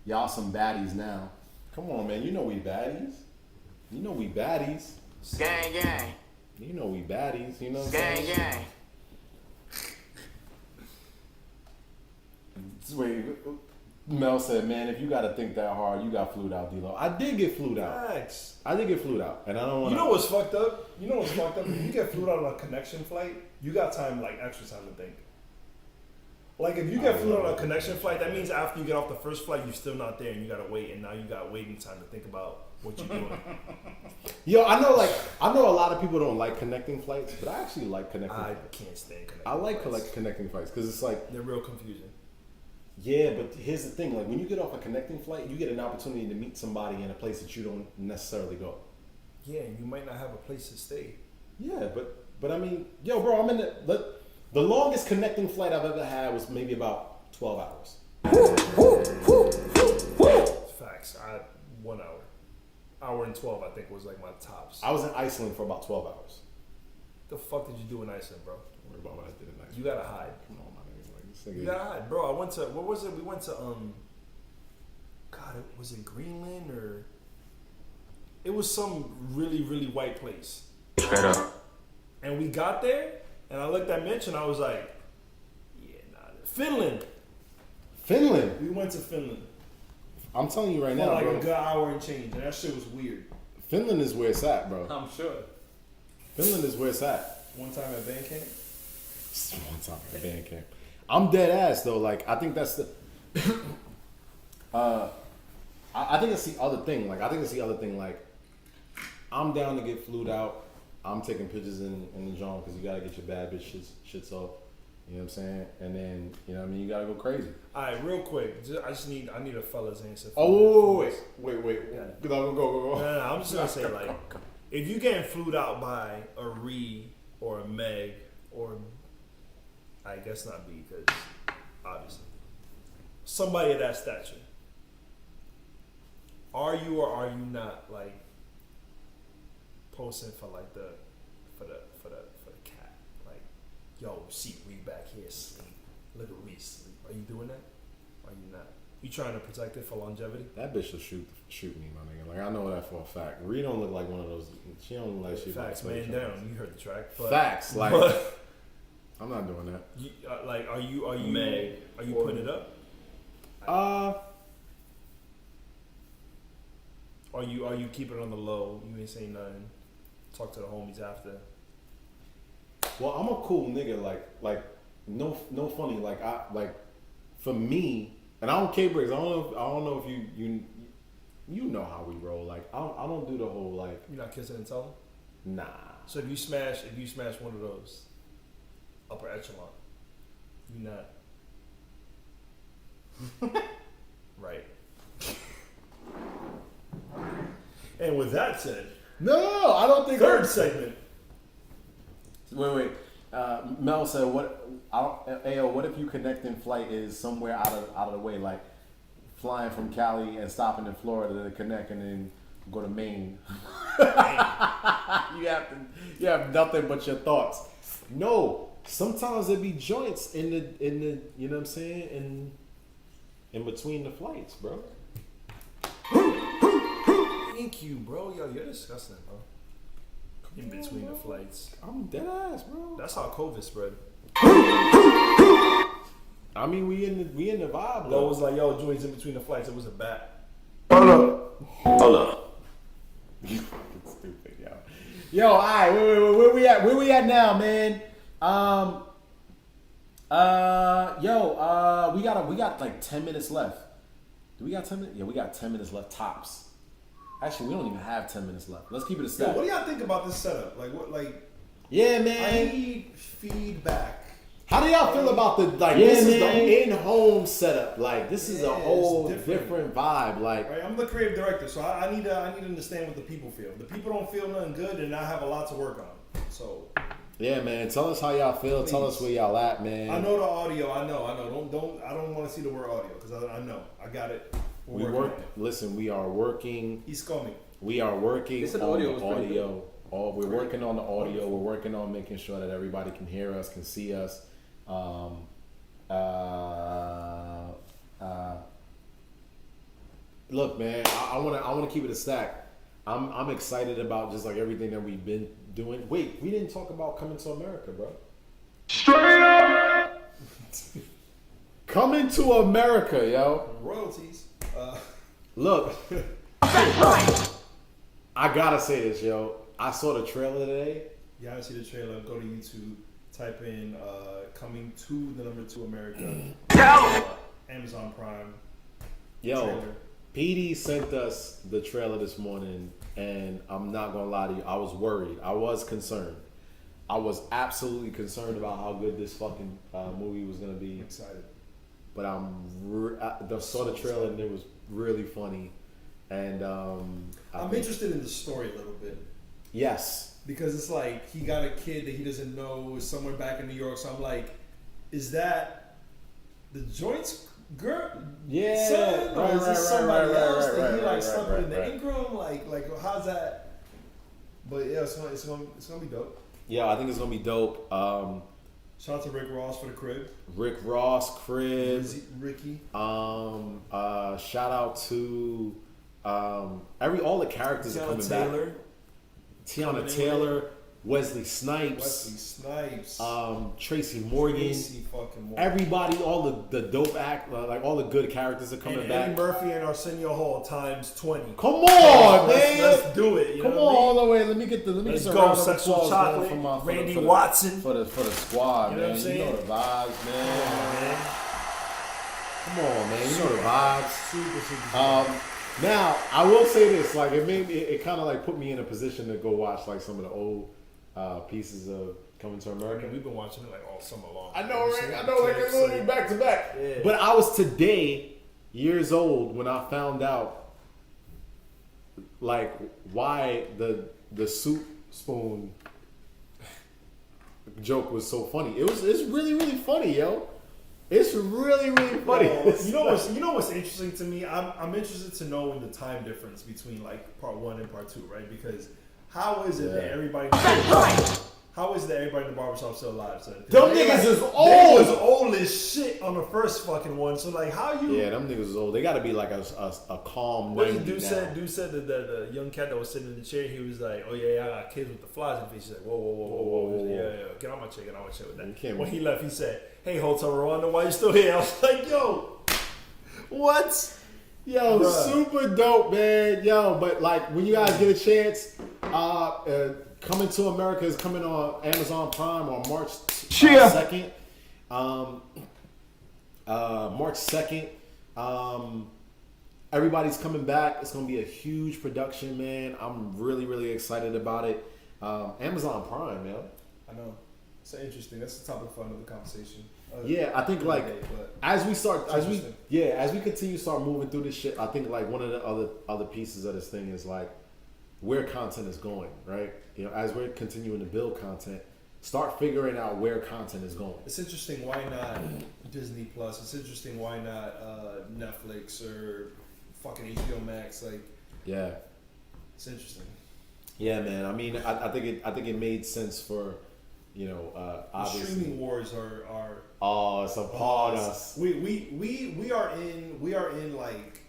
Y'all some baddies now. Come on, man. You know we baddies. You know we baddies. Gang, gang. You know we baddies. You know what I'm Gang, saying? gang. Wait, Mel said, man, if you got to think that hard, you got flued out, D-Lo. I did get flued out. Facts. I did get flued out, and I don't want. You know what's fucked up? If you get flew out on a connection flight, you got time, like extra time to think. Like if you get flew out on a connection flight, that means after you get off the first flight, you're still not there, and you gotta wait, and now you got waiting time to think about what you doing. Yo, I know a lot of people don't like connecting flights, but I actually like connecting. I flights. can't stand connecting. I like flights. connecting flights because it's like, They're real confusing. yeah, but here's the thing: like when you get off a connecting flight, you get an opportunity to meet somebody in a place that you don't necessarily go. Yeah, and you might not have a place to stay. Yeah, but I mean, yo, bro, I'm in the longest connecting flight I've ever had was maybe about 12 hours. Facts. 1 hour. Hour and 12, I think, was like my tops. I was in Iceland for about 12 hours. The fuck did you do in Iceland, bro? Don't worry about what I did in Iceland. You gotta hide. Come on, my nigga. Like, this You nigga. gotta hide, bro. I went to what was it? We went to God, was it Greenland or? It was some really really white place. Straight up. And we got there, and I looked at Mitch, and I was like, "Yeah, nah." Finland. Finland. We went to Finland. I'm telling you right For now, like bro. a good hour and change, and that shit was weird. Finland is where it's at, bro. I'm sure. Finland is where it's at. One time at band camp. One time at band camp. I'm dead ass though. Like I think that's the. I think it's the other thing. Like I'm down to get flued out. I'm taking pictures in the joint because you gotta get your bad bitch shits off. You know what I'm saying? And then you know what I mean. You gotta go crazy. All right, real quick. I need a fella's answer. Oh this. wait. Yeah. Go. No, I'm just gonna say like, if you getting flued out by a Ree or a Meg or, I guess not B because obviously somebody of that stature, are you or are you not like posting for like the cat? Like, yo, see Ree back here sleep. Look at Ree sleep. Are you doing that? Are you not? You trying to protect it for longevity? That bitch will shoot me, my nigga. Like I know that for a fact. Ree don't look like one of those. She don't look like she. Facts, about to man play down. You heard the track. But, Facts, like but, I'm not doing that. you, like, are you Meg putting it up? Are you keeping it on the low? You ain't saying nothing. Talk to the homies after. Well, I'm a cool nigga. Like no funny. Like for me, and I don't care bricks. I don't know if you know how we roll. Like I don't do the whole like. You're not kissing and telling. Nah. So if you smash one of those upper echelon, you not right. And with that said, No, I don't think. third segment. Wait. Mel said, "What? Ayo, what if you connecting flight is somewhere out of the way, like flying from Cali and stopping in Florida to connect and then go to Maine? you have nothing but your thoughts. No. Sometimes there be joints in the you know what I'm saying in between the flights, bro. Thank you, bro. Yo, you're disgusting, bro. In between the flights. I'm dead ass, bro. That's how COVID spread. I mean, we in the vibe. Lo Though. was like, yo, joints in between the flights. It was a bat. Hold up. Stupid, yo. Yo, all right, wait, where we at? Where we at now, man? We got like 10 minutes left. Do we got 10 minutes? Yeah, we got 10 minutes left tops. Actually, we don't even have 10 minutes left. Let's keep it a Yo, stack. what do y'all think about this setup? Like, what? Like, Yeah, I man. need feedback. How do y'all feel about the like? Yeah, this is man. the in-home setup. Like, this is a Yeah, whole it's different vibe. Like, Right, I'm the creative director, so I need to understand what the people feel. If the people don't feel nothing good, then I have a lot to work on. So yeah, man. Tell us how y'all feel. Tell us where y'all at, man. I know the audio. I know. I don't want to see the word audio because I know. I got it. We working work. on it. Listen, we are working. He's coming. We are working They said on audio the was pretty good. audio. We're working on the audio. We're working on making sure that everybody can hear us, can see us. Look, man, I wanna keep it a stack. I'm excited about just like everything that we've been doing. Wait, we didn't talk about coming to America, bro. Straight up. Coming to America, yo. Royalties. Look, I gotta say this, yo. I saw the trailer today. You haven't seen the trailer? Go to YouTube. Type in "Coming to the #2 America." Amazon Prime. Yo, Trailer. PD sent us the trailer this morning, and I'm not gonna lie to you, I was worried. I was concerned. I was absolutely concerned about how good this fucking movie was gonna be. Excited. But I saw the trailer and it was really funny, and I'm interested in the story a little bit. Yes, because it's like he got a kid that he doesn't know is somewhere back in New York. So I'm like, is that the joints girl? Yeah, son, or is this somebody else that he like slept with in the right. Ingram? Like how's that? But yeah, it's gonna be dope. Yeah, I think it's gonna be dope. Shout out to Rick Ross for the crib. Rick Ross, crib. Ricky. Shout out to all the characters are coming back. Tiana Taylor, Wesley Snipes, Tracy Morgan, everybody, all the dope like all the good characters are coming back. Eddie Murphy and Arsenio Hall times 20. Come on, man! Let's do it. Come on, all the way. Let me get the Let's get the go. round of Sexual applause chocolate. for Randy Watson for the squad, you know man. what I'm saying? You know the vibes, man. Come on, man. You know the vibes. Now I will say this, like it kind of like put me in a position to go watch like some of the old pieces of Coming to America. We've been watching it like all summer long. I know, right? I know, like it's literally back to back. Yeah. But I was today years old when I found out like why the soup spoon joke was so funny. It's really really funny, yo. It's really really funny. You know what's interesting to me? I'm interested to know in the time difference between like part 1 and part 2, right? Because how is it that everybody in the barbershop still alive, son? Them niggas is old. They was old as shit on the first fucking one. So like, how you? Yeah, them niggas is old. They got to be like a calm. What did dude said that the young cat that was sitting in the chair, he was like, "Oh yeah, I got kids with the flies." And he's like, "Whoa. Like, yeah, get on my chair, with that." When he left, he said, "Hey, Hotel Rwanda, why you still here?" I was like, "Yo, what?" Yo, bruh. Super dope, man. Yo, but like when you guys get a chance, Coming to America is coming on Amazon Prime on March 2nd. March 2nd. Everybody's coming back. It's going to be a huge production, man. I'm really, really excited about it. Amazon Prime, man. I know. It's interesting. That's the topic for another conversation. Yeah, I think like as we continue to start moving through this shit, I think like one of the other pieces of this thing is like where content is going, right? You know, as we're continuing to build content, start figuring out where content is going. It's interesting. Why not Disney Plus? It's interesting. Why not Netflix or fucking HBO Max? Like, yeah, it's interesting. Yeah, man. I mean, I think it made sense for, you know, obviously. Streaming wars are it's upon us. We are in like.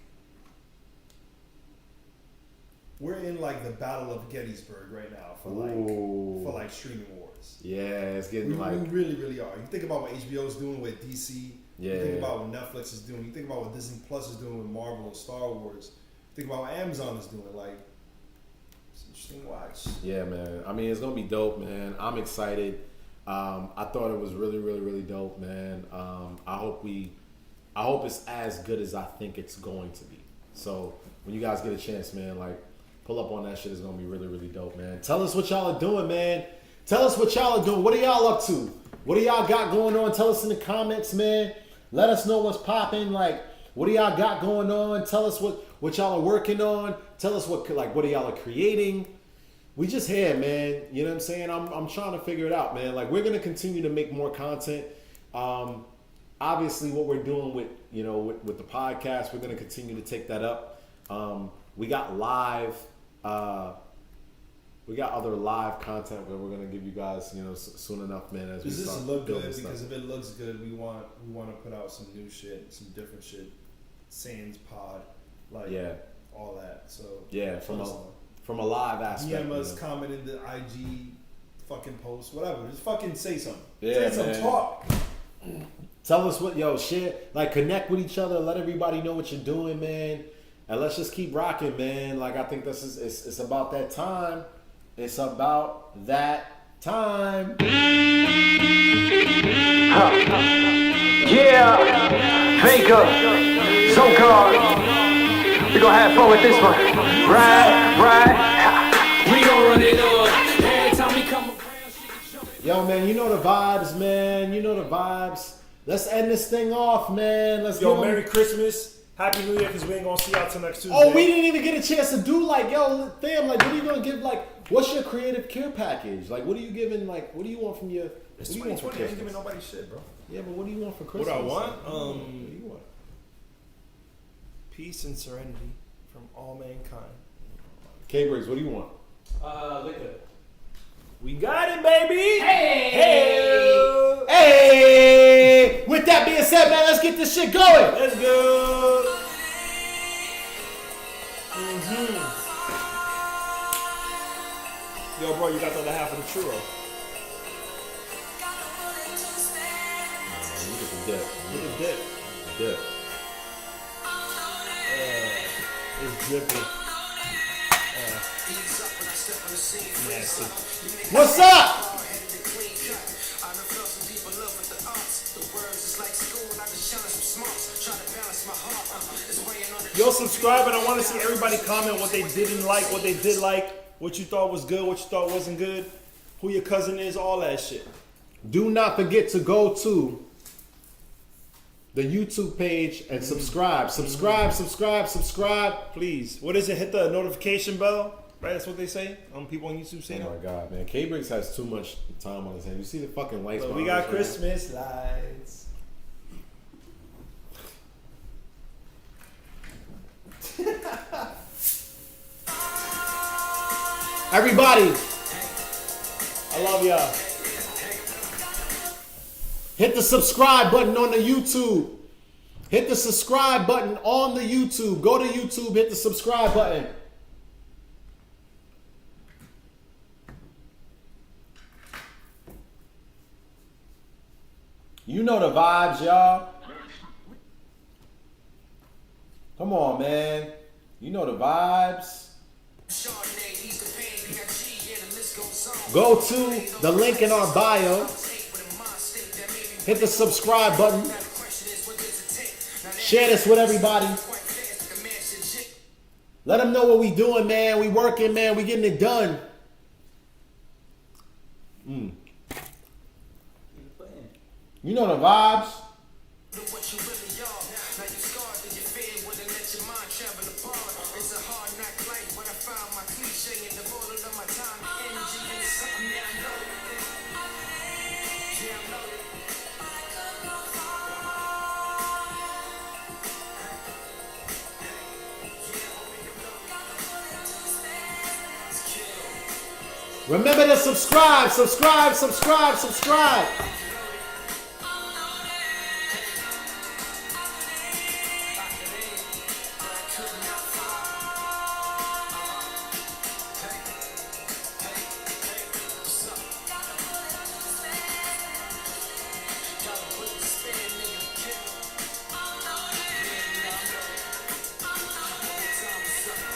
We're in like the Battle of Gettysburg right now for like streaming wars. Yeah, it's getting we really, really are. You think about what HBO is doing with DC. Yeah. You think about what Netflix is doing. You think about what Disney Plus is doing with Marvel and Star Wars. Think about what Amazon is doing. Like, it's an interesting watch. Yeah, man. I mean, it's gonna be dope, man. I'm excited. I thought it was really, really, really dope, man. I hope it's as good as I think it's going to be. So when you guys get a chance, man, like, pull up on that shit. Is gonna be really, really dope, man. Tell us what y'all are doing, man. Tell us what y'all are doing. What are y'all up to? What do y'all got going on? Tell us in the comments, man. Let us know what's popping. Like, what do y'all got going on? Tell us what y'all are working on. Tell us what are y'all are creating. We just here, man. You know what I'm saying? I'm trying to figure it out, man. Like, we're gonna continue to make more content. Obviously, what we're doing with the podcast, we're gonna continue to take that up. We got live. We got other live content that we're gonna give you guys, soon enough, man. As does we this start look good? building Because stuff. if it looks good, we want to put out some new shit, some different shit, Sans Pod, like all that. So yeah, from a live aspect. DM us, comment in the IG, fucking post, whatever. Just fucking say something. Yeah, say some man. talk. Tell us share, like, connect with each other. Let everybody know what you're doing, man. And let's just keep rocking, man. Like, I think it's about that time. It's about that time. Yeah, Vega, Zokar, We gon' have fun with this one. Right. We gon' run it up. Every time we come around, Yo, man, you know the vibes, man. You know the vibes. Let's end this thing off, man. Let's Yo, give 'em- Merry Christmas, Happy New Year, because we ain't gonna see y'all till next Tuesday. Oh, we didn't even get a chance to do like, yo, fam, like, what are you gonna give? Like, what's your creative care package? Like, what are you giving? Like, what do you want from your? It's what do you want for 2020. I ain't giving Christmas? nobody shit, bro. Yeah, but what do you want for What Christmas? I want? Like, what do you want? Peace and serenity from all mankind. K-Briggs, what do you want? Liquor. We got it, baby. Hey! Hey! With that being said, man, let's get this shit going. Let's go. Yo, bro, you got the other half of the churro. Look at the dip. Look at that. Dip. It's dripping. Nasty. What's up? Yo, subscribe, and I want to see everybody comment what they didn't like, what they did like, what you thought was good, what you thought wasn't good, who your cousin is, all that shit. Do not forget to go to the YouTube page and subscribe. Subscribe. Please. What is it? Hit the notification bell. Right? That's what they say. People on YouTube say Oh that. my god, man. K-Briggs has too much time on his hands. You see the fucking lights? But we behind got us right Christmas lights. now? Everybody, I love y'all. hit the subscribe button on the YouTube. Hit the subscribe button on the YouTube. Go to YouTube, hit the subscribe button. You know the vibes, y'all. Come on, man. You know the vibes. Go to the link in our bio. Hit the subscribe button. Share this with everybody. Let them know what we doing, man. We working, man. We getting it done. You know the vibes. Remember to subscribe.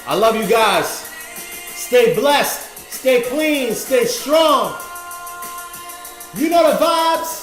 I love you guys. Stay blessed. Stay clean. Stay strong. You know the vibes.